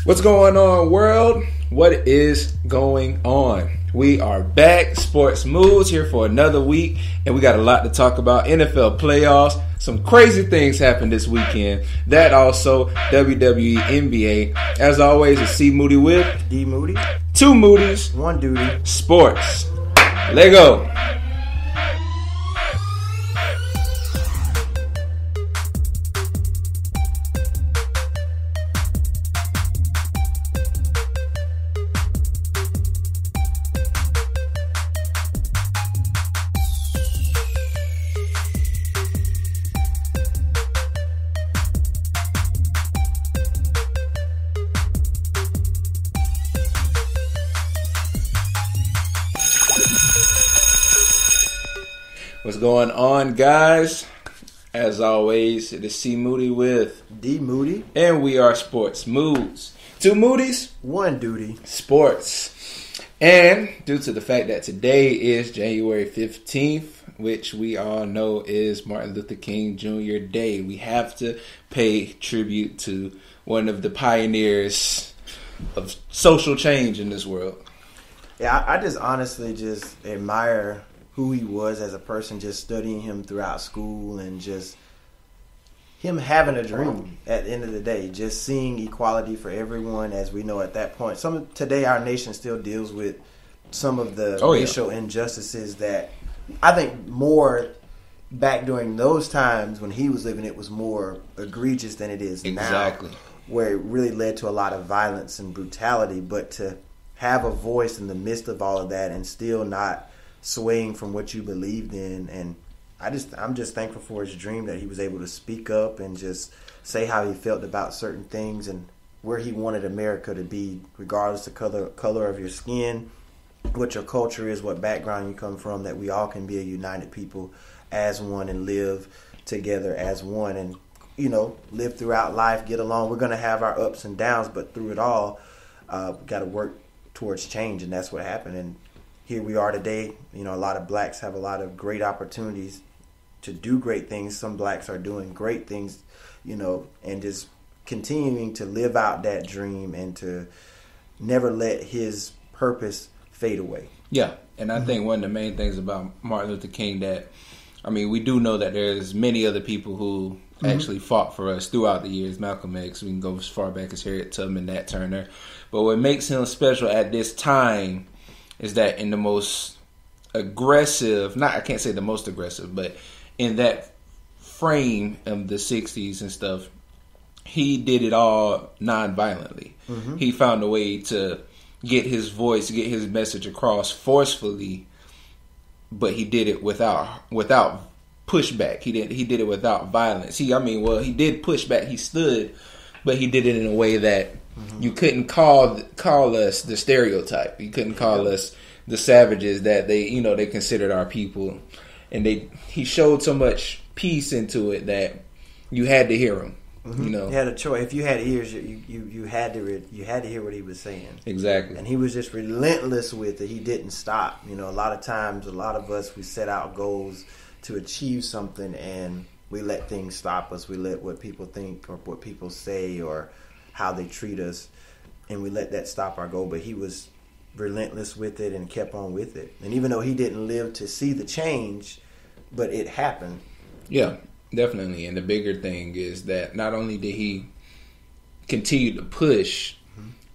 What's going on, world? What is going on? We are back, Sports Moves, here for another week, and we got a lot to talk about. NFL playoffs, some crazy things happened this weekend. That also, WWE, NBA. As always, it's C. Moody with D. Moody. Two Moodies. One Duty. Sports. Leggo. What's going on, guys? As always, it is C. Moody with D. Moody. And we are Sports Moods. Two Moodies. One Duty. Sports. And due to the fact that today is January 15th, which we all know is Martin Luther King Jr. Day, we have to pay tribute to one of the pioneers of social change in this world. Yeah, I just honestly just admire who he was as a person, just studying him throughout school and just him having a dream at the end of the day, just seeing equality for everyone. As we know at that point, today our nation still deals with some of the racial injustices that I think more back during those times when he was living, it was more egregious than it is now, where it really led to a lot of violence and brutality. But to have a voice in the midst of all of that and still not swaying from what you believed in, and I'm just thankful for his dream that he was able to speak up and just say how he felt about certain things and where he wanted America to be, regardless of color of your skin, what your culture is, what background you come from, that we all can be a united people as one and live together as one and, live throughout life, get along. We're going to have our ups and downs, but through it all, got to work towards change, and that's what happened. And here we are today. A lot of blacks have a lot of great opportunities to do great things. Some blacks are doing great things, and just continuing to live out that dream and to never let his purpose fade away. Yeah, and I think one of the main things about Martin Luther King we do know that there's many other people who actually fought for us throughout the years. Malcolm X, we can go as far back as Harriet Tubman, Nat Turner. But what makes him special at this time is that in the most aggressive, I can't say the most aggressive, but in that frame of the 60s and stuff, he did it all non-violently. He found a way to get his voice, get his message across forcefully, but he did it without pushback. He did it without violence. He did push back. He stood, but he did it in a way that you couldn't call us the stereotype. You couldn't call us the savages that they considered our people, and he showed so much peace into it that you had to hear him. You had a choice. If you had ears, you had to hear what he was saying. Exactly. And he was just relentless with it. He didn't stop. A lot of times, a lot of us, we set out goals to achieve something, and we let things stop us. We let what people think or what people say or how they treat us, and we let that stop our goal. But he was relentless with it and kept on with it. And even though he didn't live to see the change, but it happened. Yeah, definitely. And the bigger thing is that not only did he continue to push,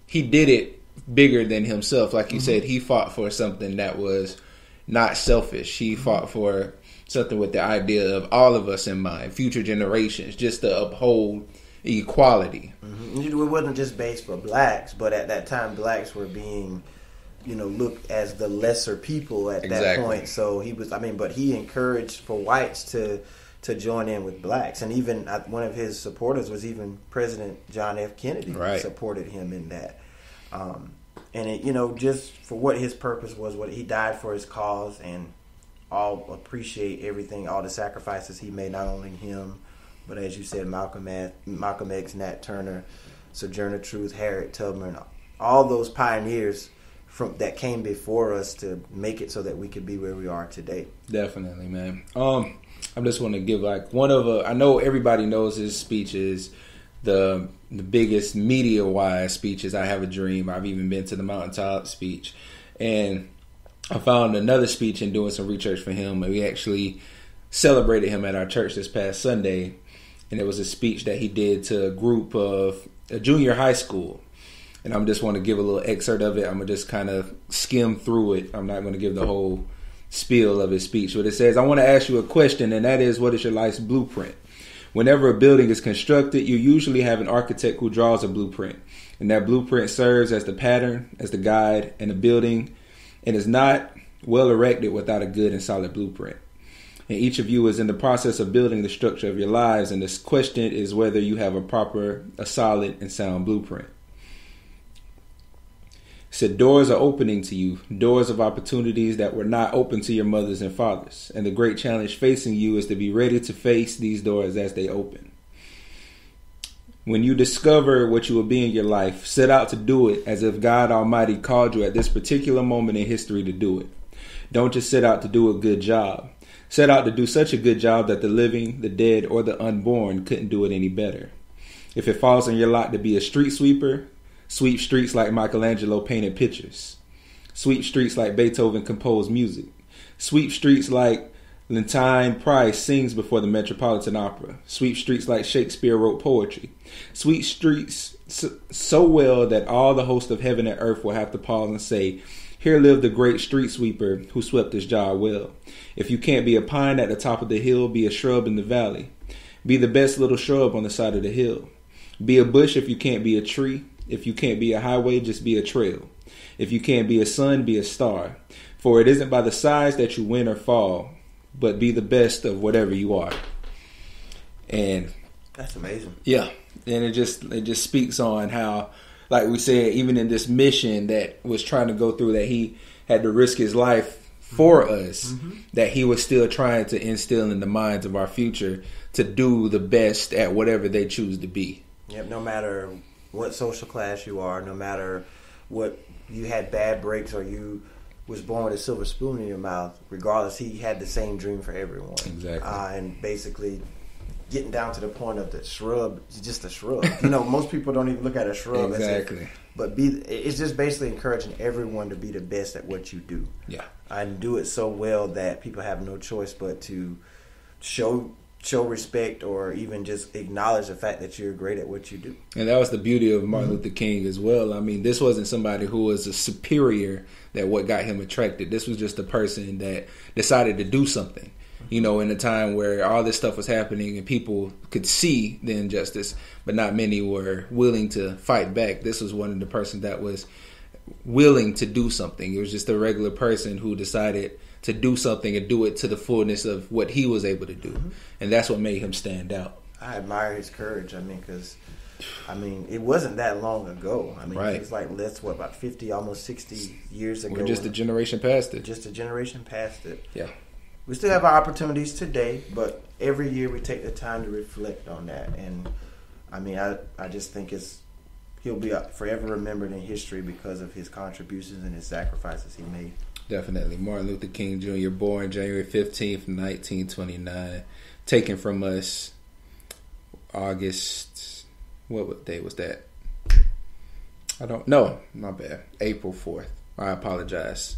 he did it bigger than himself. Like you said, he fought for something that was not selfish. He fought for something with the idea of all of us in mind, future generations, just to uphold equality. It wasn't just based for blacks, but at that time, blacks were being, looked as the lesser people at that point. So he was, but he encouraged for whites to join in with blacks, and even one of his supporters was even President John F. Kennedy supported him in that. And it, just for what his purpose was, what he died for his cause, and all appreciate everything, all the sacrifices he made, not only him, but as you said, Malcolm X, Nat Turner, Sojourner Truth, Harriet Tubman, all those pioneers that came before us to make it so that we could be where we are today. Definitely, man. I just want to give I know everybody knows his speech is the the biggest media-wise speeches. I Have a Dream. I've even been to the Mountaintop speech. And I found another speech in doing some research for him, and we actually celebrated him at our church this past Sunday. And it was a speech that he did to a group of a junior high school. And I'm just want to give a little excerpt of it. I'm going to just kind of skim through it. I'm not going to give the whole spiel of his speech. But it says, I want to ask you a question, and that is, what is your life's blueprint? Whenever a building is constructed, you usually have an architect who draws a blueprint. And that blueprint serves as the pattern, as the guide, and the building, and is not well erected without a good and solid blueprint. And each of you is in the process of building the structure of your lives, and this question is whether you have a solid and sound blueprint. It said, doors are opening to you, doors of opportunities that were not open to your mothers and fathers. And the great challenge facing you is to be ready to face these doors as they open. When you discover what you will be in your life, set out to do it as if God Almighty called you at this particular moment in history to do it. Don't just set out to do a good job. Set out to do such a good job that the living, the dead, or the unborn couldn't do it any better. If it falls on your lot to be a street sweeper, sweep streets like Michelangelo painted pictures. Sweep streets like Beethoven composed music. Sweep streets like Lentine Price sings before the Metropolitan Opera. Sweep streets like Shakespeare wrote poetry. Sweep streets so well that all the host of heaven and earth will have to pause and say, here lived the great street sweeper who swept his job well. If you can't be a pine at the top of the hill, be a shrub in the valley. Be the best little shrub on the side of the hill. Be a bush if you can't be a tree. If you can't be a highway, just be a trail. If you can't be a sun, be a star. For it isn't by the size that you win or fall, but be the best of whatever you are. And that's amazing. Yeah. And it just speaks on how, like we said, even in this mission that was trying to go through, that he had to risk his life for us, that he was still trying to instill in the minds of our future to do the best at whatever they choose to be. Yep, no matter what social class you are, no matter what you had bad breaks or you was born with a silver spoon in your mouth, regardless, he had the same dream for everyone. Exactly. And basically getting down to the point of the shrub, just a shrub. You know, most people don't even look at a shrub exactly. It's just basically encouraging everyone to be the best at what you do. Yeah. And do it so well that people have no choice but to show respect or even just acknowledge the fact that you're great at what you do. And that was the beauty of Martin Luther King as well. I mean, this wasn't somebody who was a superior that what got him attracted. This was just a person that decided to do something, you know, in a time where all this stuff was happening and people could see the injustice, but not many were willing to fight back. This was one of the persons that was willing to do something. It was just a regular person who decided to do something and do it to the fullness of what he was able to do. And that's what made him stand out. I admire his courage. I mean, because, it wasn't that long ago. I mean, right. It was like, about 50, almost 60 years ago. We're just a generation past it. Just a generation past it. Yeah. We still have our opportunities today, but every year we take the time to reflect on that. And, I just think he'll be forever remembered in history because of his contributions and his sacrifices he made. Definitely. Martin Luther King Jr., born January 15th, 1929. Taken from us August, what day was that? I don't know. My bad. April 4th. I apologize.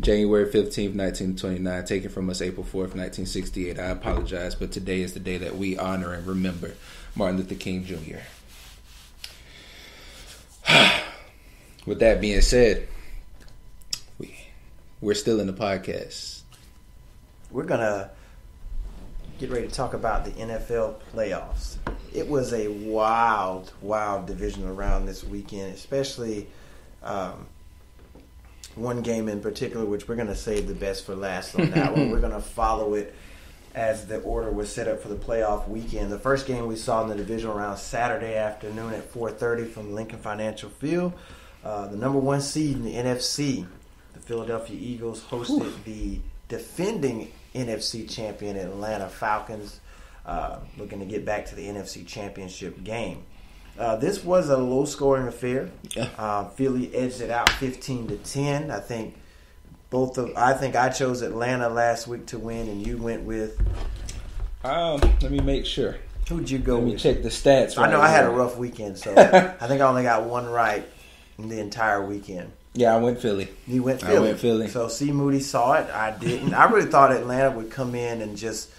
January 15th, 1929. Taken from us April 4th, 1968. I apologize, but today is the day that we honor and remember Martin Luther King Jr. With that being said, we're still in the podcast. We're going to get ready to talk about the NFL playoffs. It was a wild divisional round this weekend, especially one game in particular, which we're going to save the best for last on that one. We're going to follow it as the order was set up for the playoff weekend. The first game we saw in the divisional round Saturday afternoon at 4:30 from Lincoln Financial Field. The number one seed in the NFC, the Philadelphia Eagles, hosted the defending NFC champion Atlanta Falcons, looking to get back to the NFC Championship game. This was a low-scoring affair. Yeah. Philly edged it out 15-10. I think I chose Atlanta last week to win, and you went with. Let me make sure. Who'd you go Let me with? check the stats. I know I had a rough weekend, so I think I only got one right in the entire weekend. Yeah, I went Philly. You went Philly. I went Philly. So C. Moody saw it. I didn't. I really thought Atlanta would come in and just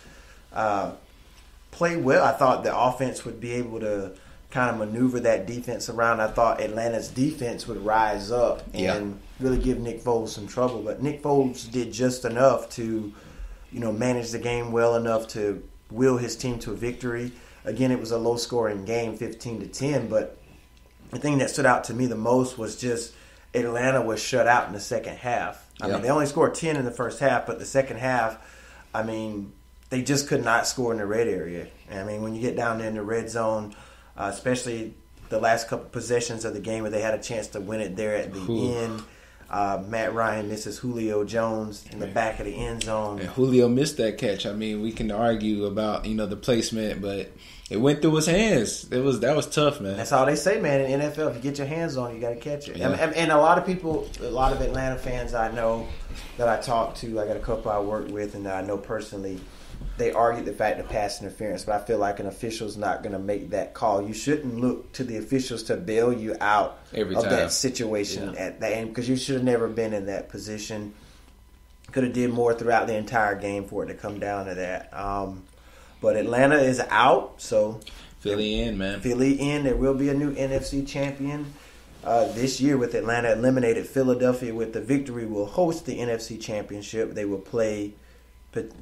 play well. I thought the offense would be able to kind of maneuver that defense around. I thought Atlanta's defense would rise up and really give Nick Foles some trouble. But Nick Foles did just enough to, manage the game well enough to will his team to a victory. Again, it was a low-scoring game, 15-10. But the thing that stood out to me the most was just Atlanta was shut out in the second half. I mean, they only scored 10 in the first half, but the second half, they just could not score in the red area. I mean, when you get down there in the red zone, especially the last couple possessions of the game where they had a chance to win it there at the end, Matt Ryan misses Julio Jones in the back of the end zone. And Julio missed that catch. I mean, we can argue about, the placement, but it went through his hands. That was tough, man. That's all they say, man. In the NFL, if you get your hands on it, you got to catch it. Yeah. And a lot of people, a lot of Atlanta fans I know that I talk to, I got a couple I work with and that I know personally, they argue the fact of pass interference, but I feel like an official's not going to make that call. You shouldn't look to the officials to bail you out Every of time. that situation at the end because you should have never been in that position. Could have did more throughout the entire game for it to come down to that. But Atlanta is out, so Philly in, man. Philly in. There will be a new NFC champion this year with Atlanta eliminated. Philadelphia with the victory will host the NFC championship. They will play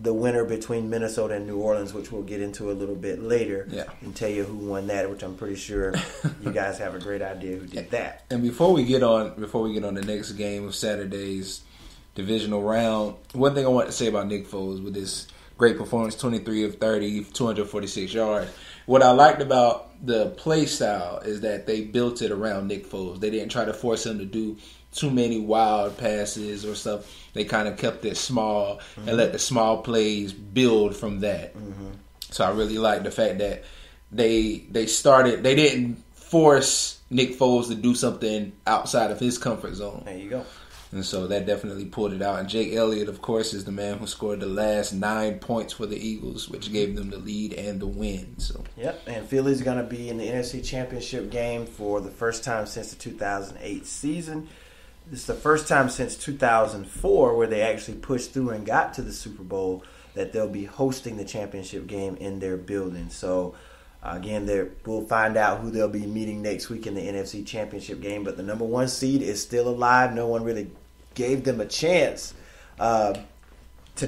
the winner between Minnesota and New Orleans, which we'll get into a little bit later, and tell you who won that, which I'm pretty sure you guys have a great idea who did that. And before we get on the next game of Saturday's divisional round, one thing I want to say about Nick Foles with this great performance, 23 of 30, 246 yards. What I liked about the play style is that they built it around Nick Foles. They didn't try to force him to do too many wild passes or stuff. They kind of kept it small and let the small plays build from that. So I really like the fact that they didn't force Nick Foles to do something outside of his comfort zone. There you go. And so that definitely pulled it out. And Jake Elliott, of course, is the man who scored the last 9 points for the Eagles, which gave them the lead and the win. So Yep, and Philly's going to be in the NFC Championship game for the first time since the 2008 season. This is the first time since 2004 where they actually pushed through and got to the Super Bowl that they'll be hosting the championship game in their building. So, again, we'll find out who they'll be meeting next week in the NFC Championship game. But the number one seed is still alive. No one really gave them a chance to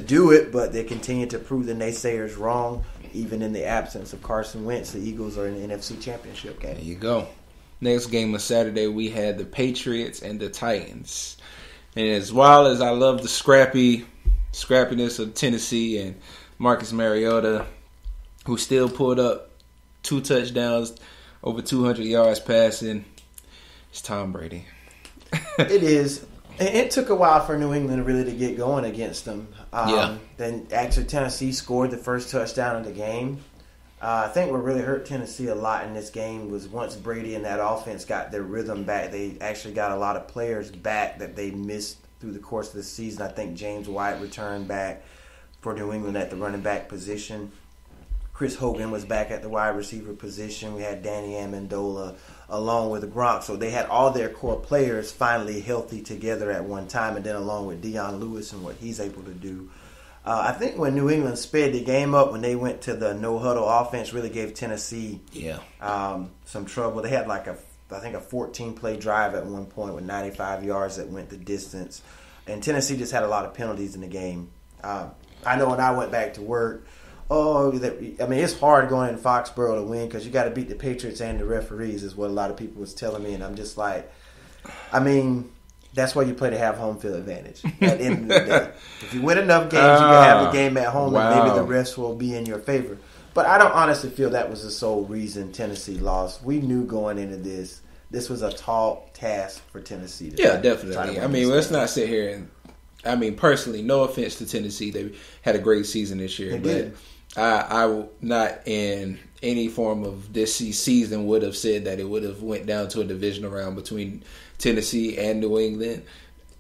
do it, but they continue to prove the naysayers wrong. Even in the absence of Carson Wentz, the Eagles are in the NFC Championship game. There you go. Next game of Saturday, we had the Patriots and the Titans. And as wild as I love the scrappiness of Tennessee and Marcus Mariota, who still pulled up 2 touchdowns, over 200 yards passing, it's Tom Brady. It is. And it took a while for New England really to get going against them. Then actually Tennessee scored the first touchdown of the game. I think what really hurt Tennessee a lot in this game was once Brady and that offense got their rhythm back, they actually got a lot of players back that they missed through the course of the season. I think James White returned back for New England at the running back position. Chris Hogan was back at the wide receiver position. We had Danny Amendola along with Gronk. So they had all their core players finally healthy together at one time, and then along with Deion Lewis and what he's able to do. I think when New England sped the game up, when they went to the no-huddle offense, really gave Tennessee some trouble. They had I think a 14-play drive at one point with 95 yards that went the distance. And Tennessee just had a lot of penalties in the game. I know when I went back to work, it's hard going in Foxborough to win because you got to beat the Patriots and the referees is what a lot of people was telling me. And I'm just like, that's why you play to have home field advantage at the end of the day. If you win enough games, you can have the game at home, and maybe the refs will be in your favor. But I don't honestly feel that was the sole reason Tennessee lost. We knew going into this was a tall task for Tennessee. Definitely. Let's not sit here and, personally, no offense to Tennessee. They had a great season this year. I will not in any form of this season would have said that it would have went down to a divisional round between Tennessee and New England.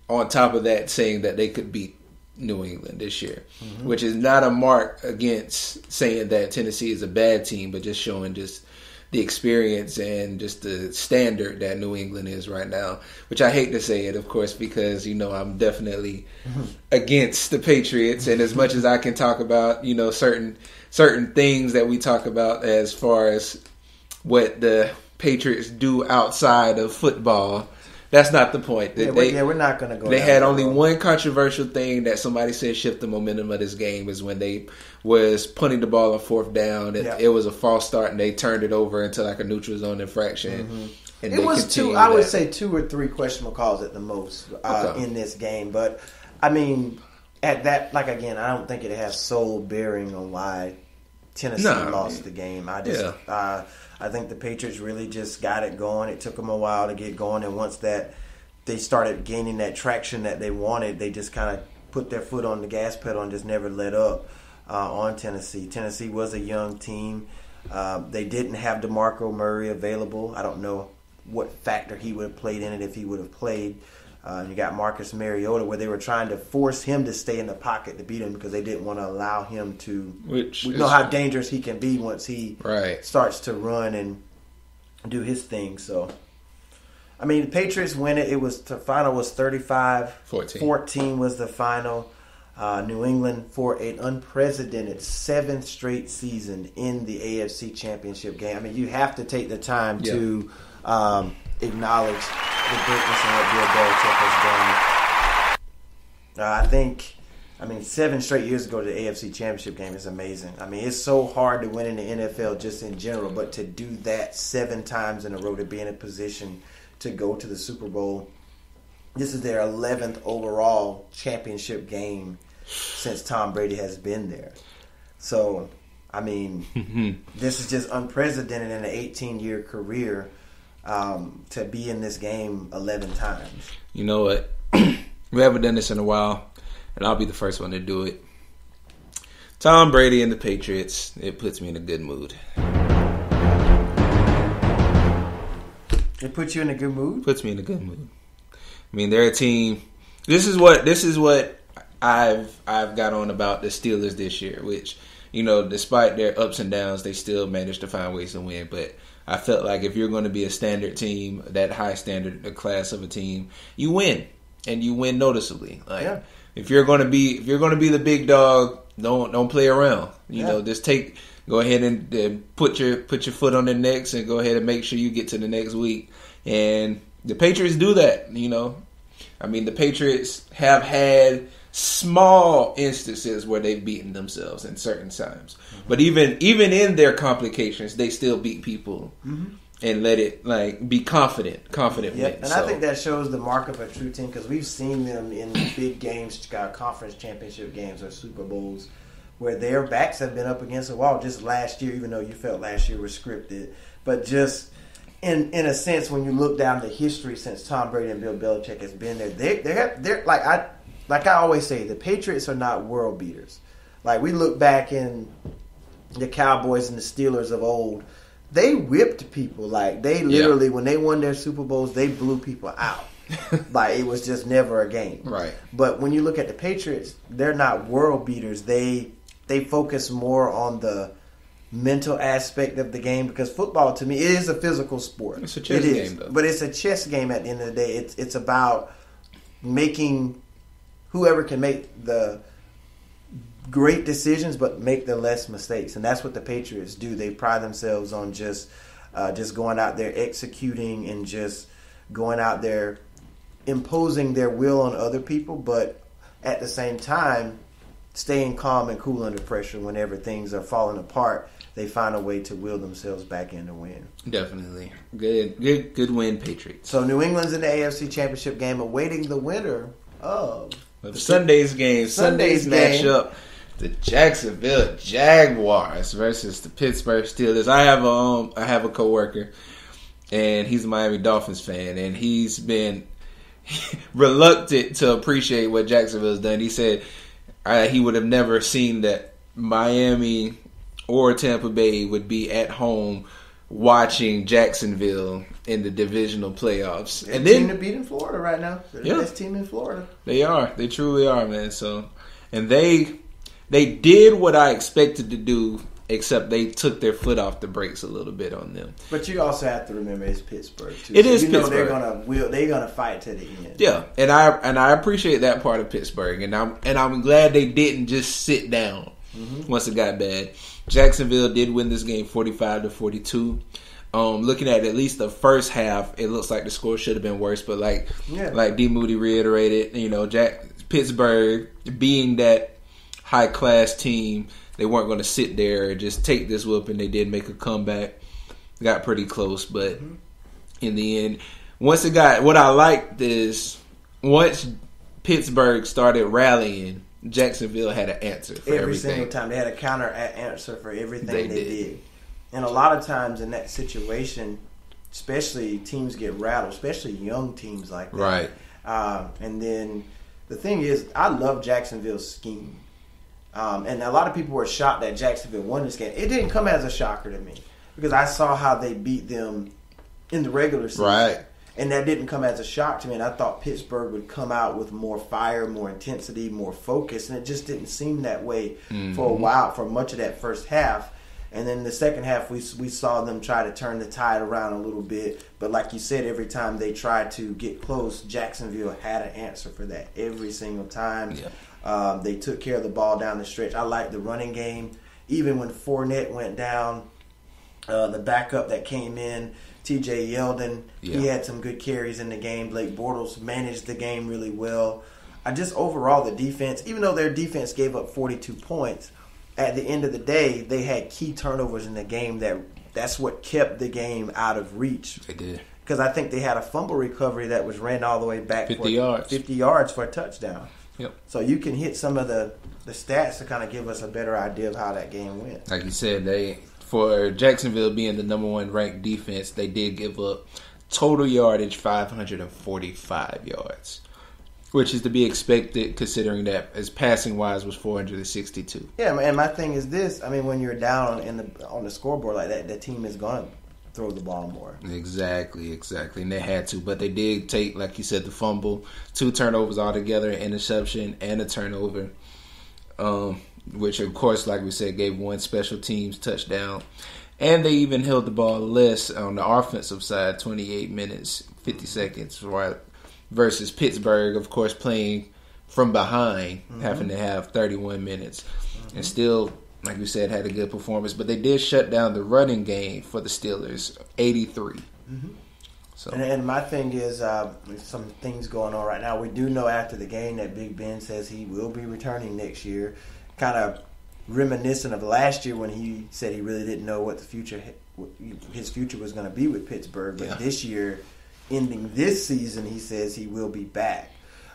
On top of that, saying that they could beat New England this year, which is not a mark against saying that Tennessee is a bad team, but just showing just the experience and just the standard that New England is right now, which I hate to say it, of course, because, I'm definitely against the Patriots. And as much as I can talk about, certain things that we talk about as far as what the Patriots do outside of football, that's not the point. We're not going to go. They had only one controversial thing that somebody said shift the momentum of this game is when they was punting the ball on fourth down. It was a false start, and they turned it over into like a neutral zone infraction. And it was two. I would say 2 or 3 questionable calls at the most in this game. But I mean, at that, like again, I don't think it has sole bearing on why Tennessee lost the game. I think the Patriots really just got it going. It took them a while to get going, and once that they started gaining that traction that they wanted, they just kind of put their foot on the gas pedal and just never let up on Tennessee. Tennessee was a young team. They didn't have DeMarco Murray available. I don't know what factor he would have played in it if he would have played. You got Marcus Mariota, where they were trying to force him to stay in the pocket to beat him because they didn't want to allow him to. We know how dangerous he can be once he starts to run and do his thing. So, I mean, the Patriots win it. The final was 35-14 was the final. New England for an unprecedented 7th straight season in the AFC Championship game. I mean, you have to take the time to acknowledge the greatness of what Bill Belichick has done. 7 straight years ago to the AFC Championship game is amazing. I mean, it's so hard to win in the NFL just in general, but to do that 7 times in a row, to be in a position to go to the Super Bowl. This is their 11th overall championship game since Tom Brady has been there. So, I mean, this is just unprecedented in an 18-year career. To be in this game 11 times. You know what? We haven't done this in a while, and I'll be the first one to do it. Tom Brady and the Patriots, it puts me in a good mood. It puts you in a good mood? Puts me in a good mood. I mean, they're a team. This is what I've got on about the Steelers this year, which, despite their ups and downs, they still managed to find ways to win, but I felt like if you're going to be a standard team, that high standard, a class of a team, you win, and you win noticeably. If you're going to be the big dog, don't play around. Just go ahead and put your foot on their necks and go ahead and make sure you get to the next week. And the Patriots do that. I mean, the Patriots have had small instances where they've beaten themselves in certain times, but even in their complications, they still beat people and let it be confident wins. And I think that shows the mark of a true team, because we've seen them in big games, conference championship games or Super Bowls, where their backs have been up against a wall. Just last year, even though you felt last year was scripted, but just in a sense, when you look down the history since Tom Brady and Bill Belichick has been there, they're like I always say, the Patriots are not world beaters. Like, we look back in the Cowboys and the Steelers of old, they whipped people. Like, they literally, when they won their Super Bowls, they blew people out. Like, it was just never a game. Right. But when you look at the Patriots, they're not world beaters. They focus more on the mental aspect of the game, because football, to me, it is a physical sport. It's a chess game, though. But it's a chess game at the end of the day. It's about making whoever can make the great decisions but make the less mistakes. And that's what the Patriots do. They pride themselves on just going out there executing and just going out there imposing their will on other people, but at the same time staying calm and cool under pressure. Whenever things are falling apart, they find a way to will themselves back in to win. Definitely. Good win, Patriots. So New England's in the AFC Championship game, awaiting the winner of Sunday's matchup, the Jacksonville Jaguars versus the Pittsburgh Steelers. I have a coworker, and he's a Miami Dolphins fan, and he's been reluctant to appreciate what Jacksonville's done. He said he would have never seen that Miami or Tampa Bay would be at home watching Jacksonville in the divisional playoffs. They're And the team then to beat in Florida right now. They're the best team in Florida. they are. They truly are, man. So, and they did what I expected to do, except they took their foot off the brakes a little bit on them. But you also have to remember it's Pittsburgh too. It is Pittsburgh. They're gonna fight to the end. Yeah, and I appreciate that part of Pittsburgh, and I'm glad they didn't just sit down once it got bad. Jacksonville did win this game 45-42. Looking at least the first half, it looks like the score should have been worse, but like D. Moody reiterated, Pittsburgh being that high class team, they weren't going to sit there and just take this whooping. They did make a comeback, got pretty close, but in the end, what I liked is once Pittsburgh started rallying, Jacksonville had an answer for everything. Every single time they had a counter answer for everything they did. And a lot of times in that situation, especially teams get rattled, especially young teams like that. Right. And then the thing is, I love Jacksonville's scheme. And a lot of people were shocked that Jacksonville won this game. It didn't come as a shocker to me because I saw how they beat them in the regular season. Right. And that didn't come as a shock to me. And I thought Pittsburgh would come out with more fire, more intensity, more focus. And it just didn't seem that way for a while, for much of that first half. And then the second half, we saw them try to turn the tide around a little bit. But like you said, every time they tried to get close, Jacksonville had an answer for that every single time. Yeah. They took care of the ball down the stretch. I like the running game. Even when Fournette went down, the backup that came in, T.J. Yeldon, he had some good carries in the game. Blake Bortles managed the game really well. Overall, the defense, even though their defense gave up 42 points, at the end of the day, they had key turnovers in the game. That's what kept the game out of reach. They did. Because I think they had a fumble recovery that was ran all the way back 50 yards for a touchdown. Yep. So you can hit some of the stats to kind of give us a better idea of how that game went. Like you said, for Jacksonville being the number one ranked defense, they did give up total yardage 545 yards, which is to be expected considering that as passing wise was 462. Yeah, and my thing is this: I mean, when you're down on the scoreboard like that, the team is going to throw the ball more. Exactly, and they had to, but they did take, like you said, the fumble, 2 turnovers altogether, an interception and a turnover. Which, of course, like we said, gave 1 special teams touchdown. And they even held the ball less on the offensive side, 28 minutes, 50 seconds, right? Versus Pittsburgh, of course, playing from behind, having to have 31 minutes. And still, like we said, had a good performance. But they did shut down the running game for the Steelers, 83. So. And my thing is, some things going on right now. We do know after the game that Big Ben says he will be returning next year. Kind of reminiscent of last year when he said he really didn't know what his future was going to be with Pittsburgh. But this year, ending this season, he says he will be back.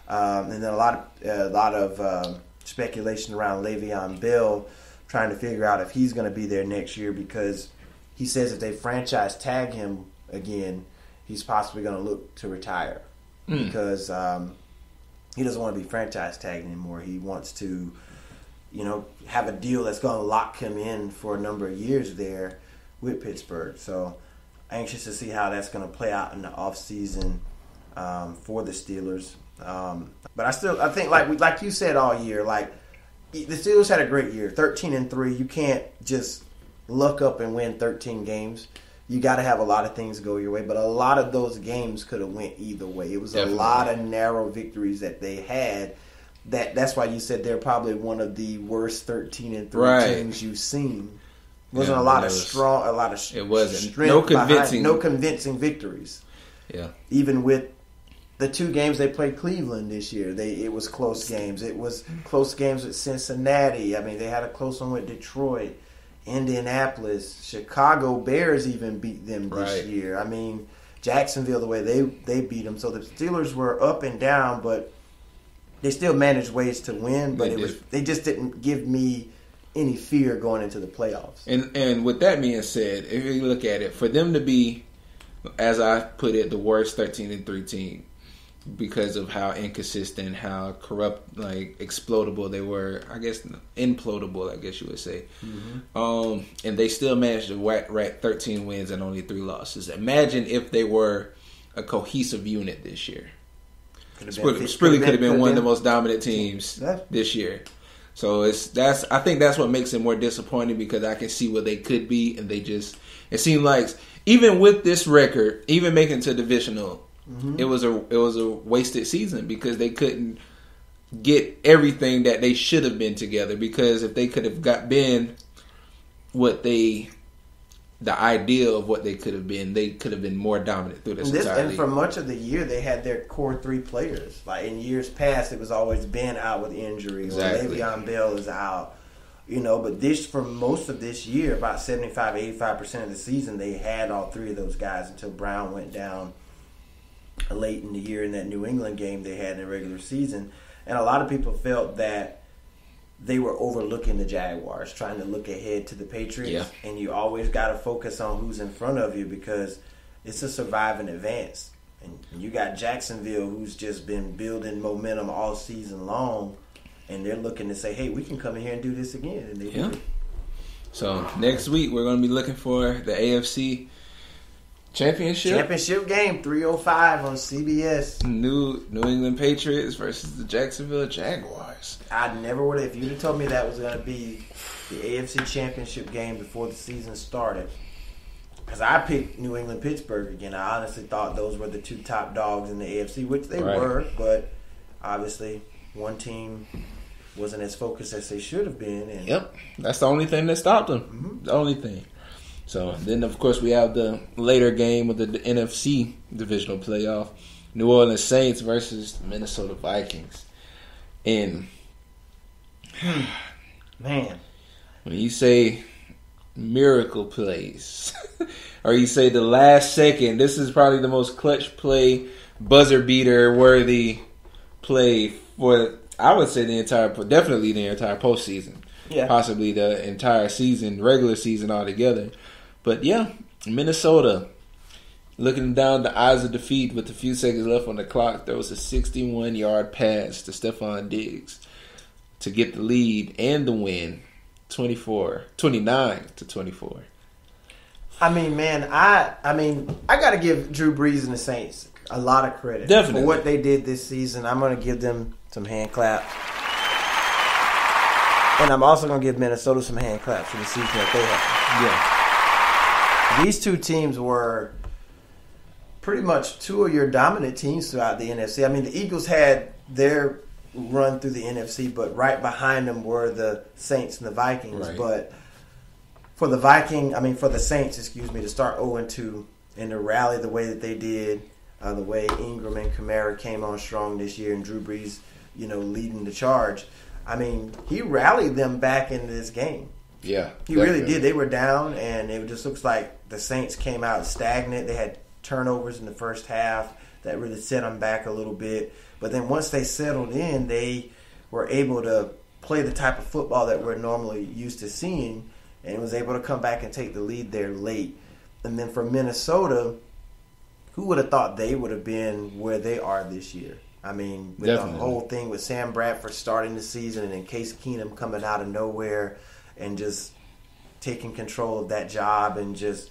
And then a lot of speculation around Le'Veon Bell, trying to figure out if he's going to be there next year because he says if they franchise tag him again, he's possibly going to look to retire because he doesn't want to be franchise tagged anymore. He wants to, have a deal that's going to lock him in for a number of years there with Pittsburgh. So anxious to see how that's going to play out in the offseason for the Steelers. But I think like you said all year, like the Steelers had a great year, 13-3. You can't just luck up and win 13 games. You got to have a lot of things go your way, but a lot of those games could have went either way. It was Definitely. A lot of narrow victories that they had. That's why you said they're probably one of the worst 13-3 teams you've seen. Wasn't a lot of it wasn't no convincing victories. Yeah, even with the 2 games they played Cleveland this year, it was close games. It was close games with Cincinnati. I mean, they had a close one with Detroit. Indianapolis, Chicago Bears even beat them this year. I mean, Jacksonville, the way they beat them. So the Steelers were up and down, but they still managed ways to win. But they just didn't give me any fear going into the playoffs. And with that being said, if you look at it, for them to be, as I put it, the worst 13-3 team, because of how inconsistent, how corrupt, like explodable they were. I guess implodable, I guess you would say. Mm-hmm. And they still managed to rack 13 wins and only 3 losses. Imagine if they were a cohesive unit this year. Sprilly could have been one of the most dominant teams this year. So I think that's what makes it more disappointing, because I can see what they could be, and it seemed like even with this record, even making to divisional, it was a wasted season, because they couldn't get everything that they should have been together. Because if they could have been the ideal of what they could have been more dominant through this entire league. And for much of the year, they had their core 3 players. Like in years past, it was always Ben out with injury, exactly. Or Le'Veon Bell is out. But for most of this year, about 75-85% of the season, they had all 3 of those guys until Brown went down late in the year in that New England game they had in the regular season. And a lot of people felt that they were overlooking the Jaguars, trying to look ahead to the Patriots. Yeah. And you always got to focus on who's in front of you, because it's a survive and advance. And you got Jacksonville, who's just been building momentum all season long, and they're looking to say, hey, we can come in here and do this again. And they do. So next week we're going to be looking for the AFC Championship game, 3:05 on CBS. New England Patriots versus the Jacksonville Jaguars. I never would have. If you'd have told me that was going to be the AFC Championship game before the season started, because I picked New England Pittsburgh again. I honestly thought those were the 2 top dogs in the AFC, which they were, but obviously one team wasn't as focused as they should have been. And that's the only thing that stopped them. Mm-hmm. The only thing. So then, of course, we have the later game of the NFC divisional playoff: New Orleans Saints versus the Minnesota Vikings. And man, when you say miracle plays, or you say the last second, this is probably the most clutch play, buzzer beater worthy play for, I would say, definitely the entire postseason. Yeah. Possibly the entire season, regular season altogether. But yeah, Minnesota, looking down the eyes of defeat with a few seconds left on the clock, throws a 61-yard pass to Stephon Diggs to get the lead and the win, 29-24. I mean, man, I got to give Drew Brees and the Saints a lot of credit for what they did this season. I'm going to give them some hand claps. And I'm also going to give Minnesota some hand claps for the season that they had. Yeah. These 2 teams were pretty much 2 of your dominant teams throughout the NFC. I mean, the Eagles had their run through the NFC, but right behind them were the Saints and the Vikings. Right. But for the Saints, to start 0-2 and to rally the way that they did, the way Ingram and Kamara came on strong this year, and Drew Brees, leading the charge. I mean, he rallied them back into this game. Yeah, he really did. They were down, and it just looks like the Saints came out stagnant. They had turnovers in the first half that really set them back a little bit. But then once they settled in, they were able to play the type of football that we're normally used to seeing, and was able to come back and take the lead there late. And then for Minnesota, who would have thought they would have been where they are this year? I mean, with the whole thing with Sam Bradford starting the season, and then Case Keenum coming out of nowhere and just taking control of that job, and just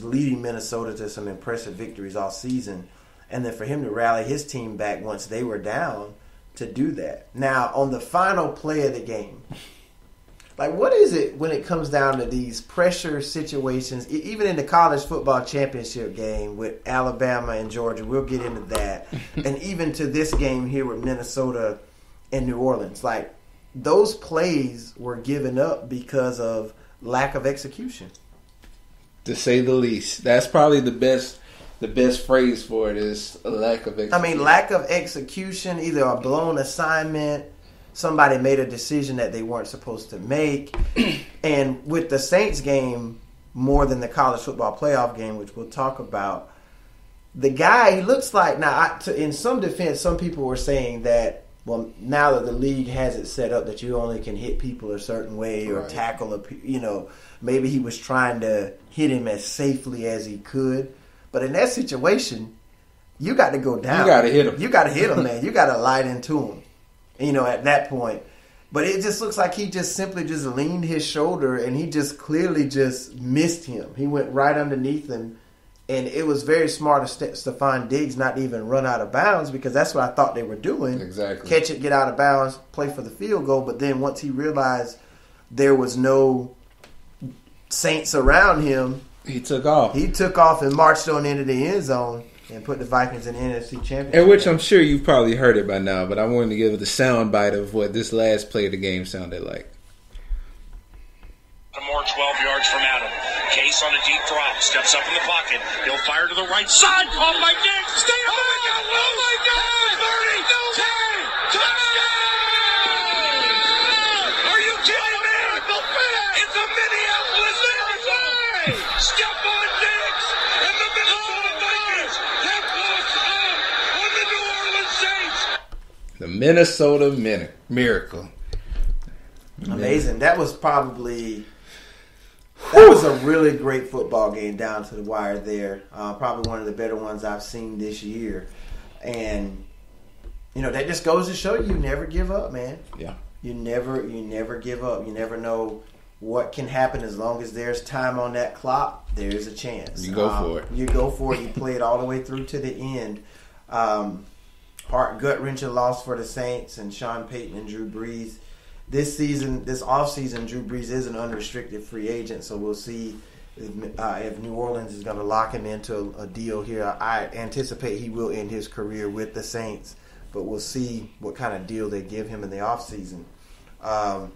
leading Minnesota to some impressive victories all season. And then for him to rally his team back once they were down to do that. Now, on the final play of the game, like, what is it when it comes down to these pressure situations, even in the college football championship game with Alabama and Georgia? We'll get into that. And even to this game here with Minnesota and New Orleans. Like, those plays were given up because of lack of execution. To say the least. That's probably the best phrase for it, is a lack of execution. I mean, lack of execution, either a blown assignment, somebody made a decision that they weren't supposed to make. And with the Saints game, more than the college football playoff game, which we'll talk about, the guy, he looks like, now, in some defense, some people were saying that, well, now that the league has it set up that you only can hit people a certain way or tackle, maybe he was trying to hit him as safely as he could. But in that situation, you got to go down. You got to hit him. You got to hit him, man. You got to light into him. At that point. But it just looks like he just simply just leaned his shoulder and he just clearly just missed him. He went right underneath him. And it was very smart of Stephon Diggs not to even run out of bounds because that's what I thought they were doing. Exactly. Catch it, get out of bounds, play for the field goal. But then once he realized there was no Saints around him, he took off. He took off and marched on into the end zone and put the Vikings in the NFC Championship. And which I'm sure you've probably heard it by now, but I wanted to give the sound bite of what this last play of the game sounded like. More 12 yards from Adam. Case on a deep drop. Steps up in the pocket. He'll fire to the right side. Caught by Diggs. Stay oh my God! Oh my God! 30! 10! Touchdown! Are you kidding me? It's a Minneapolis miracle! Stephon Diggs and the Minnesota Vikings have lost on the New Orleans Saints. The Minnesota Miracle. Amazing. That was probably... That was a really great football game down to the wire there. Probably one of the better ones I've seen this year. And, that just goes to show you never give up, man. Yeah. You never give up. You never know what can happen as long as there's time on that clock. There's a chance. You go for it. You go for it. You play it all the way through to the end. Gut-wrenching loss for the Saints and Sean Payton and Drew Brees. This offseason, Drew Brees is an unrestricted free agent, so we'll see if New Orleans is going to lock him into a deal here. I anticipate he will end his career with the Saints, but we'll see what kind of deal they give him in the offseason. And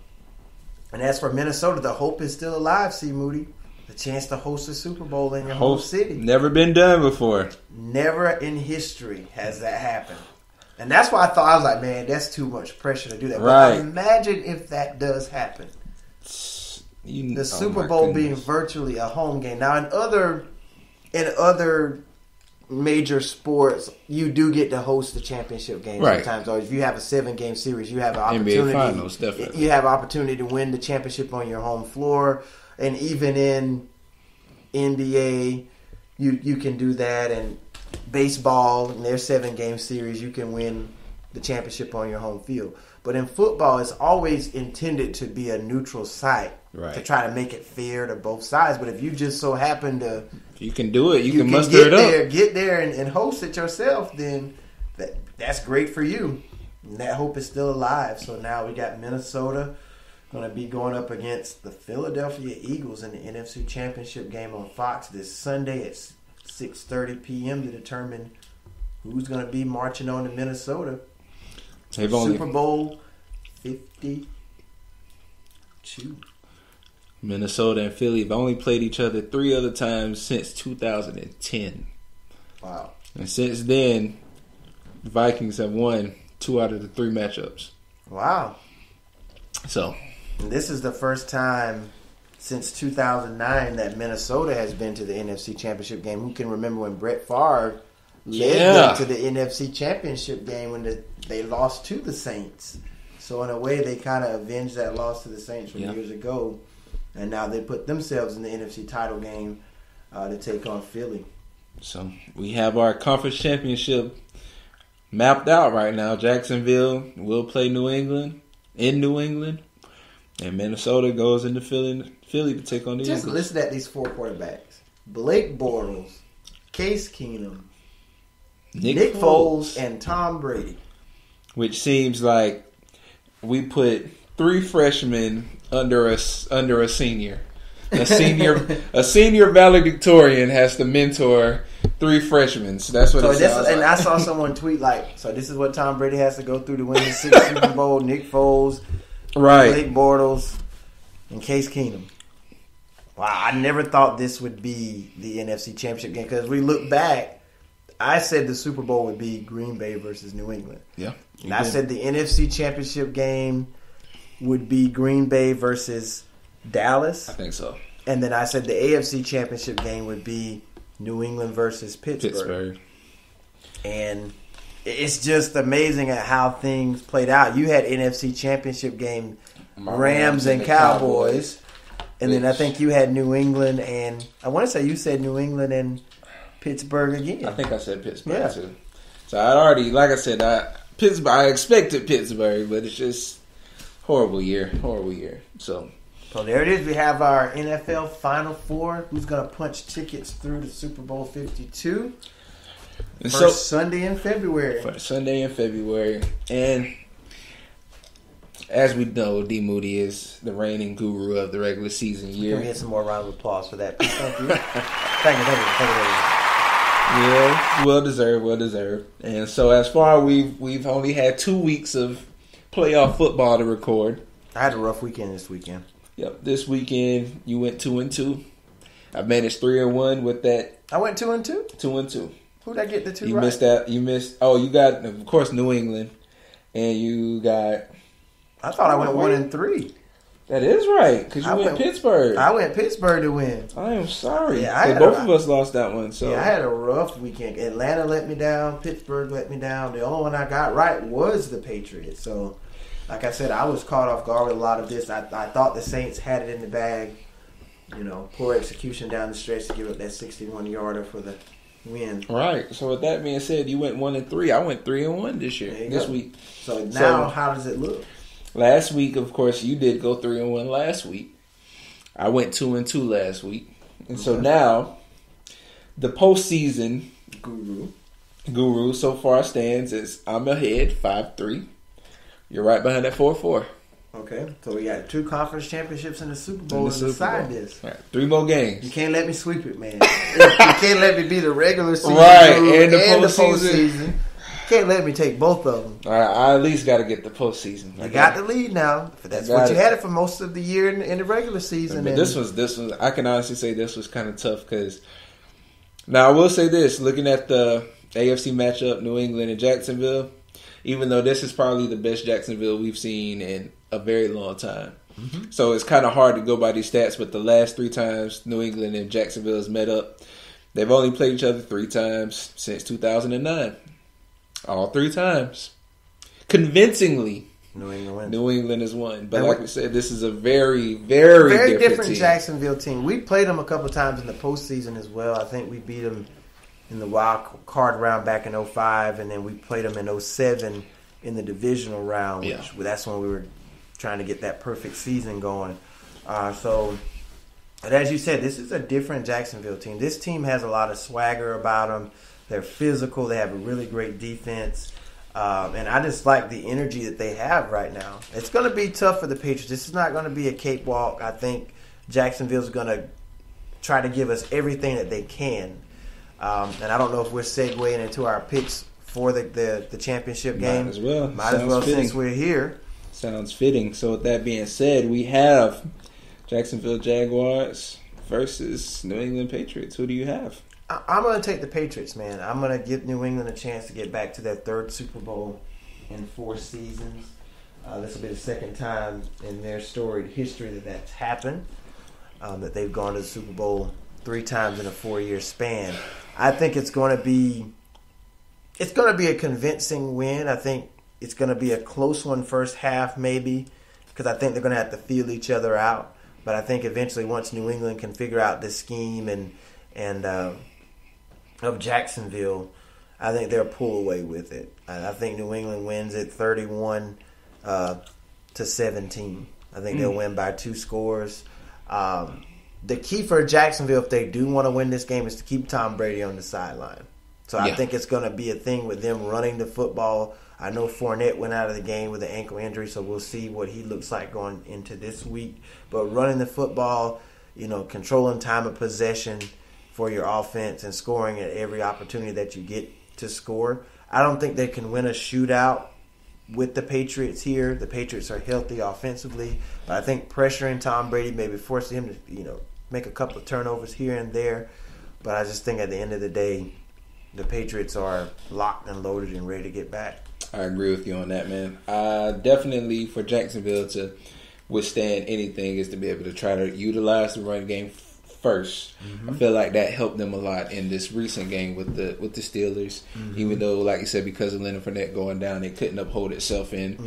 as for Minnesota, the hope is still alive, C. Moody. The chance to host a Super Bowl in your home city. Never been done before. Never in history has that happened. And that's why I was like, man, that's too much pressure to do that. Right. But imagine if that does happen. The Super Bowl being virtually a home game. Now, in other major sports, you do get to host the championship game sometimes. Or if you have a 7-game series, you have an opportunity. NBA Finals, definitely. You have an opportunity to win the championship on your home floor. And even in NBA, you can do that. And baseball, in their 7-game series, you can win the championship on your home field. But in football, it's always intended to be a neutral site to try to make it fair to both sides. But if you just so happen to... If you can do it, you can muster it up. Get there and host it yourself, then that's great for you. And that hope is still alive. So now we got Minnesota going to be going up against the Philadelphia Eagles in the NFC Championship game on Fox this Sunday at 6:30 p.m. to determine who's going to be marching on to Minnesota. Super Bowl 52. Minnesota and Philly have only played each other 3 other times since 2010. Wow. And since then, the Vikings have won 2 out of the 3 matchups. Wow. So, and this is the first time since 2009 that Minnesota has been to the NFC Championship game. Who can remember when Brett Favre led them to the NFC Championship game when they lost to the Saints? So in a way, they kind of avenged that loss to the Saints from years ago. And now they put themselves in the NFC title game to take on Philly. So we have our conference championship mapped out right now. Jacksonville will play New England in New England. And Minnesota goes into Philly to take on the Eagles. Just listen at these 4 quarterbacks. Blake Bortles, Case Keenum, Nick Foles, and Tom Brady. Which seems like we put 3 freshmen under a senior. A senior valedictorian has to mentor 3 freshmen. So that's what it sounds like. And I saw someone tweet so this is what Tom Brady has to go through to win the 6th Super Bowl. Nick Foles, Blake Bortles, and Case Keenum. Wow, I never thought this would be the NFC Championship game because we look back. I said the Super Bowl would be Green Bay versus New England. Yeah. And I said the NFC Championship game would be Green Bay versus Dallas. I think so. And then I said the AFC Championship game would be New England versus Pittsburgh. And it's just amazing at how things played out. You had NFC Championship game Rams and Cowboys. And then I think you had New England and I want to say you said New England and Pittsburgh again. I think I said Pittsburgh too. So I already, like I said, Pittsburgh. I expected Pittsburgh, but it's just horrible year. So there it is. We have our NFL Final Four. Who's going to punch tickets through the Super Bowl 52? First Sunday in February. And as we know, D. Moody is the reigning guru of the regular season year. Can we get some more round of applause for that? Thank you. Thank you. Yeah, well deserved. And so as far we've only had 2 weeks of playoff football to record. I had a rough weekend this weekend. Yep, this weekend you went 2-2. I managed 3-1 with that. I went 2-2. 2-2. Who'd I get the two? You right? missed that. You missed. Oh, you got, of course, New England, and you got. I thought I went 1-3. That is right, because you went Pittsburgh. I went Pittsburgh to win. I am sorry. Yeah, both of us lost that one. So yeah, I had a rough weekend. Atlanta let me down. Pittsburgh let me down. The only one I got right was the Patriots. So, like I said, I was caught off guard with a lot of this. I thought the Saints had it in the bag. Poor execution down the stretch to give up that 61-yarder for the win. Right. So with that being said, you went 1-3. I went 3-1 this week. So now, how does it look? Last week, of course, you did go 3-1 last week. I went 2-2 last week, and so now the postseason guru so far stands as I'm ahead 5-3. You're right behind that 4-4. Okay, so we got 2 conference championships in the Super Bowl to decide this. Right. 3 more games. You can't let me sweep it, man. You can't let me be the regular season and the postseason. You can't let me take both of them. All right, I at least got to get the postseason. You got the lead now. That's what you had it for most of the year in the regular season. But this was. I can honestly say this was kind of tough because. Now I will say this: looking at the AFC matchup, New England and Jacksonville, even though this is probably the best Jacksonville we've seen in a very long time. Mm-hmm. So it's kind of hard to go by these stats, but the last 3 times New England and Jacksonville has met up, they've only played each other 3 times since 2009. All 3 times. Convincingly, New England has won. But like we said, this is a very, very different team. Jacksonville team. We played them a couple times in the postseason as well. I think we beat them in the wild card round back in 2005, and then we played them in 2007 in the divisional round, which that's when we were trying to get that perfect season going. But as you said, this is a different Jacksonville team. This team has a lot of swagger about them. They're physical. They have a really great defense. And I just like the energy that they have right now. It's going to be tough for the Patriots. This is not going to be a cakewalk. I think Jacksonville's going to try to give us everything that they can. And I don't know if we're segueing into our picks for the championship game. Might as well. Might as well since we're here. Sounds fitting. So with that being said, we have Jacksonville Jaguars versus New England Patriots. Who do you have? I'm going to take the Patriots, man. I'm going to give New England a chance to get back to their 3rd Super Bowl in 4 seasons. This will be the 2nd time in their storied history that's happened, that they've gone to the Super Bowl 3 times in a 4-year span. I think it's going to be a convincing win. I think it's going to be a close one first half maybe, because I think they're going to have to feel each other out. But I think eventually once New England can figure out the scheme and of Jacksonville, I think they'll pull away with it. I think New England wins it 31-17. I think they'll win by 2 scores. The key for Jacksonville, if they do want to win this game, is to keep Tom Brady on the sideline. So I think it's going to be a thing with them running the football. I know Fournette went out of the game with an ankle injury, so we'll see what he looks like going into this week. But running the football, controlling time of possession for your offense and scoring at every opportunity that you get to score. I don't think they can win a shootout with the Patriots here. The Patriots are healthy offensively, but I think pressuring Tom Brady maybe forcing him to, make a couple of turnovers here and there. But I just think at the end of the day, the Patriots are locked and loaded and ready to get back. I agree with you on that, man. Definitely for Jacksonville to withstand anything is to be able to try to utilize the run game first. Mm-hmm. I feel like that helped them a lot in this recent game with the Steelers. Mm-hmm. Even though, like you said, because of Leonard Fournette going down, it couldn't uphold itself in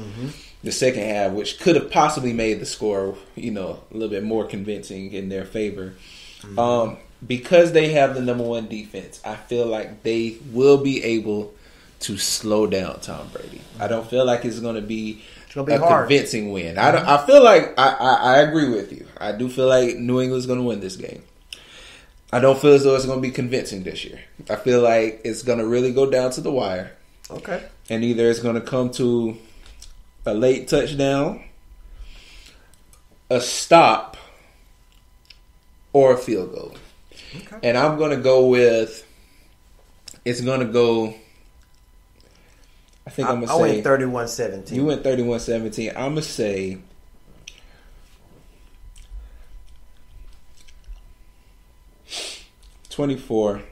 the second half, which could have possibly made the score, a little bit more convincing in their favor. Mm-hmm. because they have the number one defense, I feel like they will be able to slow down Tom Brady. I don't feel like it's going to be a hard. convincing win. I feel like I agree with you. I do feel like New England's going to win this game. I don't feel as though it's going to be convincing this year. I feel like it's going to really go down to the wire. Okay. And either it's going to come to a late touchdown, a stop, or a field goal. Okay. And I'm going to go with, it's going to go, I think I'm going to say. I went 31-17. You went 31-17. I'm going to say 24-20.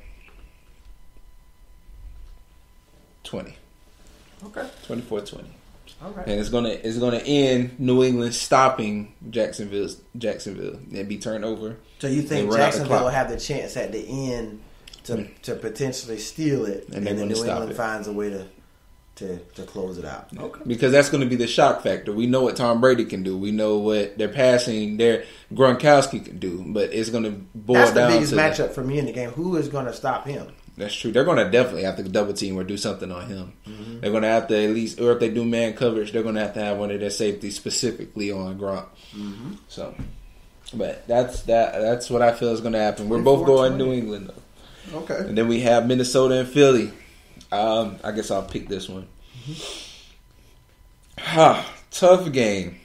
Okay. 24-20. All right. And it's gonna end New England stopping Jacksonville and be turned over. So you think Jacksonville will have the chance at the end to potentially steal it, and then New England finds a way to close it out? Okay. Because that's going to be the shock factor. We know what Tom Brady can do. We know what their passing, their Gronkowski can do. But it's going to boil down to that's the biggest matchup for me in the game. Who is going to stop him? That's true. They're going to definitely have to double team or do something on him. Mm-hmm. They're going to have to at least, or if they do man coverage, they're going to have one of their safeties specifically on Gronk. Mm-hmm. So, but that's what I feel is going to happen. We're both going New England though. Okay. And then we have Minnesota and Philly. I guess I'll pick this one. Mm-hmm. Tough game.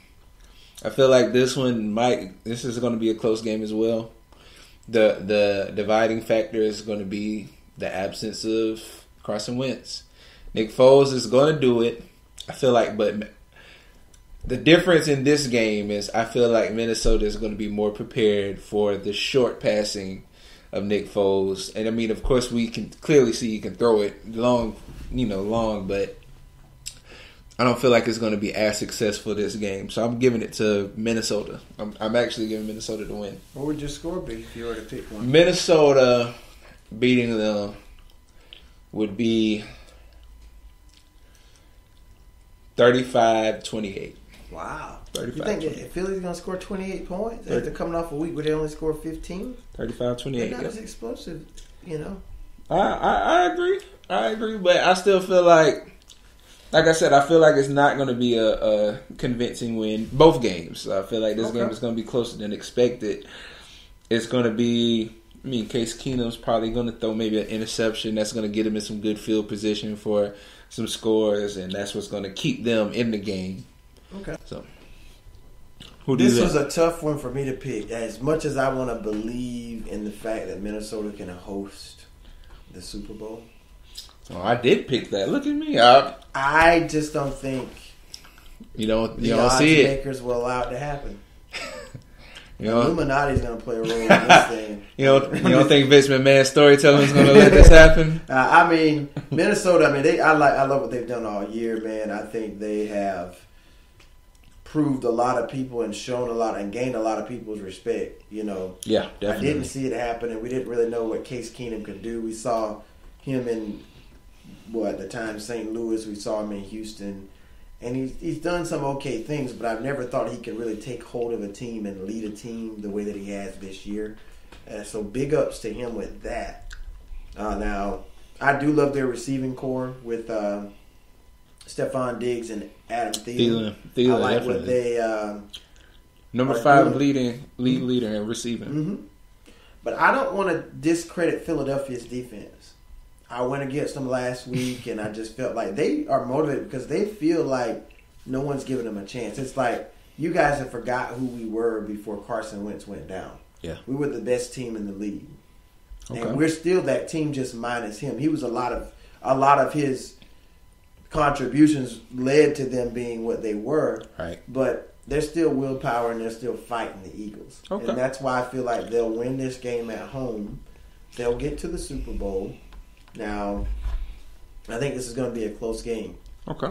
I feel like this is going to be a close game as well. The dividing factor is going to be the absence of Carson Wentz. Nick Foles is going to do it. I feel like, but the difference in this game is I feel like Minnesota is going to be more prepared for the short passing of Nick Foles. And I mean, of course, we can clearly see he can throw it long, but I don't feel like it's going to be as successful this game. So I'm giving it to Minnesota. I'm actually giving Minnesota to win. What would your score be if you were to pick one? Minnesota beating them would be 35-28. Wow. 35. You think that Philly's going to score 28 points after coming off a week where they only scored 15? 35-28. They're not as explosive, I agree, but I still feel like I said, I feel like it's not going to be a convincing win. Both games. I feel like this game is going to be closer than expected. It's going to be, Case Keenum's probably going to throw maybe an interception. That's going to get him in some good field position for some scores, and that's what's going to keep them in the game. Okay. So, this was a tough one for me to pick. As much as I want to believe in the fact that Minnesota can host the Super Bowl. Oh, I did pick that. Look at me. I just don't think you don't see it. Makers will allow it to happen. Illuminati's going to play a role in this thing. You don't think Vince McMahon's storytelling is going to let this happen? Minnesota. I love what they've done all year, man. I think they have proved a lot of people and shown a lot and gained a lot of people's respect. Yeah, definitely. I didn't see it happen, and we didn't really know what Case Keenum could do. We saw him in at the time St. Louis. We saw him in Houston. And he's done some okay things, but I've never thought he could really take hold of a team and lead a team the way that he has this year. So big ups to him with that. Now, I do love their receiving core with Stephon Diggs and Adam Thielen. I like definitely. What they number 5 lead leader in receiving. Mm-hmm. But I don't want to discredit Philadelphia's defense. I went against them last week, and I just felt like they are motivated because they feel like no one's giving them a chance. It's like you guys have forgot who we were before Carson Wentz went down. Yeah, we were the best team in the league, okay. And we're still that team, just minus him. He was a lot of his contributions led to them being what they were. Right, but there's still willpower, and they're still fighting the Eagles, okay. And that's why I feel like they'll win this game at home. They'll get to the Super Bowl. Now, I think this is going to be a close game. Okay.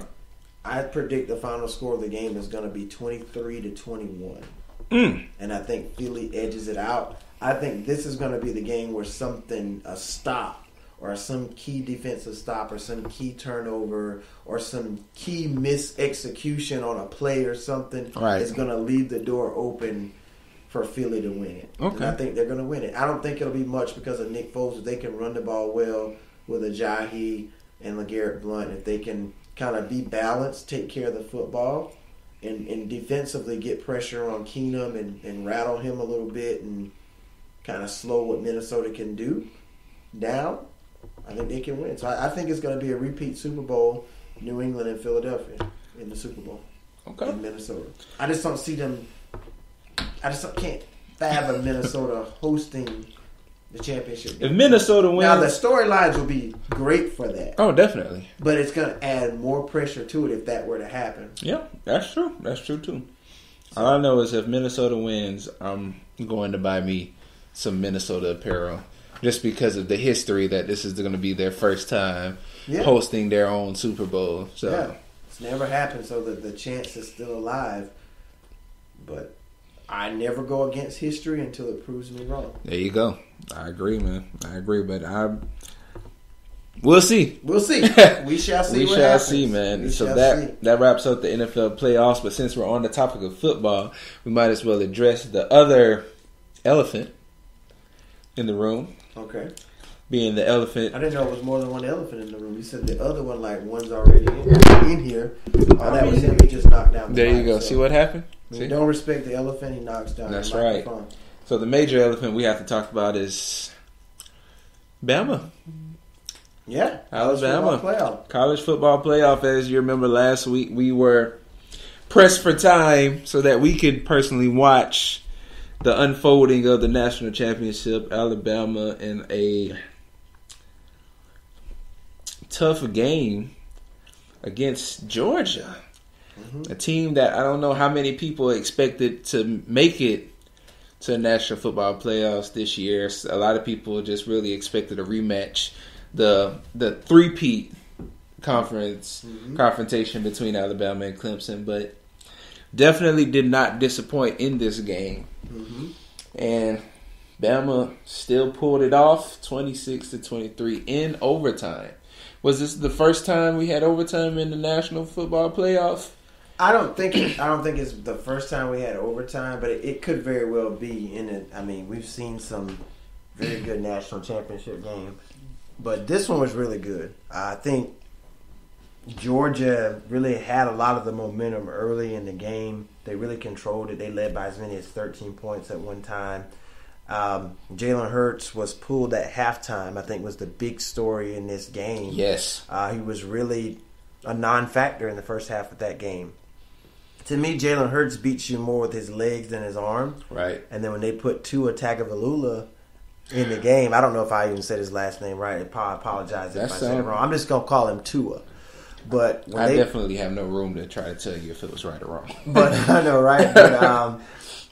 I predict the final score of the game is going to be 23-21. And I think Philly edges it out. I think this is going to be the game where a stop or some key defensive stop or some key turnover or some key misexecution on a play or something is going to leave the door open for Philly to win it. Okay. And I think they're going to win it. I don't think it'll be much because of Nick Foles. If they can run the ball well with Ajayi and LeGarrette Blount, if they can kind of be balanced, take care of the football, and defensively get pressure on Keenum and rattle him a little bit and kind of slow what Minnesota can do down, I think they can win. So I think it's going to be a repeat Super Bowl, New England and Philadelphia in the Super Bowl. Okay. In Minnesota. I just don't see them. Can't fathom Minnesota hosting the championship game. If Minnesota wins, now the storylines will be great for that. Oh, definitely. But it's going to add more pressure to it if that were to happen. Yeah, that's true. That's true too. All I know is if Minnesota wins, I'm going to buy me some Minnesota apparel, just because of the history that this is going to be their first time hosting their own Super Bowl. So yeah, it's never happened, so the chance is still alive. But I never go against history until it proves me wrong. There you go. I agree, man. I agree, but we'll see. We'll see. We shall see. We what shall happens. see, man. We So shall see. that wraps up the NFL playoffs. But since we're on the topic of football, we might as well address the other elephant in the room. Okay. Being the elephant. I didn't know it was more than one elephant in the room. You said the other one, like one's already in here. Oh, that was him. He just knocked down the There you mic, go. so See what happened? when you See? don't respect the elephant, he knocks down That's the right. microphone. So the major elephant we have to talk about is Bama. Yeah. Alabama. Playoff. College football playoff. As you remember last week, we were pressed for time so that we could personally watch the unfolding of the national championship. Alabama in a tough game against Georgia. Mm-hmm. A team that I don't know how many people expected to make it to the National Football Playoffs this year. A lot of people just really expected a rematch. The three-peat confrontation between Alabama and Clemson, but definitely did not disappoint in this game. Mm-hmm. And Bama still pulled it off, 26-23 in overtime. Was this the first time we had overtime in the National Football Playoff? I don't think it's the first time we had overtime, but it could very well be in it. I mean, we've seen some very good national championship games, but this one was really good. I think Georgia really had a lot of the momentum early in the game. They really controlled it. They led by as many as 13 points at one time. Jalen Hurts was pulled at halftime, I think was the big story in this game. Yes. He was really a non-factor in the first half of that game. To me, Jalen Hurts beats you more with his legs than his arm. Right. And then when they put Tua Tagovailoa in the game, I don't know if I even said his last name right. I apologize if I said it wrong. I'm just going to call him Tua. But when I definitely have no room to try to tell you if it was right or wrong. But I know, right?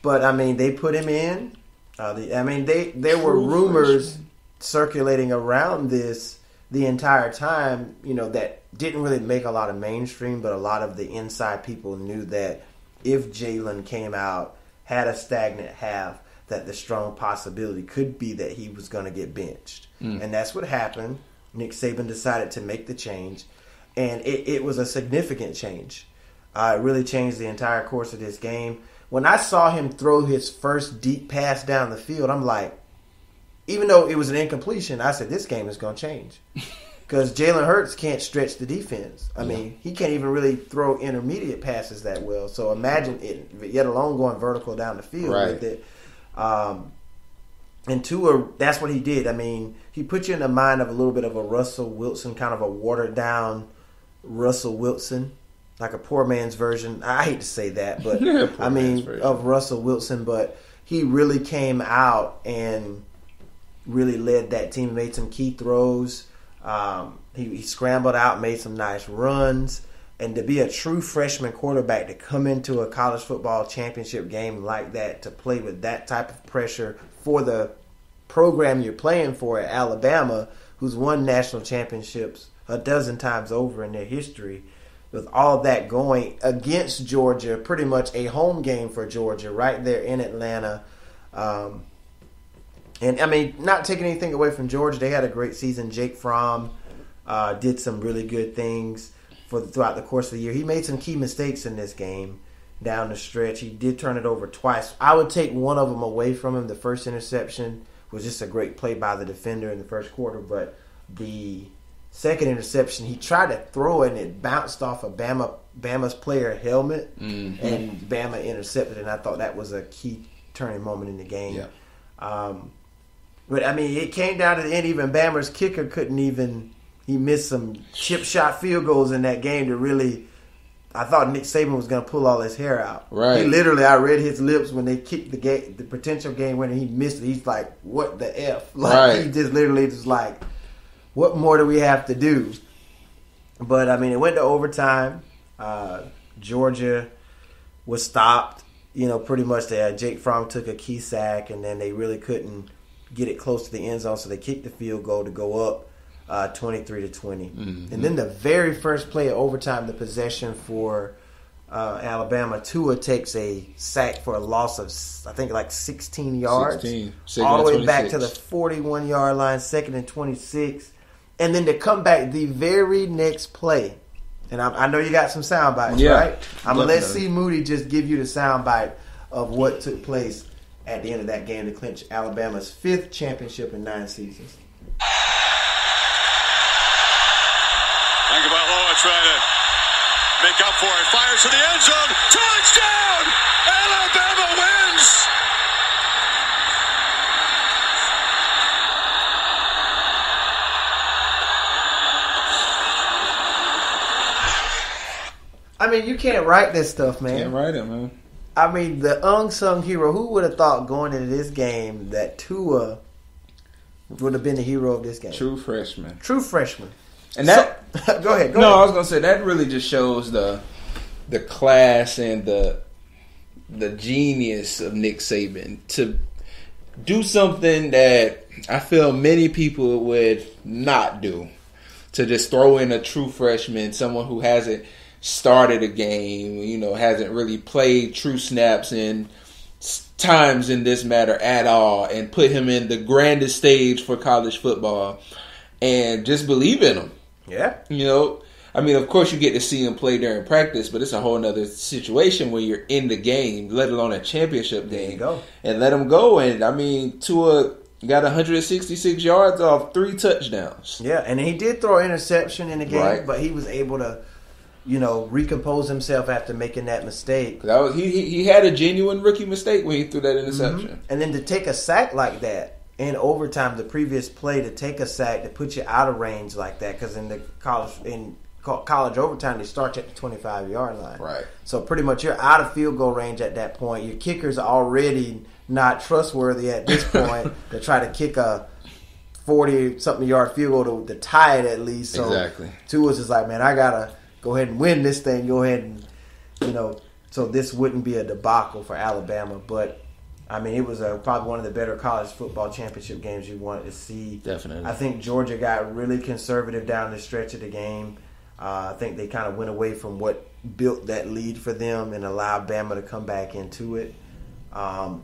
But I mean, they put him in. There were rumors circulating around this the entire time, that didn't really make a lot of mainstream, but a lot of the inside people knew that if Jalen came out, had a stagnant half, that the strong possibility could be that he was going to get benched. And that's what happened. Nick Saban decided to make the change, and it was a significant change. It really changed the entire course of this game. When I saw him throw his first deep pass down the field, I'm like, even though it was an incompletion, I said, this game is going to change. Because Jalen Hurts can't stretch the defense. I mean, he can't even really throw intermediate passes that well. So imagine it, yet alone going vertical down the field with it. And Tua, that's what he did. I mean, he put you in the mind of a little bit of a Russell Wilson, kind of a watered-down Russell Wilson. Like a poor man's version. I hate to say that, but I mean, of Russell Wilson. But he really came out and really led that team, made some key throws. He scrambled out, made some nice runs. And to be a true freshman quarterback, to come into a college football championship game like that, to play with that type of pressure for the program you're playing for at Alabama, who's won national championships a dozen times over in their history, with all that going against Georgia, pretty much a home game for Georgia right there in Atlanta. And, I mean, not taking anything away from Georgia. They had a great season. Jake Fromm did some really good things throughout the course of the year. He made some key mistakes in this game. down the stretch. He did turn it over twice. I would take one of them away from him. The first interception was just a great play by the defender in the first quarter, but the second interception, he tried to throw it and it bounced off of Bama's player helmet, and Bama intercepted it, and I thought that was a key turning moment in the game. Yeah. But, I mean, it came down to the end. Even Bama's kicker couldn't even – he missed some chip shot field goals in that game to really – I thought Nick Saban was going to pull all his hair out. Right. He literally, I read his lips when they kicked the potential game winner. He missed it. He's like, what the F? Like, right. He just literally just like, what more do we have to do? But, I mean, it went to overtime. Georgia was stopped. You know, pretty much Jake Fromm took a key sack, and then they really couldn't get it close to the end zone, so they kicked the field goal to go up 23-20. And then the very first play of overtime, the possession for Alabama, Tua takes a sack for a loss of, I think, like 16 yards. 16. All the way back to the 41-yard line, 2nd and 26. And then to come back the very next play, and I know you got some sound bites, right? I'm going to let C. Moody just give you the sound bite of what took place at the end of that game to clinch Alabama's 5th championship in 9 seasons. Tagovailoa trying to make up for it. Fires to the end zone. Touchdown! Alabama wins! I mean, you can't write this stuff, man. Can't write it, man. I mean, the unsung hero. Who would have thought going into this game that Tua would have been the hero of this game? True freshman. And that go ahead. I was gonna say that really just shows the class and the genius of Nick Saban to do something that I feel many people would not do. To just throw in a true freshman, someone who hasn't started a game, you know, hasn't really played true snaps in times in this matter at all, and put him in the grandest stage for college football and just believe in him. Yeah. You know, I mean, of course you get to see him play during practice, but it's a whole other situation when you're in the game, let alone a championship game. There you go. And let him go. And, I mean, Tua got 166 yards off 3 touchdowns. Yeah, and he did throw an interception in the game, right. But he was able to, you know, recompose himself after making that mistake. That was he had a genuine rookie mistake when he threw that interception. Mm-hmm. And then to take a sack like that in overtime, the previous play, to take a sack to put you out of range like that, because in the college overtime they start you at the 25-yard line. Right. So pretty much you're out of field goal range at that point. Your kicker's already not trustworthy at this point to try to kick a 40-something yard field goal to tie it at least. So exactly. Tua's is like, man, I gotta go ahead and win this thing. Go ahead and, you know, so this wouldn't be a debacle for Alabama. But I mean, it was probably one of the better college football championship games you wanted to see. Definitely. I think Georgia got really conservative down the stretch of the game. I think they kind of went away from what built that lead for them and allowed Bama to come back into it.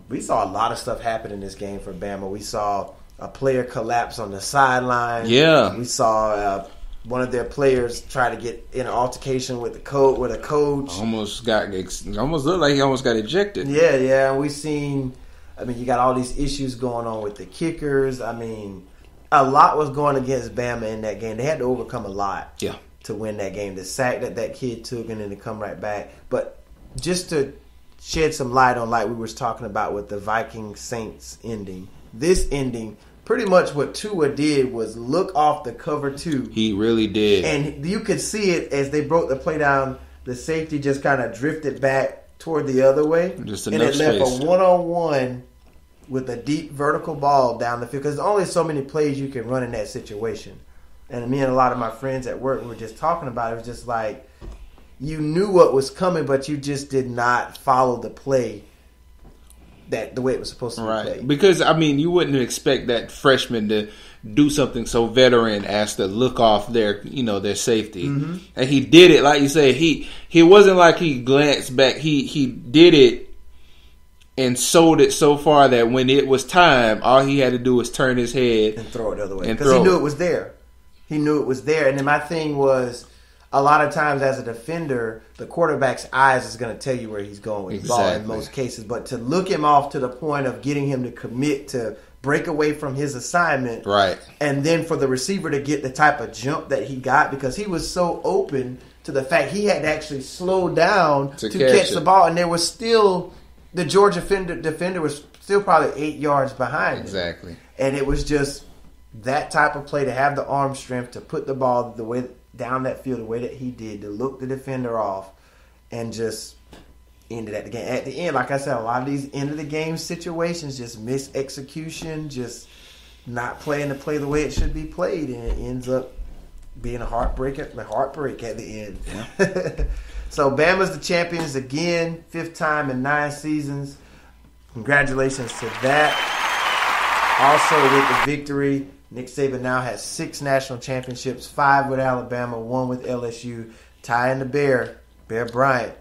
We saw a lot of stuff happen in this game for Bama. We saw a player collapse on the sideline. Yeah. We saw one of their players try to get in an altercation with a coach. Almost looked like he almost got ejected. Yeah. We seen. I mean, you got all these issues going on with the kickers. I mean, a lot was going against Bama in that game. They had to overcome a lot. Yeah. To win that game, the sack that kid took, and then to come right back. But just to shed some light on, like we was talking about with the Viking-Saints ending, this ending, pretty much what Tua did was look off the cover 2. He really did. And you could see it as they broke the play down. The safety just kind of drifted back toward the other way. Just and enough it left space. a one-on-one with a deep vertical ball down the field. Because there's only so many plays you can run in that situation. And me and a lot of my friends at work were just talking about it. It was just like, you knew what was coming, but you just did not follow the play the way it was supposed to be played. Because, I mean, you wouldn't expect that freshman to do something so veteran as to look off their safety. Mm-hmm. And he did it, like you say, he wasn't like he glanced back. He did it and sold it so far that when it was time, all he had to do was turn his head and throw it the other way. Because he knew it was there. He knew it was there. And then my thing was, a lot of times as a defender, the quarterback's eyes is going to tell you where he's going with the ball in most cases. But to look him off to the point of getting him to commit to break away from his assignment, right, and then for the receiver to get the type of jump that he got because he was so open to the fact he had to actually slow down to catch the ball, and there was still the Georgia defender was still probably 8 yards behind him. Exactly. And it was just that type of play to have the arm strength to put the ball the way down that field the way that he did, to look the defender off and just ended at the game. At the end, like I said, a lot of these end of the game situations, just miss execution, just not playing the play the way it should be played, and it ends up being a heartbreak at the end. Yeah. So Bama's the champions again, 5th time in 9 seasons. Congratulations to that. Also with the victory, Nick Saban now has 6 national championships, 5 with Alabama, 1 with LSU, tying the Bear Bryant,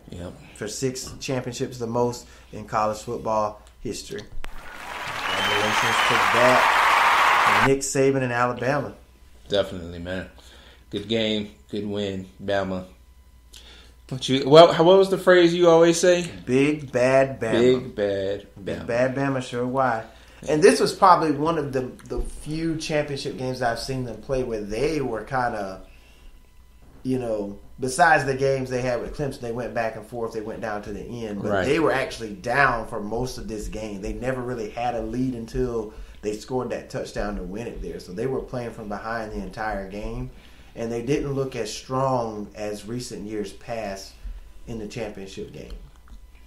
for 6 championships, the most in college football history. Congratulations to that. And Nick Saban in Alabama. Definitely, man. Good game, good win, Bama. What was the phrase you always say? Big bad Bama. Big bad Bama. Big bad Bama, sure why. And this was probably one of the few championship games I've seen them play where they were kind of, besides the games they had with Clemson, they went back and forth, they went down to the end. But they were actually down for most of this game. They never really had a lead until they scored that touchdown to win it there. So they were playing from behind the entire game. And they didn't look as strong as recent years past in the championship game.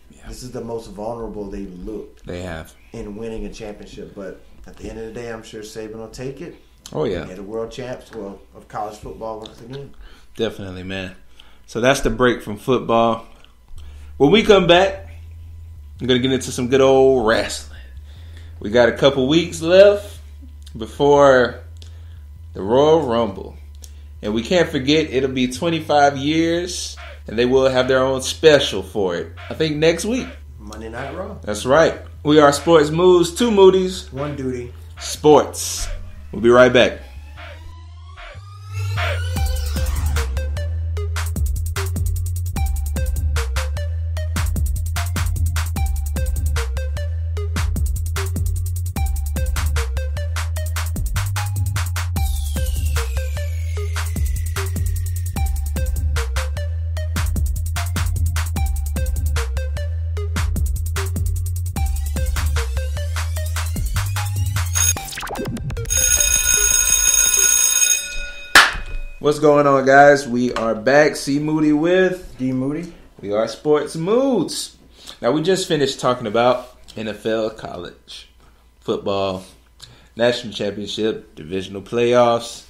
Yeah. This is the most vulnerable they've looked. They have. In winning a championship. But at the end of the day, I'm sure Saban will take it. Oh, yeah. Get a world champs of college football once again. Definitely, man. So that's the break from football. When we come back, I'm going to get into some good old wrestling. We got a couple weeks left before the Royal Rumble. And we can't forget, it'll be 25 years, and they will have their own special for it. I think next week. Monday Night Raw. That's right. We are Sports Moves, 2 Moody's. 1 Duty. Sports. We'll be right back. What's going on, guys? We are back. C. Moody with D. Moody. We are Sports Moods. Now, we just finished talking about NFL, college, football, national championship, divisional playoffs,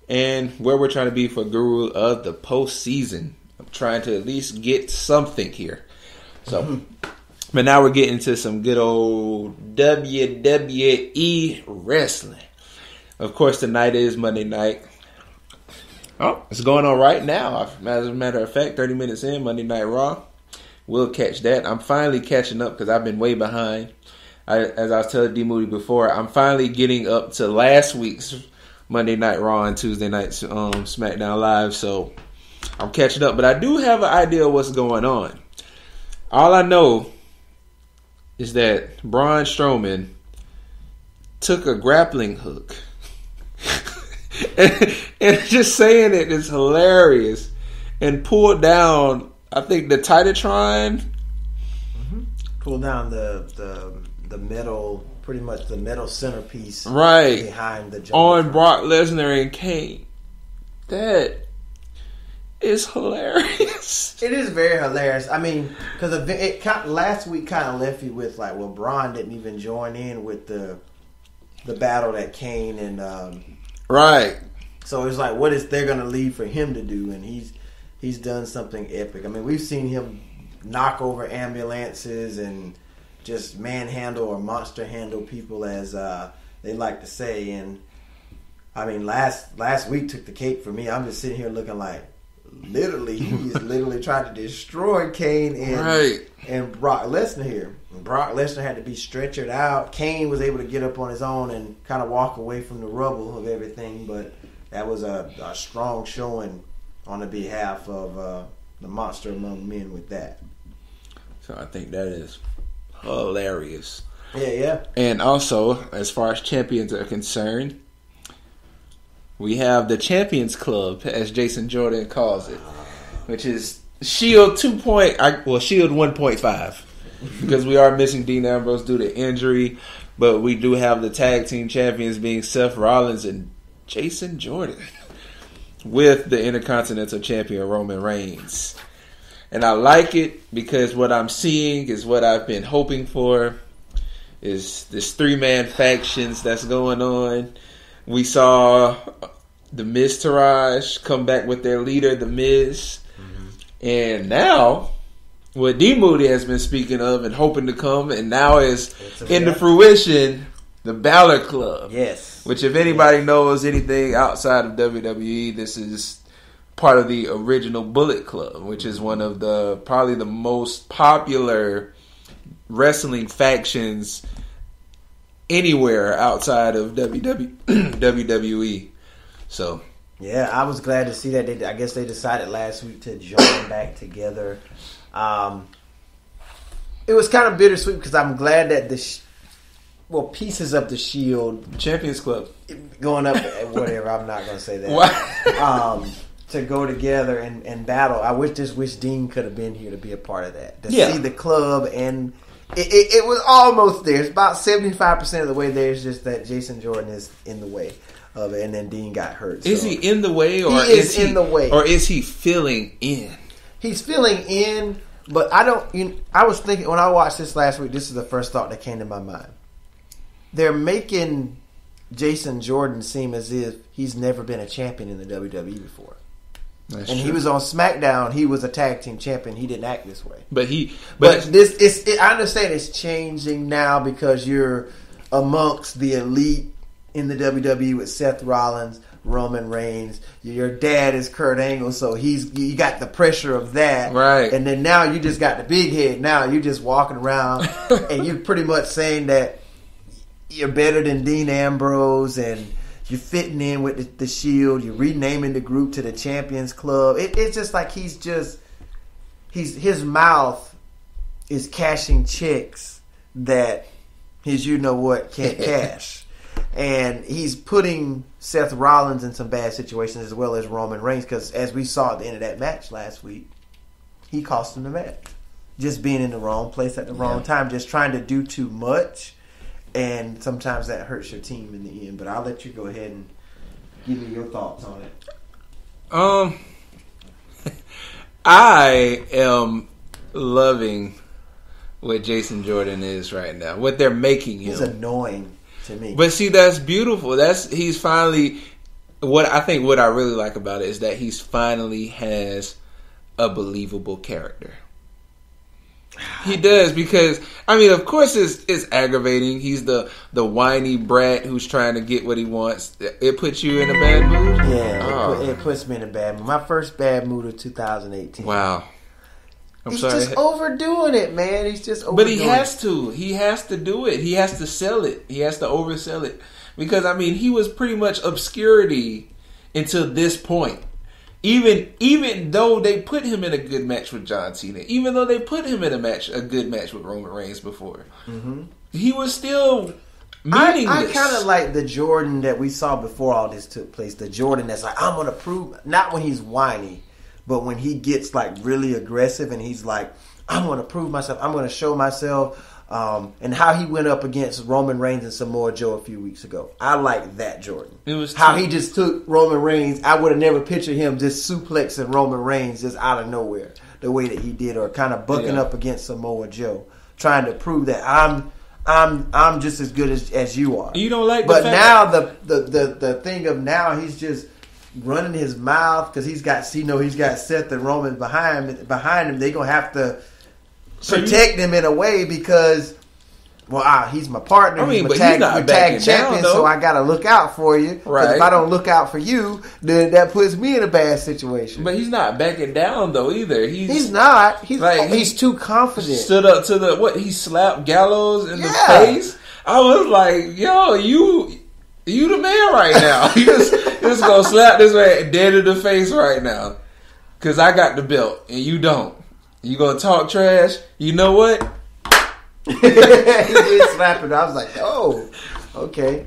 and where we're trying to be for guru of the postseason. I'm trying to at least get something here. So, but now we're getting to some good old WWE wrestling. Of course, tonight is Monday night. Oh, it's going on right now. As a matter of fact, 30 minutes in, Monday Night Raw. We'll catch that. I'm finally catching up because I've been way behind. As I was telling D. Moody before, I'm finally getting up to last week's Monday Night Raw and Tuesday night SmackDown Live. So I'm catching up. But I do have an idea of what's going on. All I know is that Braun Strowman took a grappling hook. and just saying it is hilarious. And pulled down, I think, the Titatron. Mm-hmm. Pulled down the metal, pretty much the metal centerpiece, right behind the on Brock Lesnar and Kane. That is hilarious. It is very hilarious. I mean, because last week kind of left you with like, well, Braun didn't even join in with the battle that Kane and right. So it's like, what is they're going to leave for him to do? And he's done something epic. I mean, we've seen him knock over ambulances and just manhandle or monster handle people, as they like to say. And I mean, last week took the cake for me. I'm just sitting here looking like, literally, he's literally trying to destroy Kane and Brock Lesnar here. And Brock Lesnar had to be stretchered out. Kane was able to get up on his own and kind of walk away from the rubble of everything, but that was a strong showing on the behalf of the Monster Among Men with that. So I think that is hilarious. Yeah. And also, as far as champions are concerned, we have the Champions Club, as Jason Jordan calls it, which is Shield Shield 1.5, because we are missing Dean Ambrose due to injury, but we do have the tag team champions being Seth Rollins and Jason Jordan, with the Intercontinental Champion Roman Reigns. And I like it because what I'm seeing is what I've been hoping for, is this 3-man factions that's going on. We saw the Miz Taraj come back with their leader, the Miz. Mm-hmm. And now, what D. Moody has been speaking of and hoping to come, and now is into fruition, the Balor Club. Yes. Which, if anybody knows anything outside of WWE, this is part of the original Bullet Club, which is one of the probably the most popular wrestling factions anywhere outside of WWE. So yeah, I was glad to see that. I guess they decided last week to join back together. It was kind of bittersweet because I'm glad that pieces of the Shield Champions Club going up, whatever. I'm not going to say that. To go together and battle. I wish Dean could have been here to be a part of that. To see the club, and it was almost there. It's about 75% of the way there. It's just that Jason Jordan is in the way of it, and then Dean got hurt. Is he in the way, or is he in the way, or is he filling in? He's filling in, but I don't. I was thinking when I watched this last week. This is the first thought that came to my mind. They're making Jason Jordan seem as if he's never been a champion in the WWE before. That's and true. He was on SmackDown. He was a tag team champion. He didn't act this way. But I understand it's changing now because you're amongst the elite in the WWE with Seth Rollins, Roman Reigns. Your dad is Kurt Angle, so you got the pressure of that, right? And then now you just got the big head. Now you're just walking around and you're pretty much saying that you're better than Dean Ambrose and you're fitting in with the Shield. You're renaming the group to the Champions Club. It's just like his mouth is cashing checks that his can't cash. And he's putting Seth Rollins in some bad situations as well as Roman Reigns, because as we saw at the end of that match last week, he cost him the match. Just being in the wrong place at the wrong time, just trying to do too much. And sometimes that hurts your team in the end. But I'll let you go ahead and give me your thoughts on it. I am loving what Jason Jordan is right now. What they're making him. He's annoying to me. But see, that's beautiful. He's finally what I really like about it is that he's finally has a believable character. He does, because of course it's aggravating. He's the whiny brat who's trying to get what he wants. It puts you in a bad mood. Yeah, it puts me in a bad mood. My first bad mood of 2018. Wow. He's just overdoing it, man. He's just overdoing it. But he has to. He has to do it. He has to sell it. He has to oversell it. Because, he was pretty much obscurity until this point. Even though they put him in a good match with John Cena, even though they put him in a good match with Roman Reigns before, he was still meaningless. I kind of like the Jordan that we saw before all this took place. The Jordan that's like, I'm going to prove, not when he's whiny, but when he gets like really aggressive and he's like, I'm going to prove myself, I'm going to show myself. And how he went up against Roman Reigns and Samoa Joe a few weeks ago. I like that Jordan. It was how he just took Roman Reigns. I would have never pictured him just suplexing Roman Reigns just out of nowhere the way that he did, or kind of bucking up against Samoa Joe, trying to prove that I'm just as good as you are. You don't like, but now the thing of now he's just running his mouth because he's got Seth and Roman behind him. They're gonna have to protect him in a way because, he's my partner. He's my tag champion, so I got to look out for you. Right. If I don't look out for you, then that puts me in a bad situation. But he's not backing down though either. He's not. He's too confident. Stood up to he slapped Gallows in the face. I was like, yo, you the man right now. You just gonna slap this man dead in the face right now. because I got the belt and you don't. You gonna talk trash? You know what? He did slap it. I was like, oh, okay.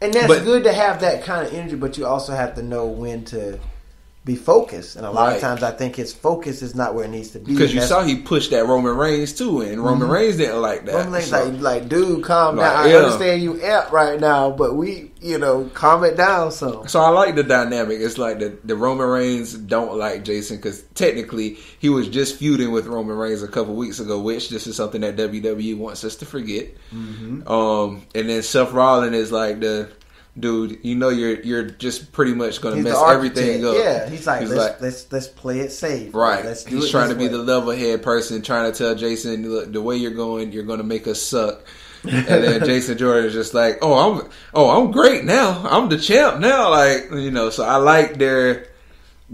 And that's good to have that kind of energy, but you also have to know when to be focused. And a lot of times I think his focus is not where it needs to be. Because you saw he pushed that Roman Reigns too, and Roman Reigns didn't like that. Roman Reigns like, dude, calm down. I understand you amped right now, but calm it down some. So I like the dynamic. It's like the Roman Reigns don't like Jason because technically he was just feuding with Roman Reigns a couple weeks ago, which this is something that WWE wants us to forget. And then Seth Rollins is like dude, you're just pretty much going to mess everything up. Yeah, he's like, let's play it safe. Right. He's trying to be the level head person, trying to tell Jason, look, the way you're going to make us suck. And then Jason Jordan is just like, I'm great now. I'm the champ now. So I like their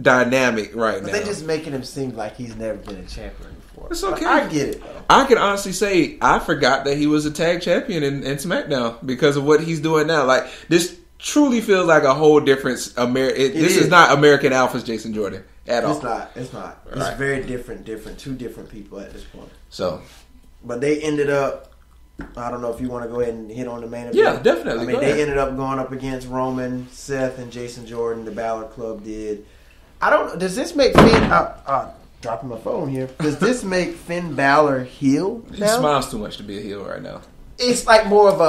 dynamic right now. They're just making him seem like he's never been a champion before. It's okay. I get it, though. I can honestly say I forgot that he was a tag champion in SmackDown because of what he's doing now. Like, this truly feels like a whole different This is not American Alpha's Jason Jordan at all. It's not. It's very different. Two different people at this point. So, but they ended up. I don't know if you want to go ahead and hit on the main event. Yeah, definitely. I mean, they ended up going up against Roman, Seth, and Jason Jordan. The Balor Club did. I don't. Does this make Finn? Dropping my phone here. Does this make Finn Balor heel now? He smiles too much to be a heel right now. It's like more of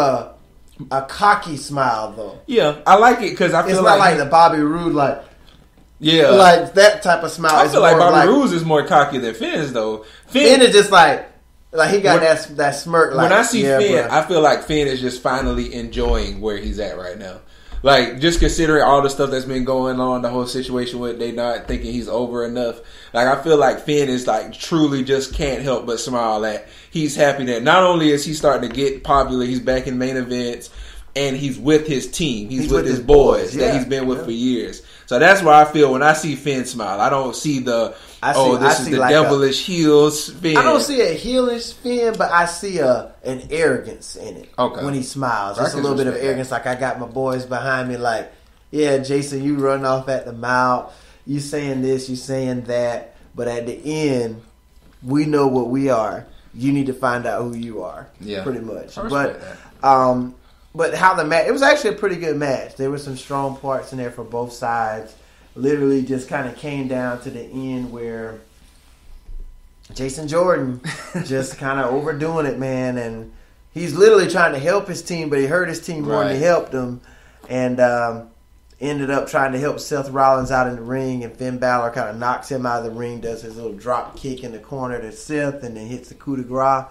a cocky smile, though. Yeah, I like it because I feel it's not like the Bobby Roode, like that type of smile. I feel like Bobby Roode is more cocky than Finn's, though. Finn is just like he got that smirk. Like, when I see Finn, bro. I feel like Finn is just finally enjoying where he's at right now. Like, just considering all the stuff that's been going on, the whole situation with they not thinking he's over enough. Like, I feel like Finn is like truly just can't help but smile at. He's happy that not only is he starting to get popular, he's back in main events, and he's with his team. He's with his boys that he's been with for years. So that's why I feel when I see Finn smile, I don't see this is the like devilish heels Finn. I don't see a heelish Finn, but I see an arrogance in it when he smiles. Just a little bit of arrogance, like I got my boys behind me, like, yeah, Jason, you run off at the mouth, you saying this, you saying that, but at the end, we know what we are. You need to find out who you are, pretty much. But how the match, it was actually a pretty good match. There were some strong parts in there for both sides. Literally just kind of came down to the end where Jason Jordan just kind of overdoing it, man. And he's literally trying to help his team, but he hurt his team more than he helped them. And ended up trying to help Seth Rollins out in the ring. And Finn Balor kind of knocks him out of the ring, does his little drop kick in the corner to Seth, and then hits the coup de grace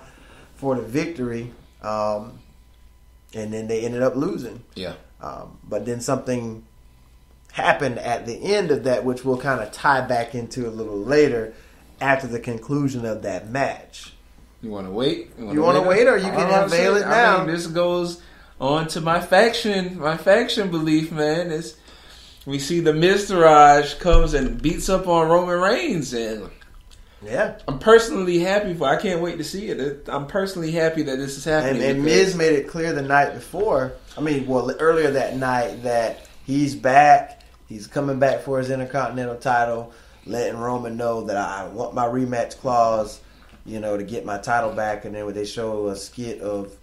for the victory. And then they ended up losing. Yeah. But then something happened at the end of that, which we'll kind of tie back into a little later after the conclusion of that match. You want to wait? You want to wait, or you can unveil it now? I mean, this goes on to my faction belief, man. We see the Miztourage comes and beats up on Roman Reigns, and I'm personally happy for. I can't wait to see it. I'm personally happy that this is happening. And Miz made it clear the night before. Earlier that night that he's back. He's coming back for his Intercontinental title, letting Roman know that I want my rematch clause, to get my title back. And then they show a skit of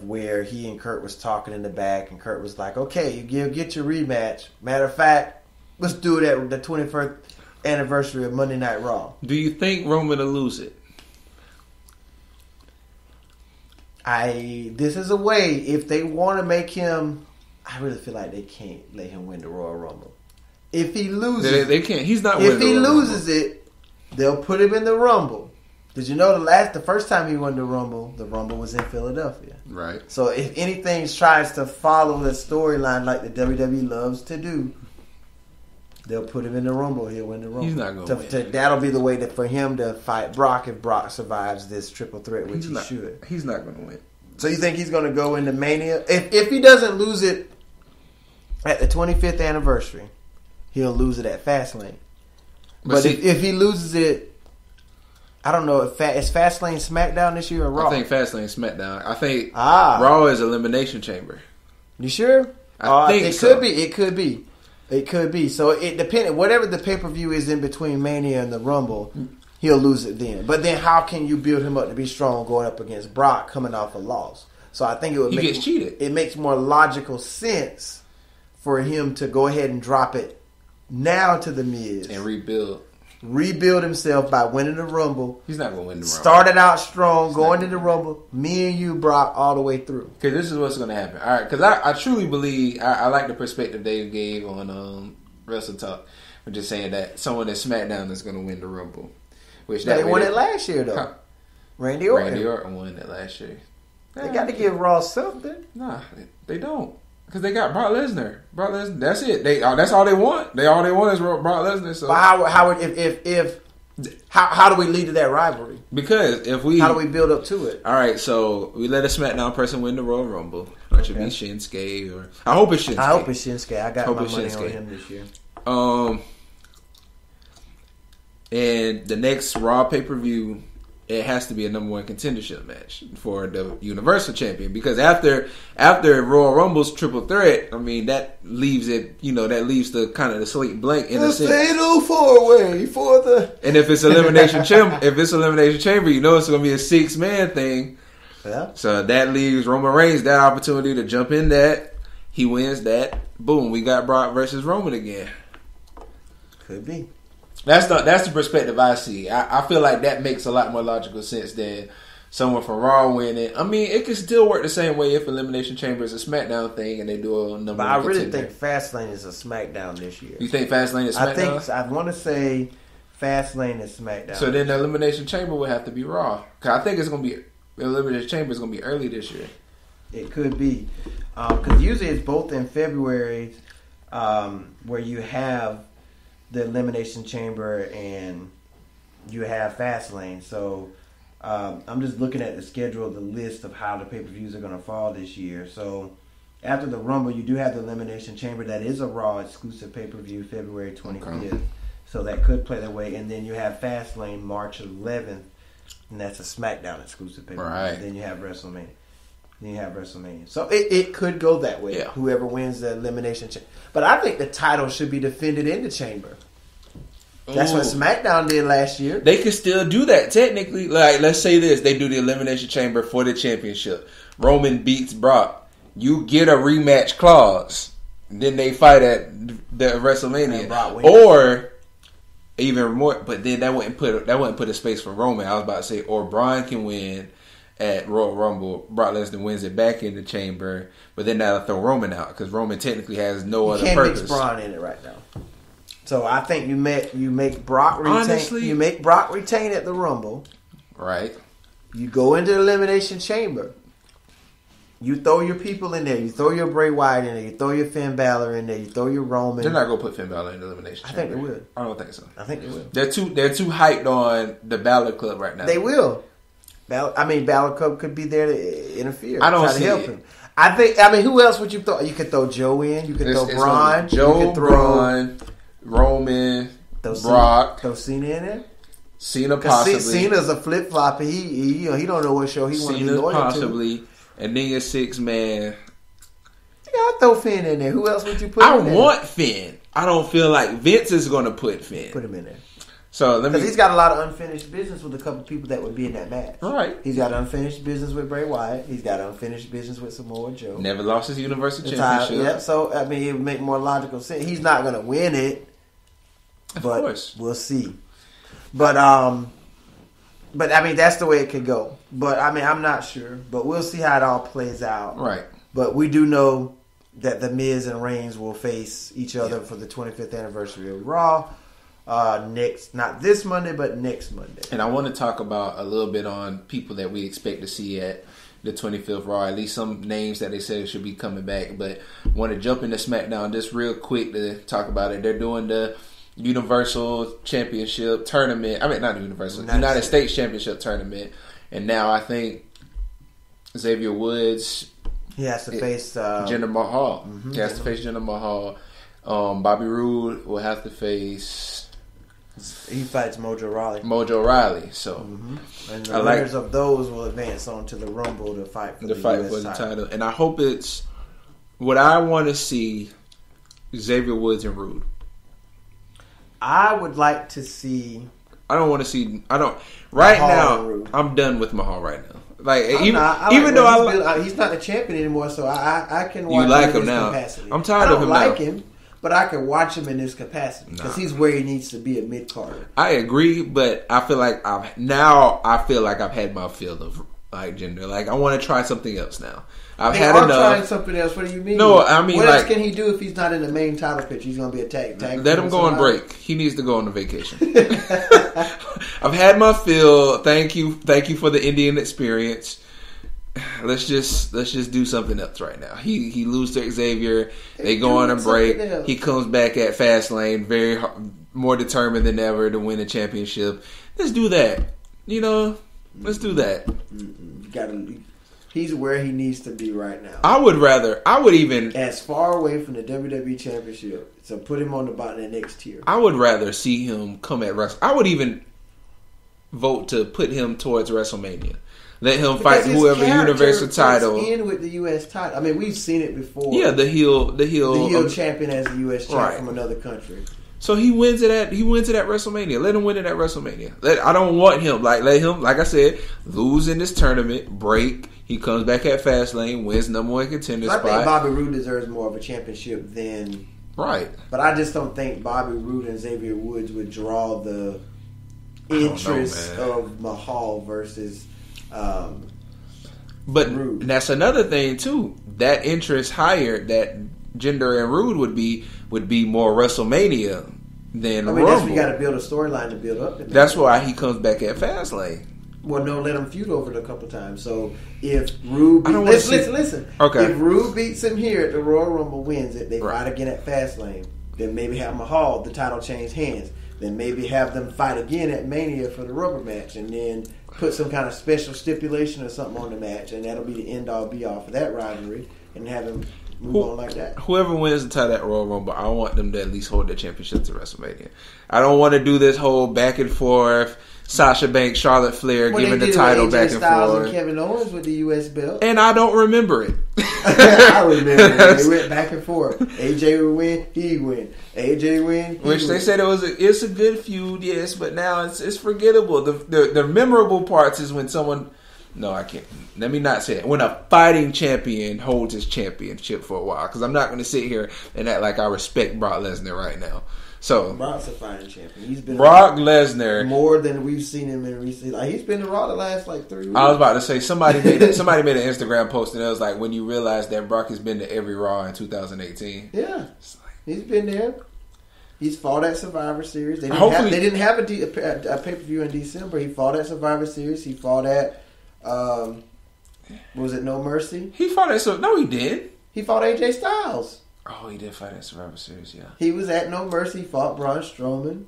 where he and Kurt was talking in the back, and Kurt was like, "Okay, you get your rematch. Matter of fact, let's do it at the 21st anniversary of Monday Night Raw." Do you think Roman will lose it? This is a way, if they want to make him, I really feel like they can't let him win the Royal Rumble. If he loses, they can't. He's not winning. If he loses it, they'll put him in the Rumble. Did you know the first time he won the Rumble was in Philadelphia. Right. So if anything tries to follow the storyline like the WWE loves to do, they'll put him in the Rumble. He'll win the Rumble. He's not going to win. That'll be the way for him to fight Brock if Brock survives this triple threat, which he should. He's not going to win. So you think he's going to go into Mania? If he doesn't lose it at the 25th anniversary, he'll lose it at Fastlane. But if he loses it, I don't know. Is Fastlane SmackDown this year or Raw? I think Fastlane SmackDown. I think Raw is Elimination Chamber. You sure? I think it so. could be. It could be. It could be. So it depends. Whatever the pay-per-view is in between Mania and the Rumble, he'll lose it then. But then how can you build him up to be strong going up against Brock coming off a loss? So I think he gets cheated. It makes more logical sense for him to go ahead and drop it now to The Miz. And rebuild himself by winning the Rumble. He's not going to win the Rumble. Started out strong, going to the Rumble. Me and you, Brock, all the way through. Because this is what's going to happen. All right, because I truly believe, I like the perspective Dave gave on Wrestle Talk. I'm just saying that someone at SmackDown is going to win the Rumble. Which they won it last year, though. Huh. Randy Orton. Randy Orton won it last year. They got to give Raw something. Nah, they don't. Because they got Brock Lesnar. That's it. That's all they want. All they want is Brock Lesnar. So. But how do we lead to that rivalry? Because how do we build up to it? All right, so we let a SmackDown person win the Royal Rumble. Which would be Shinsuke, or I hope it's Shinsuke. I got my money on him this year. And the next Raw pay-per-view, it has to be a number one contendership match for the Universal Champion, because after Royal Rumble's triple threat, I mean that leaves it, that leaves the kind of the slate blank in a sense. Fatal 4-way for the. And if it's elimination chamber, it's going to be a 6-man thing. Yeah. So that leaves Roman Reigns that opportunity to jump in that. He wins that. Boom, we got Brock versus Roman again. Could be. That's the perspective I see. I feel like that makes a lot more logical sense than someone from Raw winning. I mean, it could still work the same way if Elimination Chamber is a SmackDown thing and they do a number. But I really think Fastlane is a SmackDown this year. You think Fastlane is SmackDown? I want to say Fastlane is SmackDown. So then the Elimination Chamber would have to be Raw. Cause I think it's going to be Elimination Chamber is going to be early this year. It could be, because usually it's both in February, where you have the Elimination Chamber and you have Fastlane. So I'm just looking at the schedule, the list of how the pay-per-views are going to fall this year. So after the Rumble, you do have the Elimination Chamber. That is a Raw exclusive pay-per-view, February 25th. Okay. So that could play that way. And then you have Fastlane March 11th, and that's a SmackDown exclusive pay-per-view. Right. And then you have WrestleMania. So it could go that way. Yeah. Whoever wins the Elimination Chamber. But I think the title should be defended in the Chamber. That's what SmackDown did last year. They could still do that technically. Like, let's say this: they do the Elimination Chamber for the championship. Roman beats Brock. You get a rematch clause. Then they fight at the WrestleMania, or even more. But then that wouldn't put a space for Roman. I was about to say, or Braun can win at Royal Rumble. Brock Lesnar wins it back in the Chamber, but then that'll throw Roman out because Roman technically has no other purpose. You can't mix Braun in it right now. So I think you make Brock retain. Honestly, you make Brock retain at the Rumble. Right. You go into the Elimination Chamber. You throw your people in there. You throw your Bray Wyatt in there. You throw your Finn Balor in there. You throw your Roman. They're not gonna put Finn Balor in the Elimination Chamber. I think they will. I don't think so. I think they will. They're too hyped on the Balor Club right now. They will. Balor Club could be there to interfere. I don't try see to help it. him. I mean, who else would you throw? You could throw Joe in. You could throw Braun. Braun, Roman, Brock. Throw Cena in there. Cena possibly. Cena's a flip flopper. He don't know what show he want to be loyal possibly. To. And then your 6-man. Yeah, I'll throw Finn in there. Who else would you put in there? I want Finn. I don't feel like Vince is going to put Finn. Put him in there. So because he's got a lot of unfinished business with a couple people that would be in that match. Right. He's got unfinished business with Bray Wyatt. He's got unfinished business with Samoa Joe. Never lost his Universal Championship. Yeah. So I mean, it would make more logical sense. He's not going to win it, but of course. We'll see. But I mean, that's the way it could go. But I mean, I'm not sure. But we'll see how it all plays out. Right. But we do know that The Miz and Reigns will face each other for the 25th anniversary of Raw. Not this Monday, but next Monday. And I want to talk about a little bit on people that we expect to see at the 25th Raw. At least some names that they said should be coming back. But I want to jump into SmackDown just real quick to talk about it. They're doing the Universal Championship tournament. I mean, not the Universal, United States Championship tournament. And now I think Xavier Woods, he has to face Jinder Mahal. He has to face Jinder Mahal. Bobby Roode will have to face. He fights Mojo Rawley. So, and the winners of those will advance on to the Rumble to fight for the US title. And I hope it's what I want to see Xavier Woods and Rude. I would like to see. I don't want to see. I don't. Right now, I'm done with Mahal right now. Like even though he's not the champion anymore, so I can watch you like him in now. Capacity. I'm tired of him now. I don't like him, but I can watch him in this capacity because he's where he needs to be at mid-card. I agree, but I feel like I've had my fill of like gender. Like I want to try something else now. I've had enough. Trying something else. What do you mean? No, I mean, what else can he do if he's not in the main title picture? He's going to be a tag. Let him go on break. He needs to go on a vacation. I've had my fill. Thank you for the Indian experience. Let's just do something else right now. He loses to Xavier. They go on a break. He comes back at Fastlane, very more determined than ever to win a championship. Let's do that. Let's do that. He's where he needs to be right now. I would even as far away from the WWE Championship. So put him on the bottom of the next tier. I would rather see him come at Wrestle. I would even vote to put him towards WrestleMania. Let him fight whoever Universal title. In with the U.S. title. I mean, we've seen it before. Yeah, the heel champion as a U.S. champ from another country. So he wins it at WrestleMania. Let him win it at WrestleMania. I don't want him let him, like I said, lose in this tournament, break. He comes back at Fastlane, wins number one contender spot. I think Bobby Roode deserves more of a championship than right. But I just don't think Bobby Roode and Xavier Woods would draw the interest of Mahal versus. But Roode. That's another thing too. That interest higher that Jinder and Roode would be more WrestleMania than Rumble. That's we got to build a storyline to build up. That's why he comes back at Fastlane. Well, no, let him feud over it a couple times. So if Roode listen. Okay. If Roode beats him here at the Royal Rumble, wins it, they fight again at Fastlane. Then maybe have Mahal, the title change hands. Then maybe have them fight again at Mania for the rubber match, and then put some kind of special stipulation or something on the match, and that'll be the end all be all for that rivalry, and have them move on like that. Whoever wins the title at Royal Rumble, I want them to at least hold their championship to WrestleMania. I don't want to do this whole back and forth. Sasha Banks, Charlotte Flair giving the title back and forth. And Kevin Owens with the U.S. belt. And I don't remember it. I remember it. They went back and forth. AJ would win, he win. AJ win, he Which win. They said it's a good feud, yes, but now it's forgettable. The memorable parts is when someone... No, I can't. Let me not say that. When a fighting champion holds his championship for a while. Because I'm not going to sit here and act like I respect Brock Lesnar right now. So Brock's a fighting champion. He's been Brock Lesnar more than we've seen him in recent. Like he's been in Raw the last 3 weeks. I was about to say somebody made an Instagram post and it was like when you realize that Brock has been to every Raw in 2018. Yeah, he's been there. He's fought at Survivor Series. They didn't have a pay-per-view in December. He fought at Survivor Series. He fought at was it No Mercy? He fought at no, he did. He fought AJ Styles. Oh, he did fight at Survivor Series, yeah. He was at No Mercy. He fought Braun Strowman.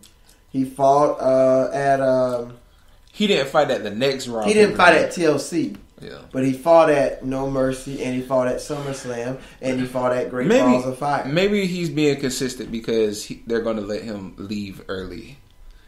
He fought at... He didn't fight at the next Raw. He didn't fight at TLC. Yeah. But he fought at No Mercy, and he fought at SummerSlam, and he fought at Great Balls of Fire. Maybe he's being consistent because they're going to let him leave early.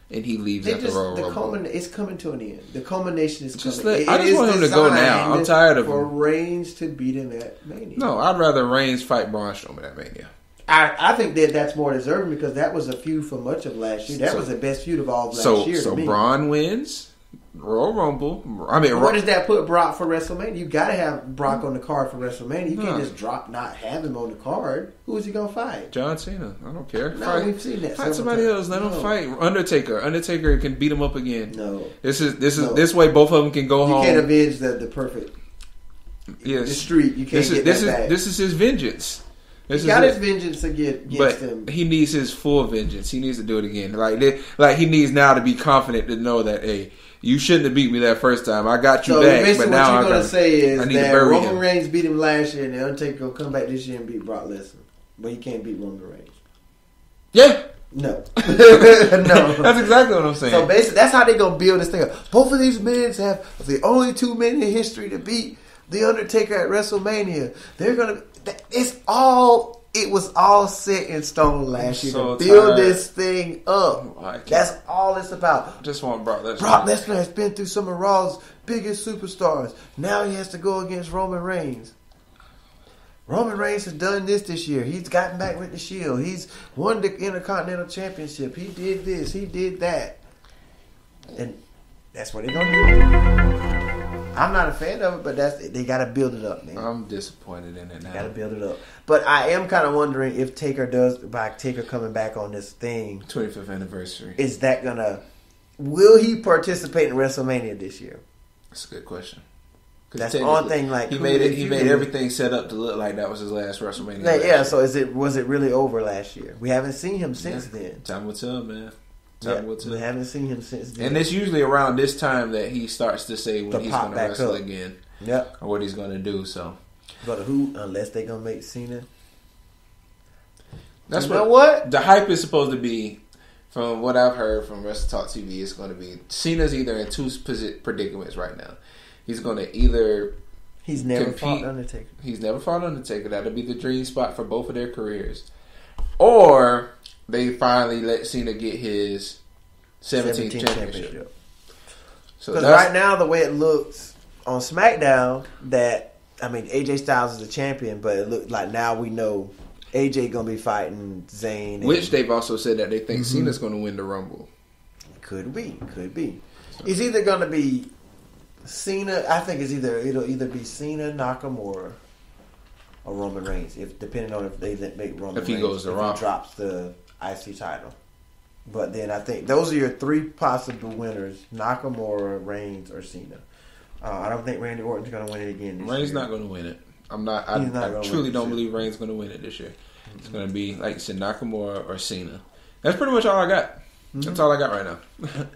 And he leaves at the Royal Rumble. It's coming to an end. The culmination is coming. I just want him to go now. I'm tired of him. For Reigns to beat him at Mania. No, I'd rather Reigns fight Braun Strowman at Mania. I think that's more deserving because that was a feud for much of last year. That was the best feud of all of last year. So Braun wins Royal Rumble. Where does that put Brock for WrestleMania? You got to have Brock on the card for WrestleMania. You can't just not have him on the card. Who is he gonna fight? John Cena. I don't care. No, we've seen that. Fight somebody else. Let him fight Undertaker. Undertaker can beat him up again. No, this way both of them can go home. You can't avenge the perfect. Yes, the street. You can't get that back. This is his vengeance. He got his vengeance against him. He needs his full vengeance. He needs to do it again. Like he needs now to be confident to know that, hey, you shouldn't have beat me that first time. I got you back, but now what you're going to say is that Roman him. Reigns beat him last year, and the Undertaker will come back this year and beat Brock Lesnar. But he can't beat Roman Reigns. Yeah. No. No. That's exactly what I'm saying. So basically, that's how they're going to build this thing up. Both of these men have the only 2 men in history to beat The Undertaker at WrestleMania. They're going to... It was all set in stone last year to build this thing up. That's all it's about. I just want Brock Lesnar. Brock Lesnar has been through some of Raw's biggest superstars. Now he has to go against Roman Reigns. Roman Reigns has done this year. He's gotten back with the Shield. He's won the Intercontinental Championship. He did this. He did that. And that's what they're going to do. I'm not a fan of it, but they got to build it up, man. I'm disappointed in it now. Got to build it up. But I am kind of wondering if Taker coming back on this thing. 25th anniversary. Is that going to... Will he participate in WrestleMania this year? That's a good question. That's the only thing. Like he made everything set up to look like that was his last WrestleMania. Yeah. So was it really over last year? We haven't seen him since then. Time will tell, man. We haven't seen him since then. And it's usually around this time that he starts to say when he's going to wrestle again. Yep. Or what he's going to do. So, but who? Unless they're going to make Cena. That's what the hype is supposed to be. From what I've heard from Wrestle Talk TV, it's going to be Cena's either in two predicaments right now. He's going to either he's never fought Undertaker. He's never fought Undertaker. That'll be the dream spot for both of their careers. Or they finally let Cena get his 17th championship. So because right now, the way it looks on SmackDown, AJ Styles is the champion, but it looks like now we know AJ gonna be fighting Zayn, which they've also said that they think Cena's gonna win the Rumble. Could be. It's either gonna be Cena. I think it'll either be Cena, Nakamura, or Roman Reigns. Depending on if they make Roman Reigns, he goes to Raw, he drops the IC title. But then I think those are your three possible winners: Nakamura, Reigns, or Cena. I don't think Randy Orton's going to win it again this year. Reigns not going to win it. I truly don't believe Reigns is going to win it this year. Mm-hmm. It's going to be, like you said, Nakamura or Cena. That's pretty much all I got. Mm-hmm. That's all I got right now.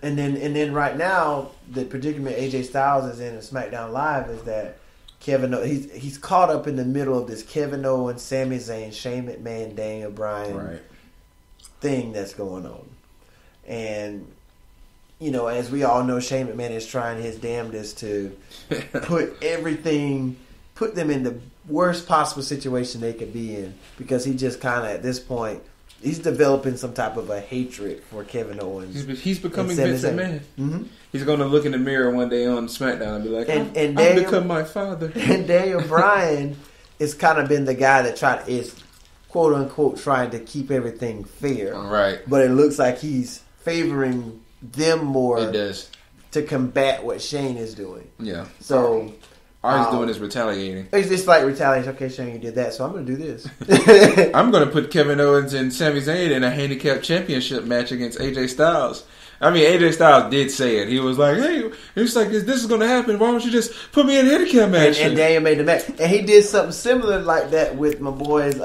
and then right now, the predicament AJ Styles is in SmackDown Live is that Kevin Owens, he's caught up in the middle of this Kevin Owens, Sami Zayn, Shane McMahon, Daniel Bryan thing that's going on. And, as we all know, Shane McMahon is trying his damnedest to put them in the worst possible situation they could be in, because he just kind of, at this point, he's developing some type of a hatred for Kevin Owens. He's becoming Vince McMahon. Mm-hmm. He's going to look in the mirror one day on SmackDown and be like, I've become my father. And Daniel Bryan has kind of been the guy that is quote unquote trying to keep everything fair. Right. But it looks like he's favoring them more. It does. To combat what Shane is doing. Yeah. So all he's doing is retaliating. It's just like retaliation. Okay, Shane, you did that, so I'm going to do this. I'm going to put Kevin Owens and Sami Zayn in a handicap championship match against AJ Styles. I mean, AJ Styles did say it. He was like, hey, it's like, this is going to happen. Why don't you just put me in a handicap match? And Daniel made the match. And he did something similar like that with my boys,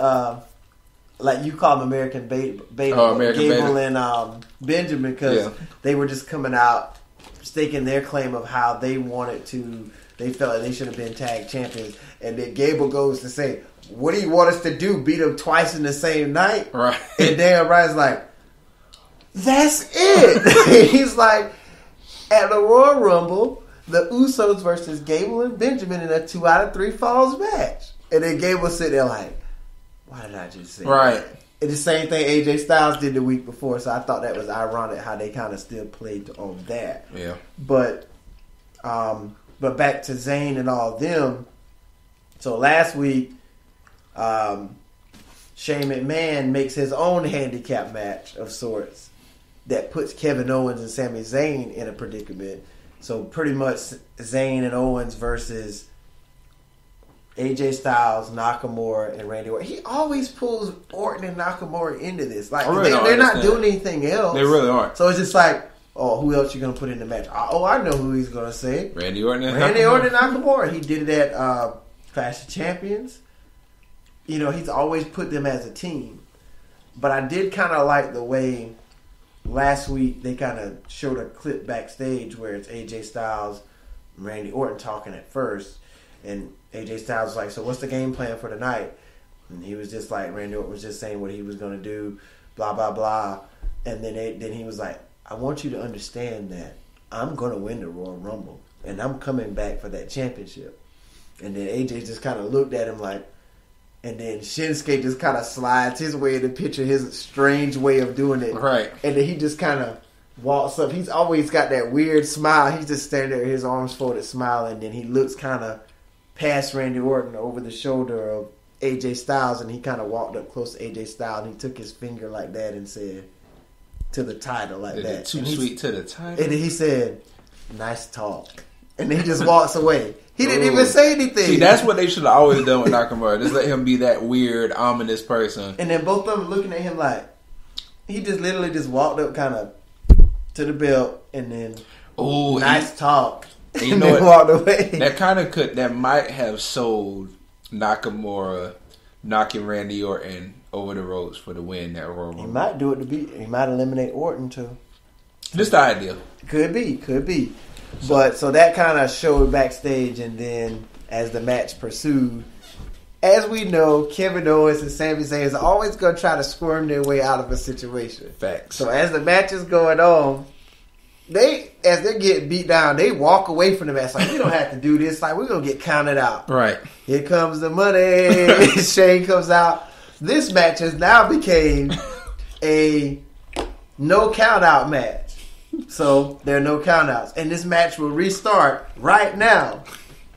like you call them American Beta, Gable and Benjamin, because they were just coming out staking their claim of how they felt like they should have been tag champions. And then Gable goes to say, what do you want us to do? Beat them twice in the same night? Right. And Daniel Bryan's like, that's it. He's like, at the Royal Rumble, the Usos versus Gable and Benjamin in a 2 out of 3 falls match. And then Gable sit there like, why did I just say that? And the same thing AJ Styles did the week before, so I thought that was ironic how they kind of still played on that. Yeah. But back to Zayn and all them. So last week, Shane McMahon makes his own handicap match of sorts that puts Kevin Owens and Sami Zayn in a predicament. So pretty much Zayn and Owens versus AJ Styles, Nakamura, and Randy Orton. He always pulls Orton and Nakamura into this. Like they're not doing anything else. They really aren't. So it's just like, oh, who else you gonna put in the match? Oh, I know who he's gonna say. Randy Orton and Nakamura. He did it at Clash of Champions. He's always put them as a team. But I did kind of like the way last week they kind of showed a clip backstage where it's AJ Styles and Randy Orton talking at first. And AJ Styles was like, so what's the game plan for tonight? And he was just like, Randy Orton was just saying what he was going to do, blah, blah, blah. And then he was like, I want you to understand that I'm going to win the Royal Rumble. And I'm coming back for that championship. And then AJ just kind of looked at him like, and then Shinsuke just kind of slides his way in the picture, his strange way of doing it. Right. And then he just kind of walks up. He's always got that weird smile. He's just standing there, his arms folded, smiling. And then he looks kind of past Randy Orton over the shoulder of AJ Styles, and he kind of walked up close to AJ Styles, and he took his finger like that and said, to the title like that. Too sweet to the title. And he said, "Nice talk," and then he just walks away. He didn't even say anything. See, that's what they should have always done with Nakamura. Just let him be that weird, ominous person. And then both of them looking at him like, he just literally just walked up kind of to the belt and then, nice talk. And and then walked away. That might have sold Nakamura knocking Randy Orton over the ropes for the win that Royal Rumble. He might do it he might eliminate Orton too. Just the idea. Could be. But so that kind of showed backstage, and then as the match pursued, as we know, Kevin Owens and Sami Zayn are always going to try to squirm their way out of a situation. Facts. So as the match is going on, as they're getting beat down, they walk away from the match like, we don't have to do this. Like, we're going to get counted out. Right. Here comes the money. Shane comes out. This match has now became a no count out match. So there are no countouts, and this match will restart right now.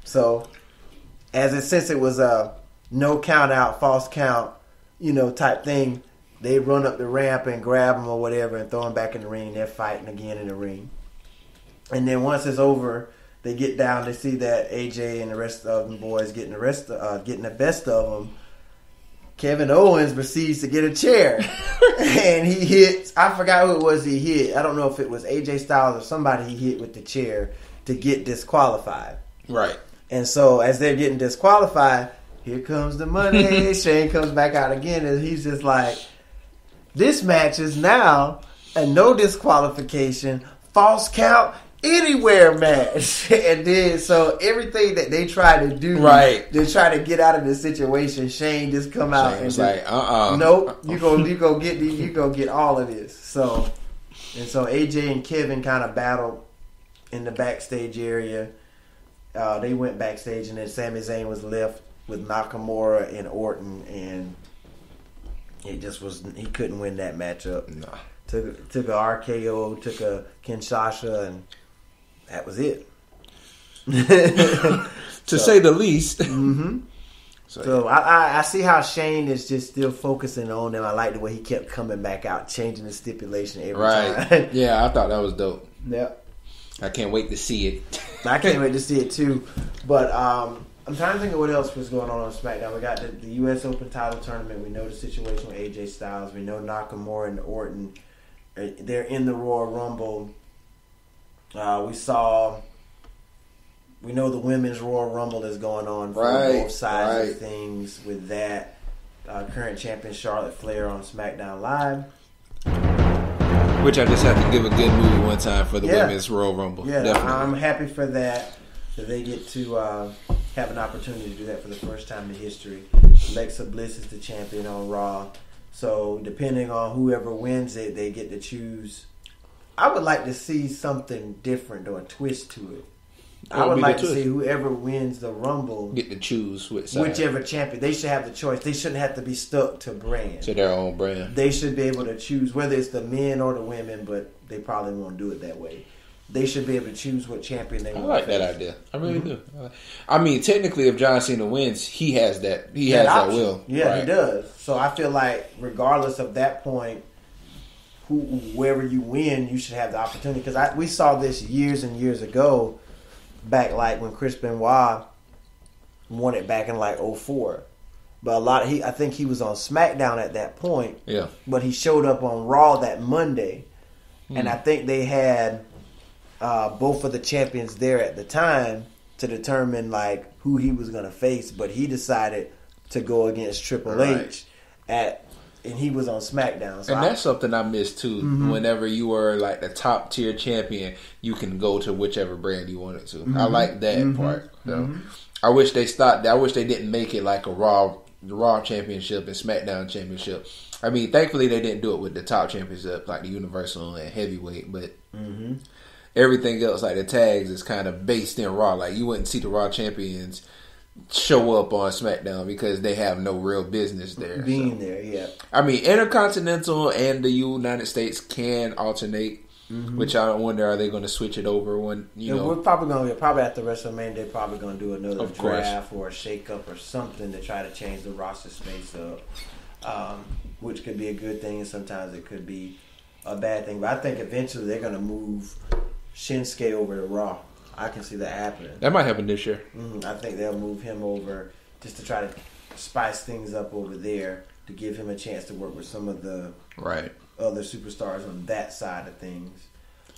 So, since it was a no count out, false count, type thing, they run up the ramp and grab them or whatever and throw them back in the ring. They're fighting again in the ring, and then once it's over, they get down. They see that AJ and the rest of them boys getting the best of them. Kevin Owens proceeds to get a chair, and he hits. I forgot who it was he hit. I don't know if it was AJ Styles or somebody he hit with the chair to get disqualified. Right. And so as they're getting disqualified, here comes the money. Shane comes back out again, and he's just like, this match is now a no disqualification, false count, anywhere match. And then so everything that they try to do, right, to try to get out of this situation, Shane just come out and just, like, nope, you go get all of this. So AJ and Kevin kind of battled in the backstage area. They went backstage, and then Sami Zayn was left with Nakamura and Orton, and it just was, he couldn't win that matchup. No. Took a RKO, took a Kinshasa, and that was it. To say the least. Mm-hmm. So I see how Shane is just still focusing on them. I like the way he kept coming back out, changing the stipulation every time. Yeah, I thought that was dope. Yep. I can't wait to see it. I can't wait to see it too. But I'm trying to think of what else was going on SmackDown. We got the U.S. Open title tournament. We know the situation with AJ Styles. We know Nakamura and Orton. They're in the Royal Rumble. We know the women's Royal Rumble is going on for both sides of things with that. Current champion Charlotte Flair on SmackDown Live. Which I just have to give a good movie one time for the women's Royal Rumble. Yeah, definitely. I'm happy for that they get to have an opportunity to do that for the first time in history. Alexa Bliss is the champion on Raw. So depending on whoever wins it, they get to choose. I would like to see something different or a twist to it. I would like to see whoever wins the Rumble get to choose whichever champion. They should have the choice. They shouldn't have to be stuck to brand. To their own brand. They should be able to choose whether it's the men or the women, but they probably won't do it that way. They should be able to choose what champion they want. I like that idea. I really do. I mean, technically, if John Cena wins, he has that. He has that will. Yeah, he does. So I feel like, regardless of that point, whoever you win, you should have the opportunity. Because we saw this years and years ago, back like when Chris Benoit won it back in like 2004. But I think he was on SmackDown at that point. Yeah. But he showed up on Raw that Monday, and I think they had both of the champions there at the time to determine like who he was going to face. But he decided to go against Triple H and he was on SmackDown. So that's something I miss too. Mm-hmm. Whenever you were like the top tier champion, you can go to whichever brand you wanted to. Mm-hmm. I like that part. So I wish they stopped. I wish they didn't make it like a Raw championship and SmackDown championship. I mean, thankfully they didn't do it with the top championship like the Universal and Heavyweight, but everything else like the tags is kind of based in Raw. Like you wouldn't see the Raw champions show up on SmackDown because they have no real business there. There, yeah. I mean, Intercontinental and the United States can alternate, Which I wonder, are they going to switch it over when We're probably going to probably at the WrestleMania. They're probably going to do another Of course. draft or a shake-up or something to try to change the roster space up, which could be a good thing, and sometimes it could be a bad thing. But I think eventually they're going to move Shinsuke over to Raw. I can see that happening. That might happen this year. I think they'll move him over just to try to spice things up over there to give him a chance to work with some of the other superstars on that side of things.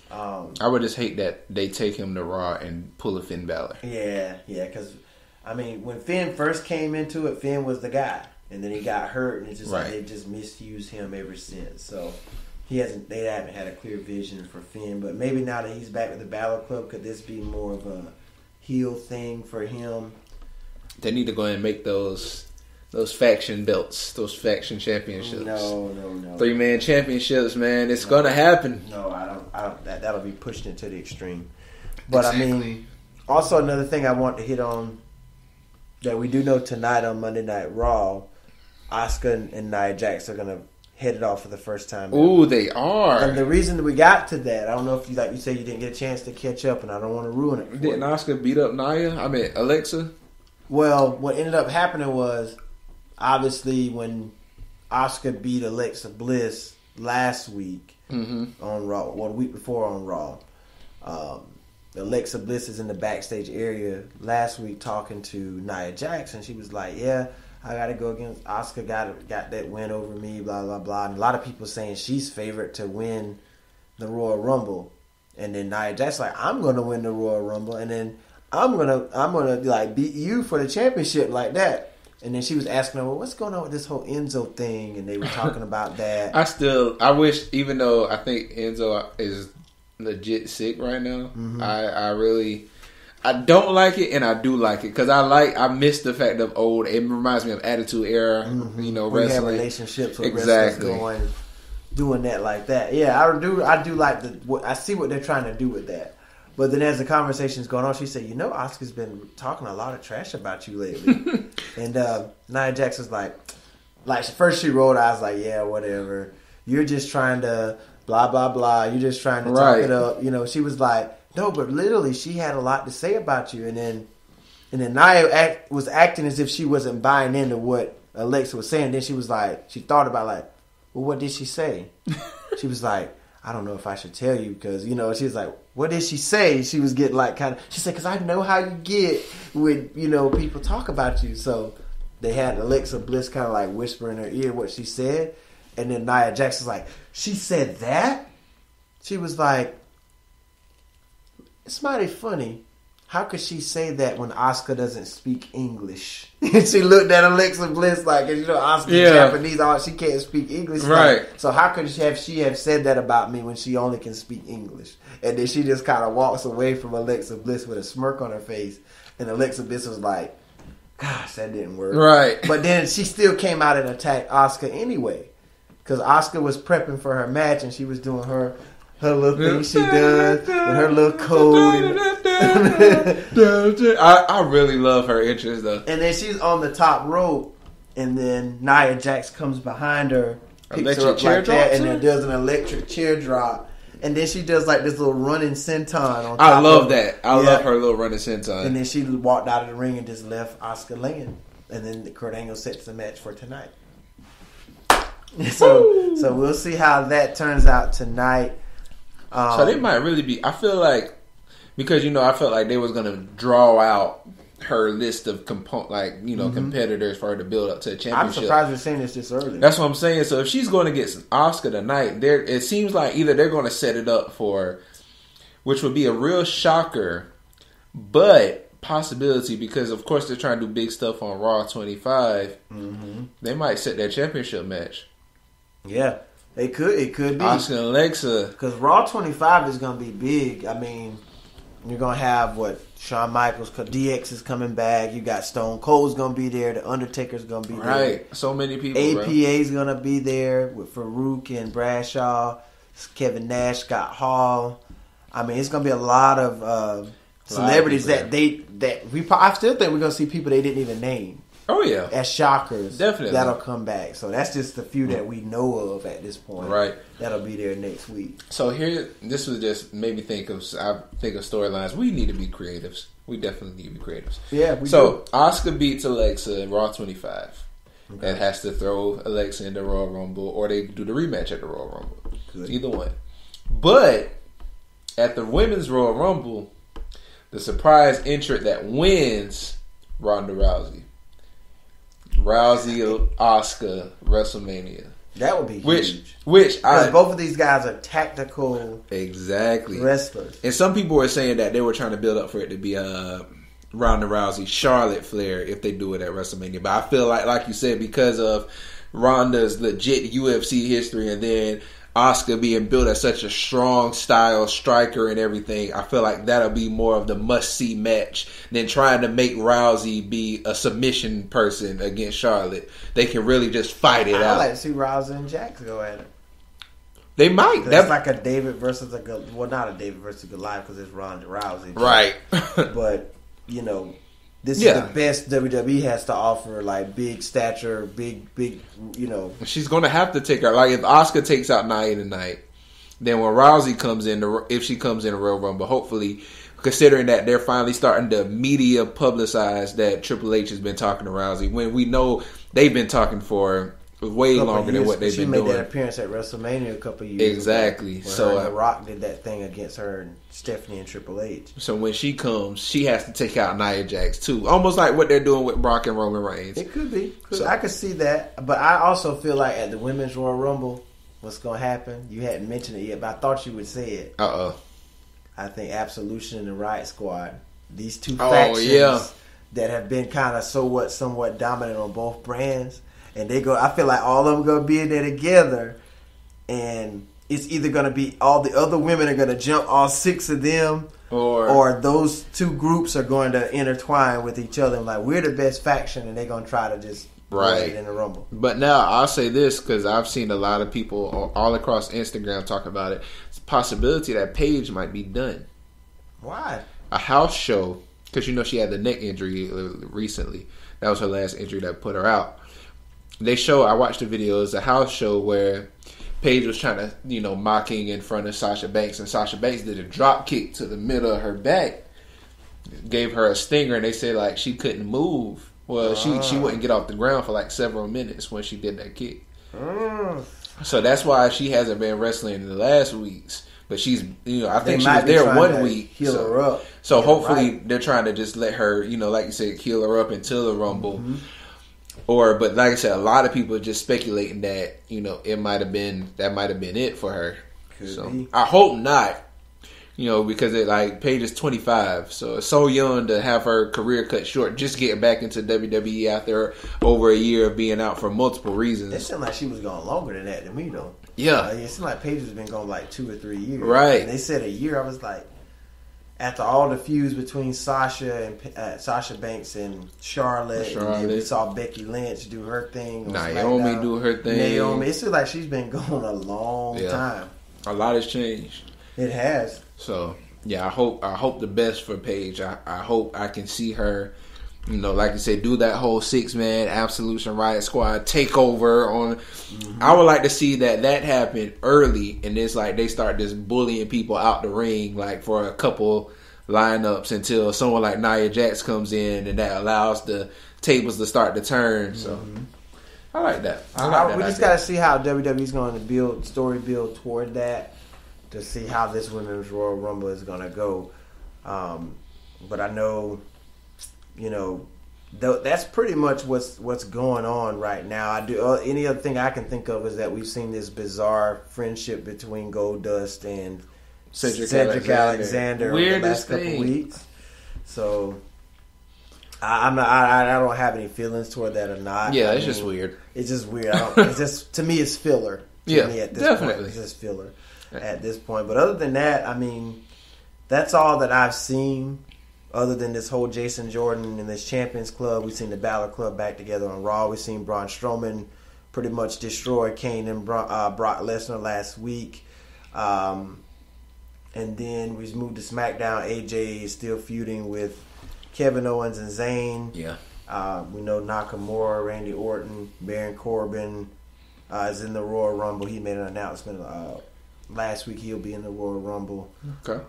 I would just hate that they take him to Raw and pull a Finn Balor. Yeah, because I mean, when Finn first came into it, Finn was the guy, and then he got hurt, and it's just like they just misused him ever since. So they haven't had a clear vision for Finn. But maybe now that he's back with the Balor Club, could this be more of a heel thing for him? They need to go ahead and make those faction belts, those faction championships. No. 3-man championships, man. It's gonna happen. No, I don't. That'll be pushed into the extreme. But exactly. I mean, also another thing I want to hit on that we do know tonight on Monday Night Raw, Asuka and Nia Jax are gonna head it off for the first time. Ooh, they are. And the reason that we got to that, I don't know if you say you didn't get a chance to catch up, and I don't want to ruin it. Didn't Asuka beat up Alexa? Well, what ended up happening was, obviously, when Asuka beat Alexa Bliss last week on Raw, the week before on Raw, Alexa Bliss is in the backstage area last week talking to Nia Jax, and she was like, "Yeah, I got to go against Asuka. Got that win over me, blah blah blah." And a lot of people saying she's favorite to win the Royal Rumble, and then Nia Jax like, "I'm going to win the Royal Rumble, and then I'm gonna like beat you for the championship like that." And then she was asking her, "Well, what's going on with this whole Enzo thing?" And they were talking about that. I wish, even though I think Enzo is legit sick right now, I don't like it, and I do like it because I miss the fact of old. It reminds me of Attitude Era, wrestling. We have relationships with wrestlers doing that like that. Yeah, I do like I see what they're trying to do with that. But then as the conversation's going on, she said, Asuka's been talking a lot of trash about you lately. And Nia Jax was like first she rolled eyes like, yeah, whatever. You're just trying to blah, blah, blah. You're just trying to talk it up. She was like, no, but literally she had a lot to say about you. And then Nia was acting as if she wasn't buying into what Alexa was saying. Then she was like, she thought about like, well, what did she say? She was like, I don't know if I should tell you because, she was like, what did she say? She was getting like she said, because I know how you get when, people talk about you. So they had Alexa Bliss kind of like whisper in her ear what she said. And then Nia Jax was like, she said that? She was like, it's mighty funny. How could she say that when Asuka doesn't speak English? And she looked at Alexa Bliss like, Asuka's Japanese, she can't speak English. Right. Like, so how could she have said that about me when she only can speak English? And then she just kind of walks away from Alexa Bliss with a smirk on her face. And Alexa Bliss was like, gosh, that didn't work. Right. But then she still came out and attacked Asuka anyway. Because Asuka was prepping for her match and she was doing her little thing she does with her little code. I really love her entrance though. And then she's on the top rope, and then Nia Jax comes behind her, picks her up like that, and then does an electric chair drop. And then she does like this little running senton on top. I love that. I love her little running senton. And then she walked out of the ring and just left Asuka laying. And then Kurt Angle sets the match for tonight. So we'll see how that turns out tonight. So they might really be. I feel like because I felt like they was gonna draw out her list of competitors for her to build up to a championship. I'm surprised we're saying this early. That's what I'm saying. So if she's going to get Asuka tonight, it seems like either they're going to set it up for, which would be a real shocker, but possibility because of course they're trying to do big stuff on Raw 25. They might set that championship match. Yeah. It could be. Asuka and Alexa. Because Raw 25 is going to be big. I mean, you're going to have, Shawn Michaels, DX is coming back. You got Stone Cold's going to be there. The Undertaker's going to be there. Right. So many people, APA's going to be there with Farouk and Bradshaw. Kevin Nash, Scott Hall. I mean, it's going to be a lot of celebrities I still think we're going to see people they didn't even name. Oh yeah, as shockers. Definitely. That'll come back. So that's just the few that we know of at this point. Right. That'll be there next week. So this was just made me think of storylines. We need to be creatives. We definitely need to be creatives. Yeah, we do. Asuka beats Alexa in Raw 25. Okay. And has to throw Alexa in the Royal Rumble, or they do the rematch at the Royal Rumble. Good. Either one. But at the Women's Royal Rumble, the surprise entrant that wins, Ronda Rousey. Asuka, WrestleMania. That would be huge. Because both of these guys are tactical wrestlers. And some people were saying that they were trying to build up for it to be Ronda Rousey, Charlotte Flair if they do it at WrestleMania. But I feel like you said, because of Ronda's legit UFC history and then Asuka being built as such a strong style striker and everything, I feel like that'll be more of the must-see match than trying to make Rousey be a submission person against Charlotte. They can really just fight it out. I like to see Rousey and Jax go at it. They might. That's like a David versus not a David versus Goliath, because it's Ronda Rousey. Right. But, this is the best WWE has to offer, like big stature, big. She's going to have to take her. Like if Asuka takes out Nia tonight, then when Rousey comes in, if she comes in a Royal Rumble, hopefully, considering that they're finally starting to media publicize that Triple H has been talking to Rousey, when we know they've been talking for way longer than what they've been doing. She made that appearance at WrestleMania a couple of years exactly. ago. So The Rock did that thing against her and Stephanie and Triple H. So when she comes, she has to take out Nia Jax too, almost like what they're doing with Brock and Roman Reigns. It could be. I could see that, but I also feel like at the Women's Royal Rumble, what's going to happen? You hadn't mentioned it yet, but I thought you would say it. I think Absolution and the Riot Squad, these two factions that have been kind of somewhat dominant on both brands. And I feel like all of them going to be in there together, and it's either going to be all the other women are going to jump, all six of them, or those two groups are going to intertwine with each other. And like, we're the best faction, and they're going to try to just it in the Rumble. But now I'll say this, because I've seen a lot of people all across Instagram talk about it. It's a possibility that Paige might be done. Why? A house show, because she had the neck injury recently. That was her last injury that put her out. I watched the video. It's a house show where Paige was trying to, mocking in front of Sasha Banks, and Sasha Banks did a drop kick to the middle of her back, gave her a stinger, and they said like she couldn't move. Well, she wouldn't get off the ground for like several minutes when she did that kick. So that's why she hasn't been wrestling in the last weeks. But she's, I think she was there 1 week. Heal her up. So hopefully they're trying to just let her, like you said, heal her up until the Rumble. Mm-hmm. But like I said, a lot of people are just speculating that, that might have been it for her. Could be. I hope not, because Paige is 25, so it's so young to have her career cut short, just getting back into WWE after over a year of being out for multiple reasons. It seemed like she was going longer than that to me, though. Yeah. It seemed like Paige has been going like 2 or 3 years. Right. And they said a year, I was like, after all the feuds between Sasha Banks and Charlotte. And then we saw Becky Lynch do her thing. Naomi do her thing. It seems like she's been going a long time. A lot has changed. It has. So yeah, I hope the best for Paige. I hope I can see her, like you said, do that whole 6-man Absolution Riot Squad takeover on. Mm-hmm. I would like to see that happen early, and it's like they start just bullying people out the ring, like for a couple lineups until someone like Nia Jax comes in, and that allows the tables to start to turn. So I like that. We just got to see how WWE's going to build toward that, to see how this Women's Royal Rumble is going to go. But I know, that's pretty much what's going on right now. Any other thing I can think of is that we've seen this bizarre friendship between Goldust and Cedric Alexander over the last couple weeks. So I don't have any feelings toward that or not. Yeah, it's just weird. It's just weird. It's just, to me, it's filler. Yeah, at this definitely. point, it's just filler at this point. But other than that, that's all that I've seen. Other than this whole Jason Jordan and this Champions Club, we've seen the Balor Club back together on Raw. We've seen Braun Strowman pretty much destroy Kane and Brock Lesnar last week. And then we moved to SmackDown. AJ is still feuding with Kevin Owens and Zayn. Yeah. We know Nakamura, Randy Orton, Baron Corbin is in the Royal Rumble. He made an announcement last week. He'll be in the Royal Rumble. Okay.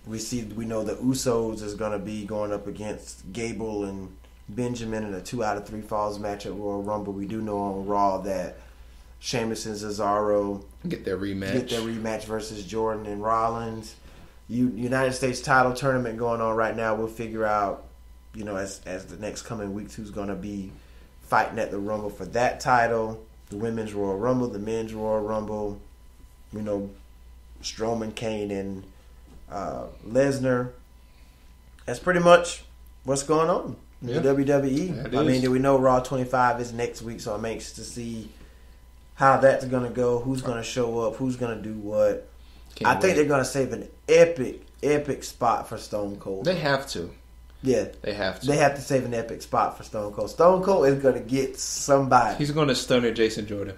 We know the Usos is going to be going up against Gable and Benjamin in a 2 out of 3 falls match at Royal Rumble. We do know on Raw that Sheamus and Cesaro get their rematch versus Jordan and Rollins. United States title tournament going on right now. We'll figure out, as the next coming weeks, who's going to be fighting at the Rumble for that title. The Women's Royal Rumble, the Men's Royal Rumble. Strowman, Kane, and Lesnar. That's pretty much what's going on in the WWE. I mean, we know Raw 25 is next week, so I'm anxious to see how that's going to go, who's going to show up, who's going to do what. I think they're going to save an epic spot for Stone Cold. They have to. Yeah. They have to. They have to save an epic spot for Stone Cold. Stone Cold is going to get somebody. He's going to stunner Jason Jordan.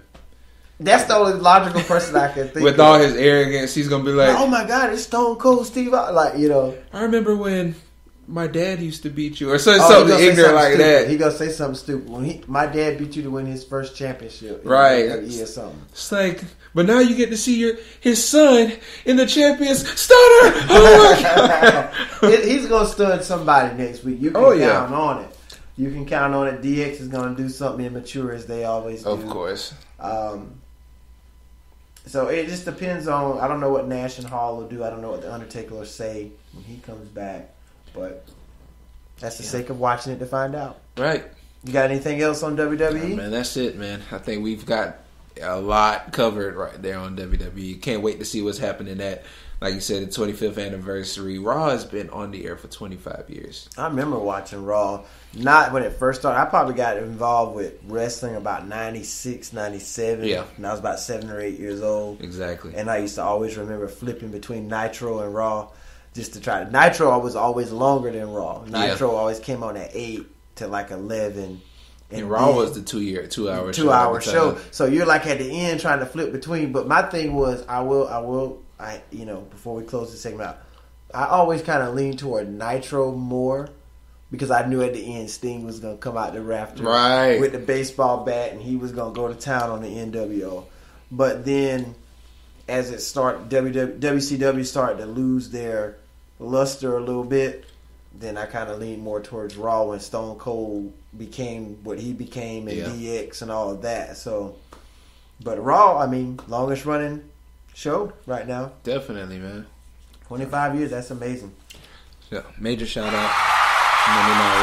That's the only logical person I can think With all his arrogance, he's going to be like, oh my God, it's Stone Cold Steve. Like, I remember when my dad used to beat you, or something ignorant like that. He gonna say something stupid. When my dad beat you to win his first championship, right? Or something. It's like, but now you get to see his son in the champions stunner. Oh my God! He's gonna stun somebody next week. You can count on it. You can count on it. DX is gonna do something immature as they always do. Of course. So it just depends on. I don't know what Nash and Hall will do. I don't know what the Undertaker will say when he comes back. But that's the sake of watching it to find out. Right. You got anything else on WWE? Man, that's it, man. I think we've got a lot covered right there on WWE. Can't wait to see what's happening at, like you said, the 25th anniversary. Raw has been on the air for 25 years. I remember watching Raw. Not when it first started. I probably got involved with wrestling about 96, 97. Yeah. And I was about 7 or 8 years old. Exactly. And I used to always remember flipping between Nitro and Raw. Just to try to. Nitro was always longer than Raw. Nitro always came on at 8 to like 11. And Raw was the 2 hour show. 2 hour show. So you're like at the end trying to flip between. But my thing was, I before we close this segment out, I always kind of leaned toward Nitro more because I knew at the end Sting was going to come out the rafter with the baseball bat and he was going to go to town on the NWO. But then as it started, WCW started to lose their luster a little bit, then I kind of leaned more towards Raw when Stone Cold became what he became and DX and all of that. So, but Raw, I mean, longest running show right now. Definitely, man. 25 years, that's amazing. Yeah, major shout out. Monday Night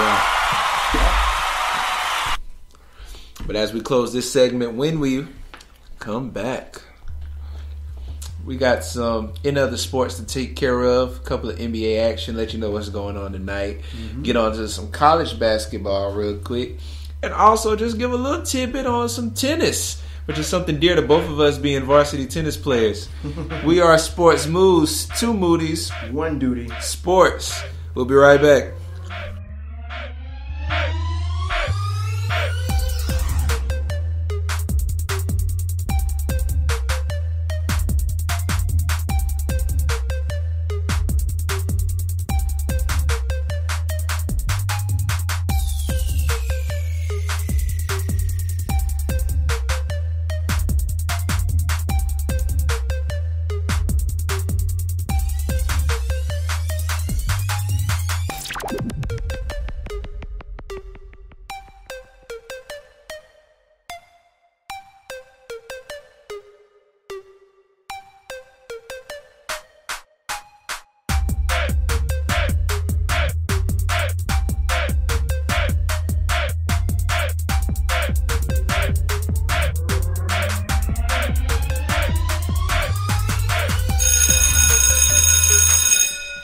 Raw. But as we close this segment, when we come back, we got some in other sports to take care of. A couple of NBA action, let you know what's going on tonight. Mm-hmm. Get on to some college basketball real quick. And also just give a little tidbit on some tennis, which is something dear to both of us being varsity tennis players. We are Sports Moves, 2 Moody's, 1 Duty. Sports. We'll be right back.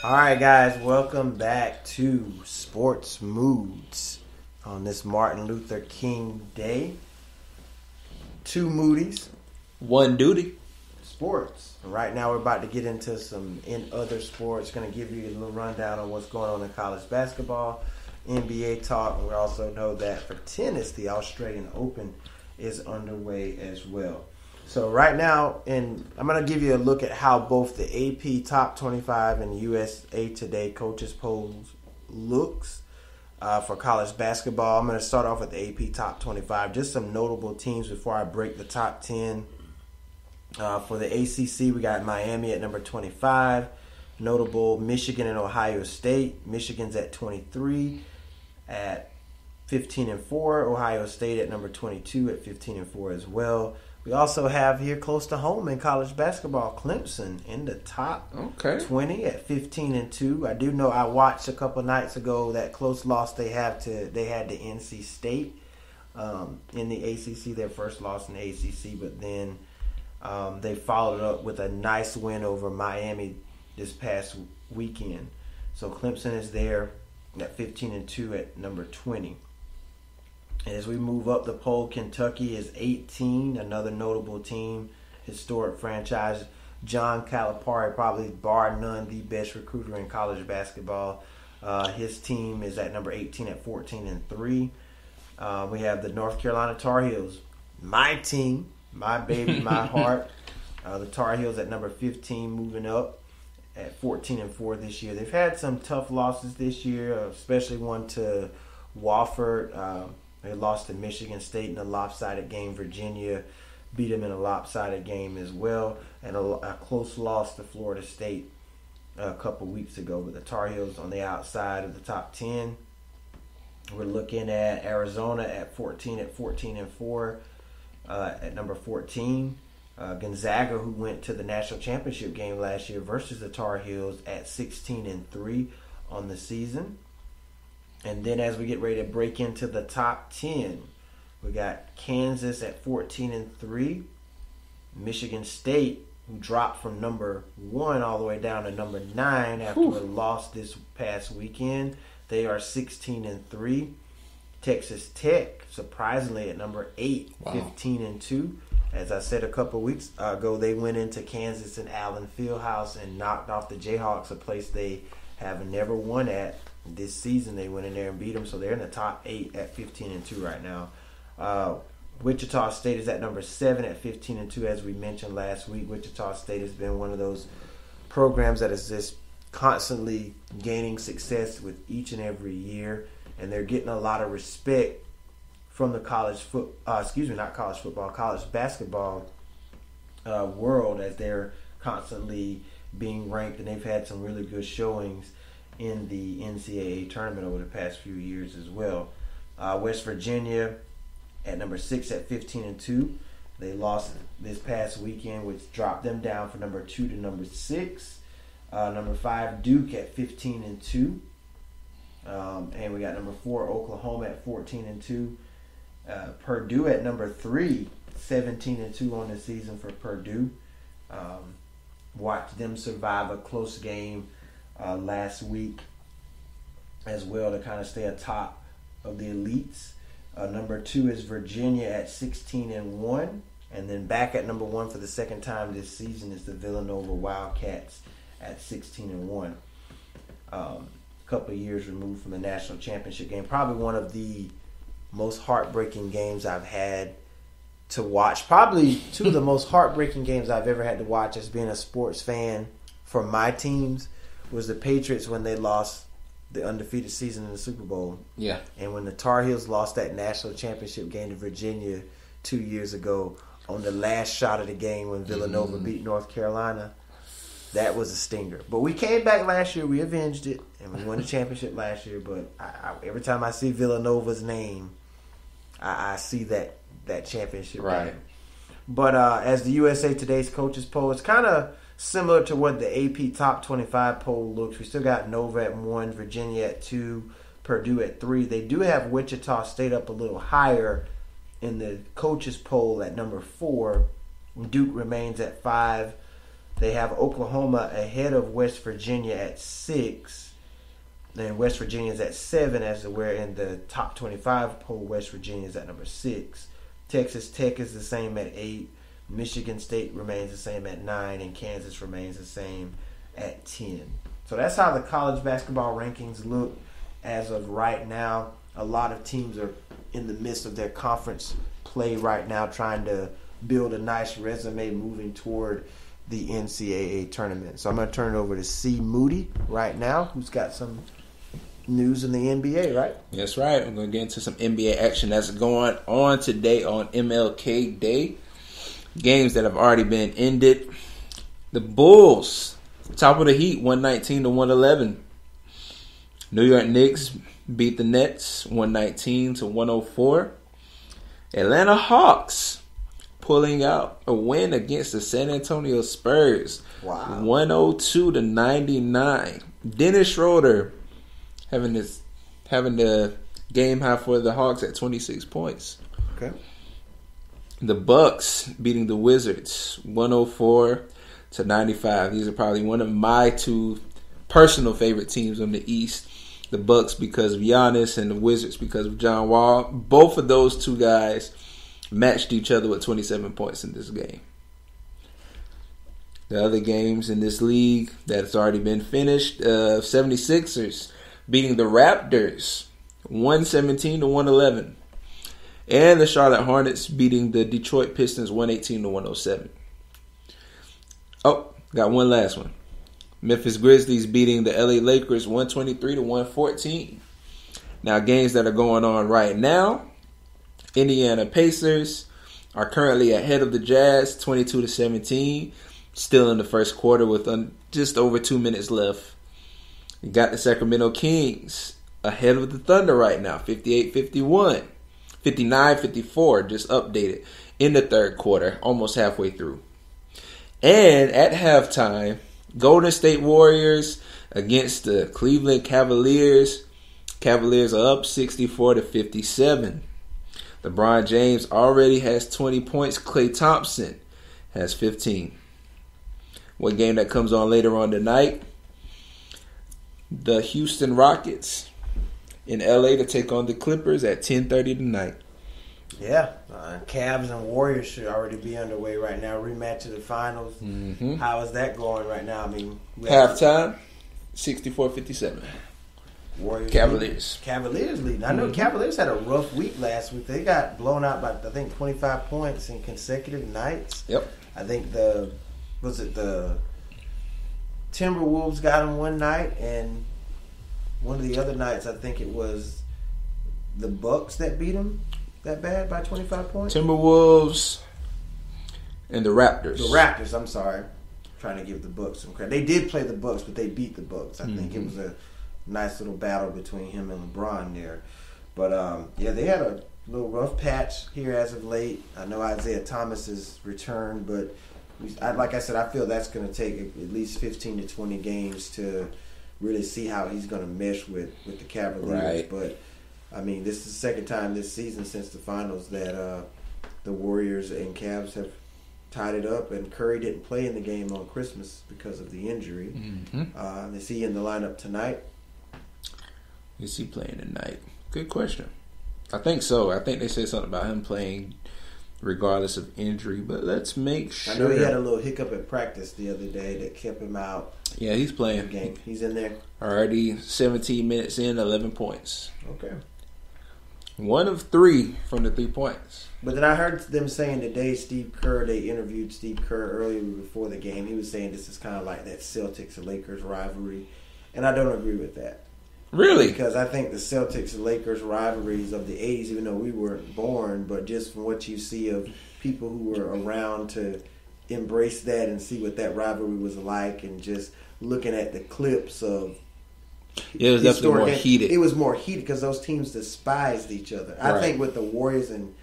Alright guys, welcome back to Sports Moods on this Martin Luther King Day. 2 Moody's, 1 Duty. Sports. Right now we're about to get into some in other sports. Going to give you a little rundown on what's going on in college basketball, NBA talk, and we also know that for tennis, the Australian Open is underway as well. So right now, I'm going to give you a look at how both the AP Top 25 and the USA Today Coaches Polls looks. for college basketball. I'm going to start off with the AP Top 25. Just some notable teams before I break the top 10. For the ACC, we got Miami at number 25. Notable Michigan and Ohio State. Michigan's at 23 at 15-4. Ohio State at number 22 at 15-4 as well. We also have here close to home in college basketball, Clemson in the top 20 at 15-2. I do know I watched a couple nights ago that close loss they had to NC State in the ACC, their first loss in the ACC, but then they followed up with a nice win over Miami this past weekend. So Clemson is there at 15-2 at number 20. As we move up the poll, Kentucky is 18, another notable team, historic franchise. John Calipari, probably bar none, the best recruiter in college basketball. His team is at number 18 at 14-3. We have the North Carolina Tar Heels, my team, my baby, my heart. The Tar Heels at number 15, moving up at 14-4 this year. They've had some tough losses this year, especially one to Wofford. They lost to Michigan State in a lopsided game. Virginia beat them in a lopsided game as well. And a close loss to Florida State a couple weeks ago. But the Tar Heels on the outside of the top 10. We're looking at Arizona at 14-4 at number 14. Gonzaga, who went to the national championship game last year versus the Tar Heels, at 16-3 on the season. And then as we get ready to break into the top 10, we got Kansas at 14-3. Michigan State, who dropped from number 1 all the way down to number 9 after a loss this past weekend. They are 16-3. Texas Tech, surprisingly, at number 8, 15-2. As I said a couple weeks ago, they went into Kansas and Allen Fieldhouse and knocked off the Jayhawks, a place they have never won at. This season they went in there and beat them, so they're in the top 8 at 15-2 right now. Wichita State is at number 7 at 15-2, as we mentioned last week. Wichita State has been one of those programs that is just constantly gaining success with each and every year, and they're getting a lot of respect from the college basketball world, as they're constantly being ranked, and they've had some really good showings in the NCAA tournament over the past few years as well. West Virginia at number 6 at 15-2. They lost this past weekend, which dropped them down from number 2 to number 6. Number 5, Duke at 15-2. And we got number 4, Oklahoma at 14-2. Purdue at number 3, 17-2 on the season for Purdue. Watched them survive a close game last week as well to kind of stay atop of the elites. Number 2 is Virginia at 16-1, and then back at number 1 for the second time this season is the Villanova Wildcats at 16-1. A couple of years removed from the national championship game. Probably one of the most heartbreaking games I've had to watch. Probably 2 of the most heartbreaking games I've ever had to watch as being a sports fan for my teams was the Patriots when they lost the undefeated season in the Super Bowl. Yeah. And when the Tar Heels lost that national championship game to Virginia 2 years ago on the last shot of the game when Villanova beat North Carolina, that was a stinger. But we came back last year. We avenged it, and we won the championship last year. But every time I see Villanova's name, I see that championship game. But as the USA Today's coaches poll, it's kind of similar to what the AP Top 25 poll looks. We still got Nova at 1, Virginia at 2, Purdue at 3. They do have Wichita State up a little higher in the coaches poll at number 4. Duke remains at 5. They have Oklahoma ahead of West Virginia at 6. And West Virginia is at 7, as we're in the top 25 poll. West Virginia is at number 6. Texas Tech is the same at 8. Michigan State remains the same at 9, and Kansas remains the same at 10. So that's how the college basketball rankings look as of right now. A lot of teams are in the midst of their conference play right now, trying to build a nice resume moving toward the NCAA tournament. So I'm going to turn it over to C. Moody right now, who's got some news in the NBA, right? That's right. We're going to get into some NBA action that's going on today on MLK Day. Games that have already been ended. The Bulls, top of the Heat, 119-111. New York Knicks beat the Nets 119-104. Atlanta Hawks pulling out a win against the San Antonio Spurs. Wow. 102-99. Dennis Schroeder having the game high for the Hawks at 26 points. Okay. The Bucks beating the Wizards 104-95. These are probably one of my two personal favorite teams on the East. The Bucks because of Giannis and the Wizards because of John Wall. Both of those two guys matched each other with 27 points in this game. The other games in this league that's already been finished, 76ers beating the Raptors 117-111. And the Charlotte Hornets beating the Detroit Pistons 118-107. Oh, got one last one. Memphis Grizzlies beating the LA Lakers 123-114. Now, games that are going on right now. Indiana Pacers are currently ahead of the Jazz 22-17. Still in the first quarter with just over 2 minutes left. You got the Sacramento Kings ahead of the Thunder right now, 58-51. 59-54, just updated in the third quarter, almost halfway through. And at halftime, Golden State Warriors against the Cleveland Cavaliers. Cavaliers are up 64-57. LeBron James already has 20 points. Klay Thompson has 15. One game that comes on later on tonight, the Houston Rockets in LA to take on the Clippers at 10:30 tonight. Yeah, Cavs and Warriors should already be underway right now. Rematch of the finals. Mm-hmm. How is that going right now? I mean, Halftime, 64-57. Warriors Cavaliers. Cavaliers leading. I know Cavaliers had a rough week last week. They got blown out by, I think, 25 points in consecutive nights. Yep. I think the Timberwolves got them one night, and one of the other nights, I think it was the Bucks that beat them that bad by 25 points. Timberwolves and the Raptors. The Raptors, I'm sorry. Trying to give the Bucks some credit. They did play the Bucks, but they beat the Bucks. I think it was a nice little battle between him and LeBron there. But, yeah, they had a little rough patch here as of late. I know Isaiah Thomas has returned, but like I said, I feel that's going to take at least 15 to 20 games to really see how he's going to mesh with the Cavaliers. Right. But, I mean, this is the second time this season since the finals that the Warriors and Cavs have tied it up, and Curry didn't play in the game on Christmas because of the injury. Mm-hmm. Is he in the lineup tonight? Is he playing tonight? Good question. I think so. I think they said something about him playing regardless of injury, but let's make sure. I know he had a little hiccup at practice the other day that kept him out. Yeah, he's playing. Game. He's in there. Already 17 minutes in, 11 points. Okay. 1 of 3 from the 3 points. But then I heard them saying today, they interviewed Steve Kerr earlier before the game. He was saying this is kind of like that Celtics-Lakers rivalry. And I don't agree with that. Really? Because I think the Celtics-Lakers rivalries of the 80s, even though we weren't born, but just from what you see of people who were around to embrace that and see what that rivalry was like, and just looking at the clips of it was definitely more heated. It was more heated because those teams despised each other. Right. I think with the Warriors and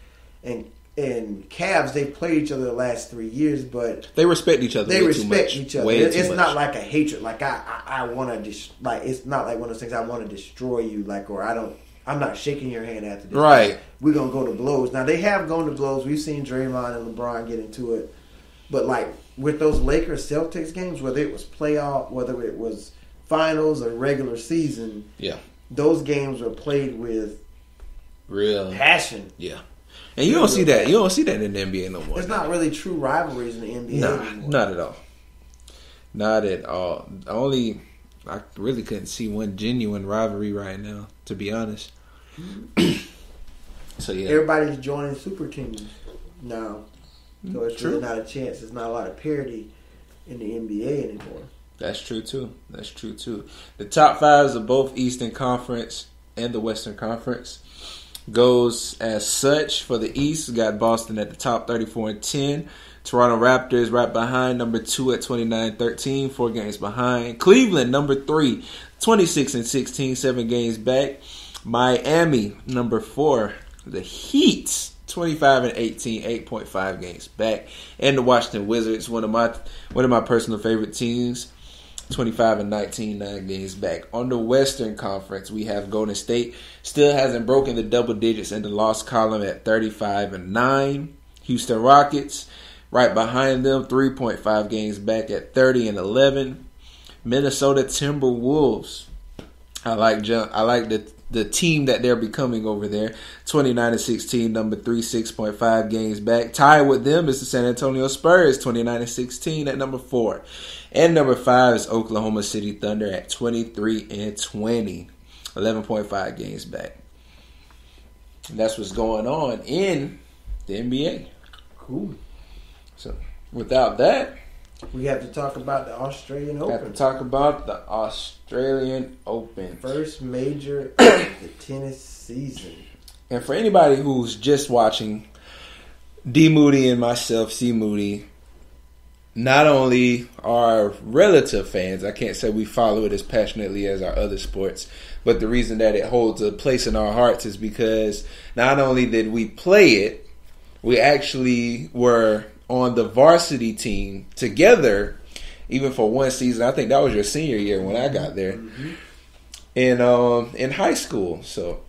Cavs, they played each other the last 3 years, but they respect each other. They way respect too much. each other. Way It's too not much. like a hatred. Like I want to it's not like one of those things. I want to destroy you. Like, or I'm not shaking your hand after this. Right. Like, we're gonna go to blows. Now they have gone to blows. We've seen Draymond and LeBron get into it, but like with those Lakers Celtics games, whether it was playoff, whether it was finals or regular season, yeah, those games were played with real passion. Yeah. And you don't see that. You don't see that in the NBA no more. There's not really true rivalries in the NBA anymore. Not at all. Not at all. I really couldn't see one genuine rivalry right now, to be honest. So yeah, everybody's joining super teams now, so it's True. really not a chance. There's not a lot of parity in the NBA anymore. That's true too. The top fives of both Eastern Conference and the Western Conference goes as such. For the East, we got Boston at the top, 34-10. Toronto Raptors right behind, number 2 at 29-13, 4 games behind. Cleveland, number 3, 26-16, 7 games back. Miami, number 4, the Heat, 25-18, 8.5 games back. And the Washington Wizards, one of my personal favorite teams, 25-19, 9 games back. On the Western Conference, we have Golden State, still hasn't broken the double digits in the loss column at 35-9. Houston Rockets, right behind them, 3.5 games back at 30-11. Minnesota Timberwolves, I like the team that they're becoming over there, 29-16, number 3, 6.5 games back. Tied with them is the San Antonio Spurs, 29-16 at number 4. And number 5 is Oklahoma City Thunder at 23-20, 11.5 games back. And that's what's going on in the NBA. Cool. So, without that, we have to talk about the Australian Open. Have to talk about the Australian Open. First major of the tennis season. And for anybody who's just watching, D. Moody and myself, C. Moody, not only are relative fans, I can't say we follow it as passionately as our other sports, but the reason that it holds a place in our hearts is because not only did we play it, we actually were on the varsity team together, even for one season. I think that was your senior year when I got there, in high school. So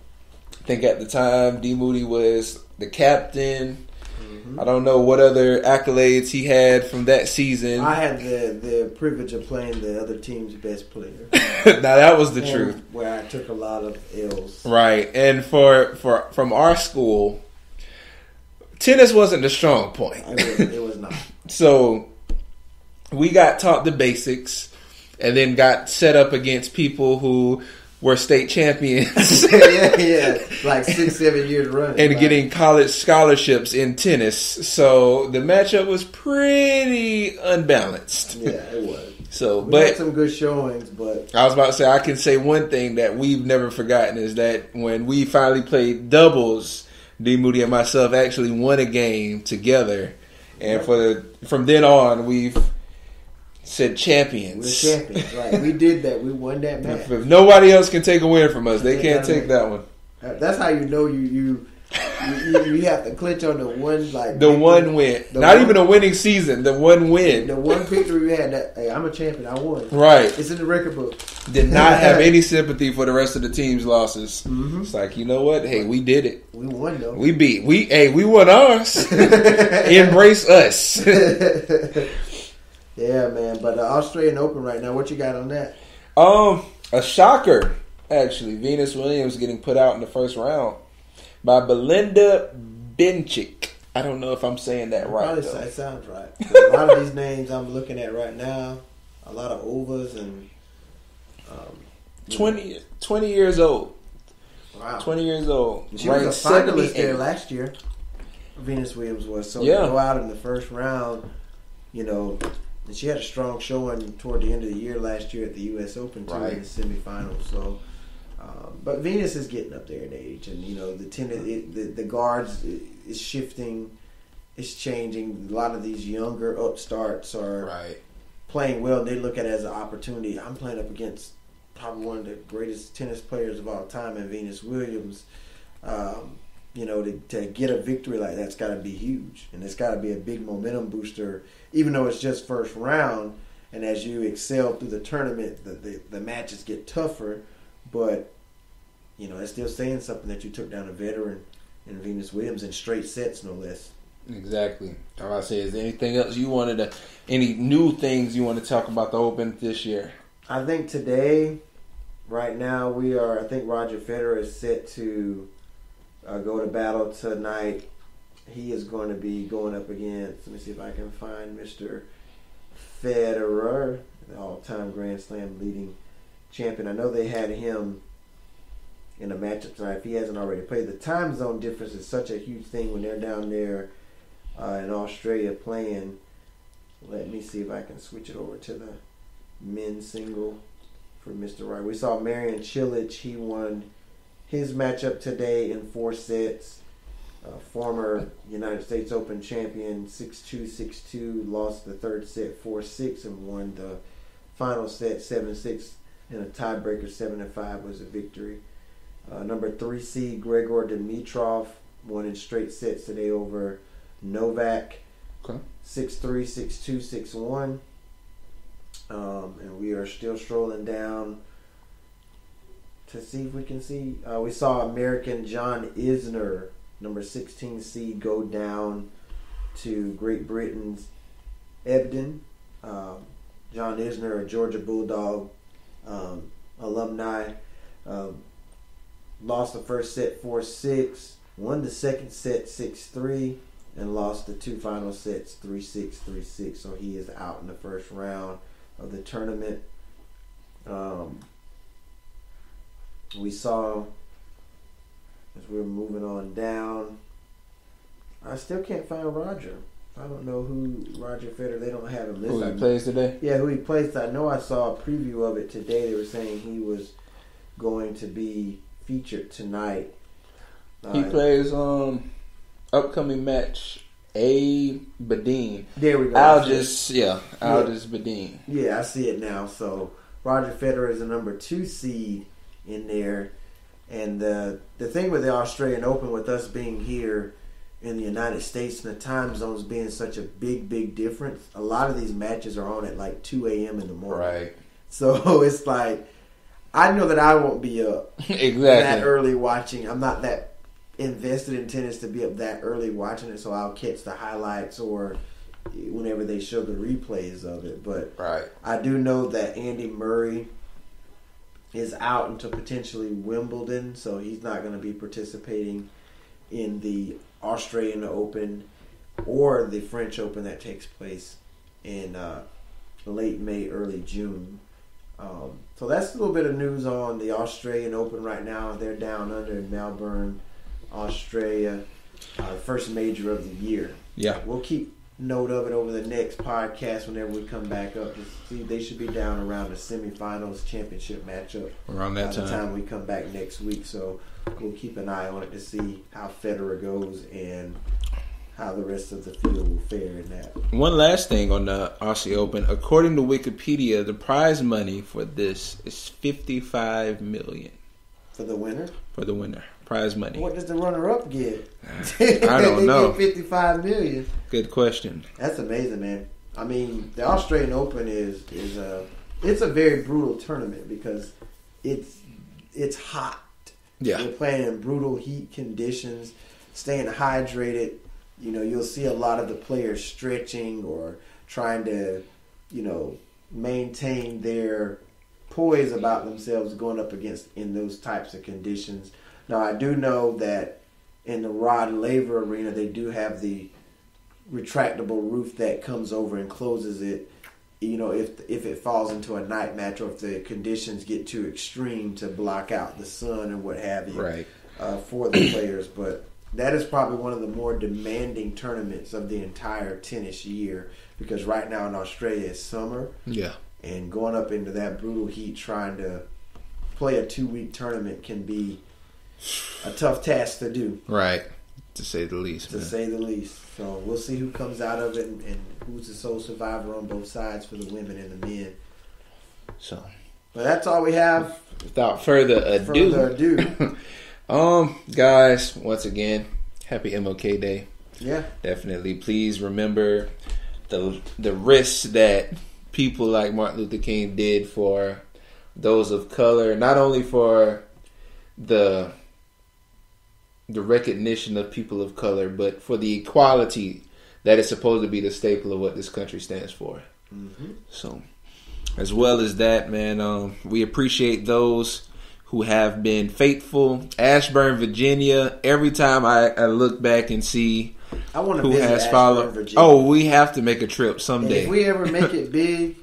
I think at the time D. Moody was the captain. I don't know what other accolades he had from that season. I had the privilege of playing the other team's best player. Now that was the truth. Where I took a lot of L's. Right, and from our school, tennis wasn't the strong point. It was not. So we got taught the basics and then got set up against people who were state champions. yeah. Like 6-7 years running. And getting college scholarships in tennis. So the matchup was pretty unbalanced. Yeah, it was. So, we had some good showings, but I was about to say, I can say one thing that we've never forgotten is that when we finally played doubles, D. Moody and myself actually won a game together, and from then on we've said champions. We're champions, right? We did that. We won that match. If nobody else can take a win from us, they can't take that one. That's how you know you have to clinch on the one one win, not even a winning season. The one win, the one victory we had. Hey, I'm a champion. I won. Right, it's in the record book. Did not have any sympathy for the rest of the team's losses. Mm-hmm. It's like, you know what? Hey, we did it. We won though. We won ours. Embrace us. Yeah, man. But the Australian Open right now, what you got on that? A shocker, actually. Venus Williams getting put out in the first round by Belinda Bencic. I don't know if I'm saying that right. Probably it sounds right. A lot of these names I'm looking at right now, a lot of overs and 20 years old. Wow. 20 years old. She was a finalist there last year. Venus Williams was. So to go out in the first round, and she had a strong showing toward the end of the year last year at the U.S. Open too, in the semifinals. So, but Venus is getting up there in age, and the tennis, the guards is shifting, it's changing. A lot of these younger upstarts are playing well, and they look at it as an opportunity. I'm playing up against probably one of the greatest tennis players of all time in Venus Williams. To get a victory like that's got to be huge, and it's got to be a big momentum booster. Even though it's just first round, and as you excel through the tournament, the matches get tougher. But it's still saying something that you took down a veteran in Venus Williams in straight sets, no less. Exactly. I was say, is there anything else you wanted to, any new things you want to talk about the Open this year? I think today, right now, I think Roger Federer is set to go to battle tonight. He is going to be going up against, let me see if I can find Mr. Federer, the all-time Grand Slam leading champion. I know they had him in a matchup tonight if he hasn't already played. The time zone difference is such a huge thing when they're down there in Australia playing. Let me see if I can switch it over to the men's single for Mr. Wright. We saw Marion Cilic. He won his matchup today in 4 sets. Former United States Open champion, 6-2, 6-2, lost the third set 4-6 and won the final set 7-6 in a tiebreaker. 7-5 was a victory. Number 3 seed Grigor Dimitrov won in straight sets today over Novak. Okay. 6-3, 6-2, 6-1. And we are still strolling down to see if we can see. We saw American John Isner, number 16 seed, go down to Great Britain's Ebden. John Isner, a Georgia Bulldog alumni, lost the first set 4-6, won the second set 6-3, and lost the 2 final sets 3-6, 3-6. So he is out in the first round of the tournament. We saw, as we're moving on down, I still can't find Roger. I don't know who Roger Federer. They don't have him listed. Who he plays today? Yeah, who he plays. I know I saw a preview of it today. They were saying he was going to be featured tonight. He plays upcoming match Badin. There we go. Algis Badin. Yeah, I see it now. So Roger Federer is a number 2 seed in there. And the thing with the Australian Open, with us being here in the United States and the time zones being such a big difference, a lot of these matches are on at like 2 a.m. in the morning. Right. So it's like, I know that I won't be up exactly that early watching. I'm not that invested in tennis to be up that early watching it, so I'll catch the highlights or whenever they show the replays of it. But right. I do know that Andy Murray is out until potentially Wimbledon, so he's not going to be participating in the Australian Open or the French Open that takes place in late May, early June. So that's a little bit of news on the Australian Open right now. They're down under in Melbourne, Australia, first major of the year. Yeah. We'll keep note of it over the next podcast whenever we come back up. Just see, they should be down around the semifinals championship matchup around that by the time we come back next week. So we'll keep an eye on it to see how Federer goes and how the rest of the field will fare in that. One last thing on the Aussie Open. According to Wikipedia, the prize money for this is $55 million. For the winner? For the winner. Prize money. What does the runner-up get? I don't know. They get $55 million. Good question. That's amazing, man. I mean, the Australian Open is it's a very brutal tournament because it's hot. Yeah. You're playing in brutal heat conditions, staying hydrated. You know, you'll see a lot of the players stretching or trying to, maintain their poise about themselves going up against in those types of conditions. Now, I do know that in the Rod Laver Arena, they do have the retractable roof that comes over and closes it, if it falls into a night match or if the conditions get too extreme to block out the sun and what have you, right, for the players. But that is probably one of the more demanding tournaments of the entire tennis year because right now in Australia it's summer. Yeah. And going up into that brutal heat trying to play a 2-week tournament can be a tough task to do. Right. To say the least. To say the least. So we'll see who comes out of it and who's the sole survivor on both sides for the women and the men. So. But that's all we have. Without further ado. Guys, once again, happy MLK Day. Yeah. Definitely. Please remember the risks that people like Martin Luther King did for those of color, not only for the recognition of people of color, but for the equality that is supposed to be the staple of what this country stands for. Mm-hmm. So, as well as that, man, we appreciate those who have been faithful. Ashburn, Virginia. Every time I look back and see who has followed. Virginia. Oh, we have to make a trip someday. And if we ever make it big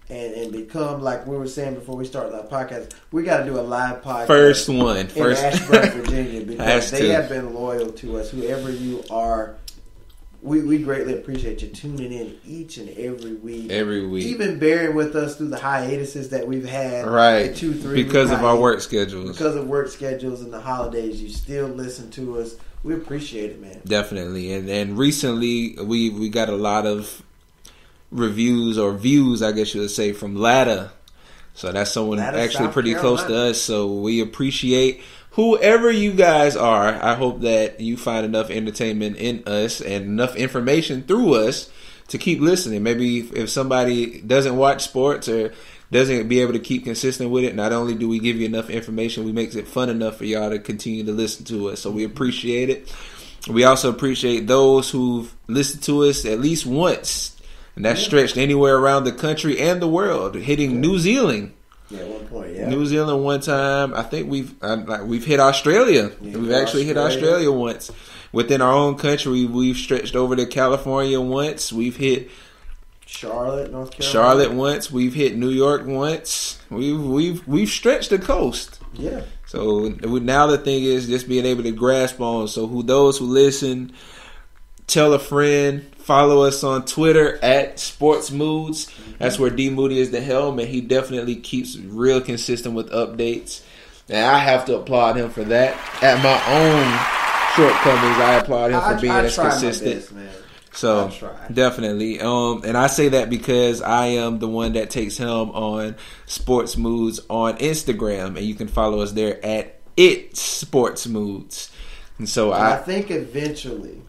and become, like we were saying before we started our podcast, we got to do a live podcast. First one. In Ashburn, Virginia, because they have been loyal to us. Whoever you are, we greatly appreciate you tuning in each and every week. Every week. Even bearing with us through the hiatuses that we've had. Right. 2-3 because of our work schedules. Because of work schedules and the holidays, you still listen to us. We appreciate it, man. Definitely. And recently, we got a lot of reviews or views, I guess you would say, from Latta. So that's someone Latta, actually South pretty Carolina. close to us. So we appreciate whoever you guys are. I hope that you find enough entertainment in us and enough information through us to keep listening. Maybe if somebody doesn't watch sports or doesn't be able to keep consistent with it, not only do we give you enough information, we make it fun enough for y'all to continue to listen to us. So we appreciate it. We also appreciate those who've listened to us at least once, and that's stretched anywhere around the country and the world, hitting New Zealand. Yeah, at one point, yeah. New Zealand one time. I think we've hit Australia. Yeah, We've actually hit Australia once. Within our own country, we've stretched over to California once. We've hit Charlotte, North Carolina. Charlotte once. We've hit New York once. We've stretched the coast. Yeah. So now the thing is just being able to grasp on. So those who listen, tell a friend. Follow us on Twitter at Sports Moods. That's where D Moody is the helm, and he definitely keeps real consistent with updates. And I have to applaud him for that. At my own shortcomings, I applaud him for being as consistent. My best, man. So definitely, and I say that because I am the one that takes helm on Sports Moods on Instagram, and you can follow us there at Sports Moods. And so I think eventually,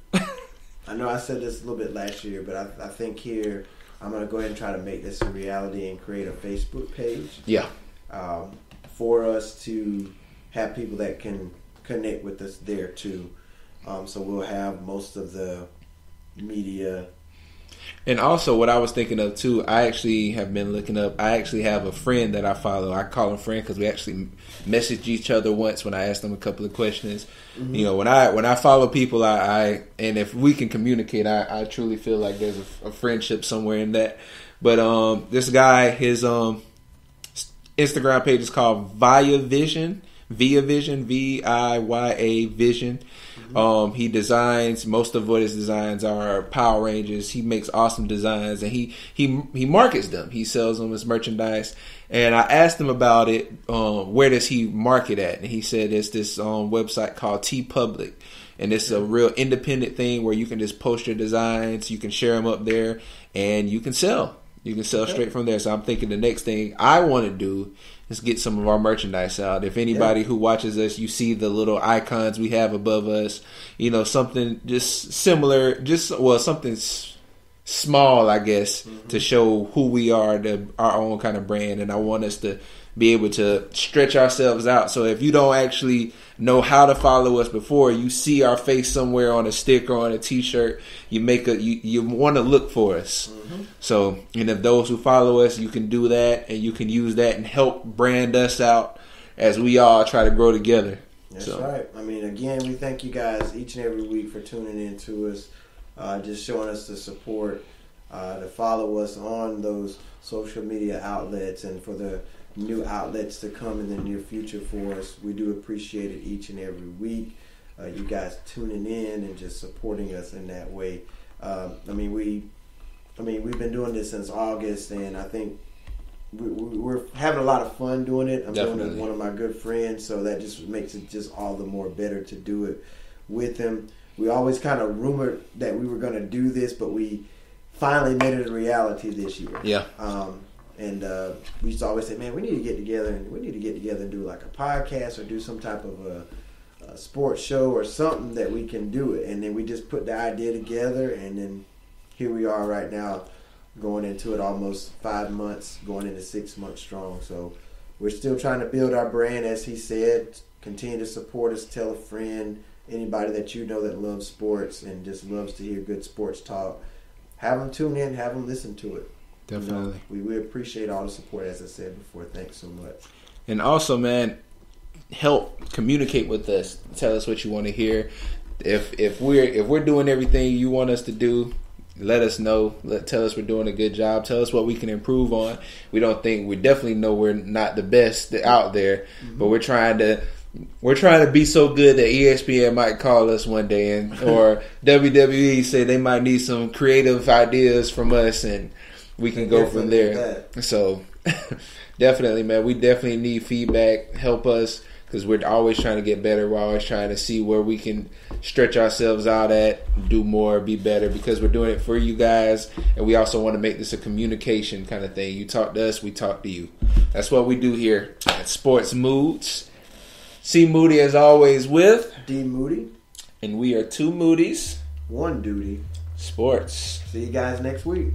I know I said this a little bit last year, but I think here I'm going to go ahead and try to make this a reality and create a Facebook page. Yeah, for us to have people that can connect with us there too. So we'll have most of the media. And also what I was thinking of too, I actually have been looking up, I actually have a friend that I follow. I call him friend because we actually messaged each other once when I asked him a couple of questions. Mm-hmm. You know, when I follow people, I and if we can communicate, I truly feel like there's a friendship somewhere in that. But this guy, his Instagram page is called Via Vision, VIYA Vision. He designs, most of what his designs are Power Rangers. He makes awesome designs, and he markets them. He sells them as merchandise. And I asked him about it. Where does he market at? And he said it's this website called TeePublic, and it's a real independent thing where you can just post your designs, you can share them up there, and you can sell. You can sell straight from there. So I'm thinking the next thing I want to do is get some of our merchandise out. If anybody who watches us, you see the little icons we have above us, you know, something just similar, something small, I guess, to show who we are, our own kind of brand. And I want us to be able to stretch ourselves out. So if you don't actually know how to follow us before, you see our face somewhere on a sticker or on a t-shirt, you want to look for us. Mm-hmm. So, and if those who follow us, you can do that, and you can use that and help brand us out as we all try to grow together. That's right. I mean, again, we thank you guys each and every week for tuning in to us, just showing us the support, to follow us on those social media outlets, and for the new outlets to come in the near future for us. We do appreciate it each and every week. You guys tuning in and just supporting us in that way. We've been doing this since August, and I think we're having a lot of fun doing it. I'm doing it with one of my good friends, so that just makes it just all the more better to do it with him. We always kind of rumored that we were going to do this, but we finally made it a reality this year. Yeah. And we used to always say, man, we need to get together and do like a podcast or do some type of a sports show or something that we can do it. And then we just put the idea together, and then here we are right now going into it almost 5 months, going into 6 months strong. So we're still trying to build our brand, as he said. Continue to support us, tell a friend, anybody that you know that loves sports and just loves to hear good sports talk. Have them tune in, have them listen to it. Definitely. You know, we appreciate all the support, as I said before. Thanks so much. And also, man, help communicate with us. Tell us what you want to hear. If we're doing everything you want us to do, let us know. Tell us we're doing a good job. Tell us what we can improve on. We definitely know we're not the best out there, but we're trying to we're trying to be so good that ESPN might call us one day, or WWE say they might need some creative ideas from us, and we can go from there. So, definitely, man, we definitely need feedback. Help us, because we're always trying to get better. We're always trying to see where we can stretch ourselves out at, do more, be better, because we're doing it for you guys, and we also want to make this a communication kind of thing. You talk to us, we talk to you. That's what we do here at Sports Moods. C. Moody, as always, with D. Moody. And we are two Moodies. One duty. Sports. See you guys next week.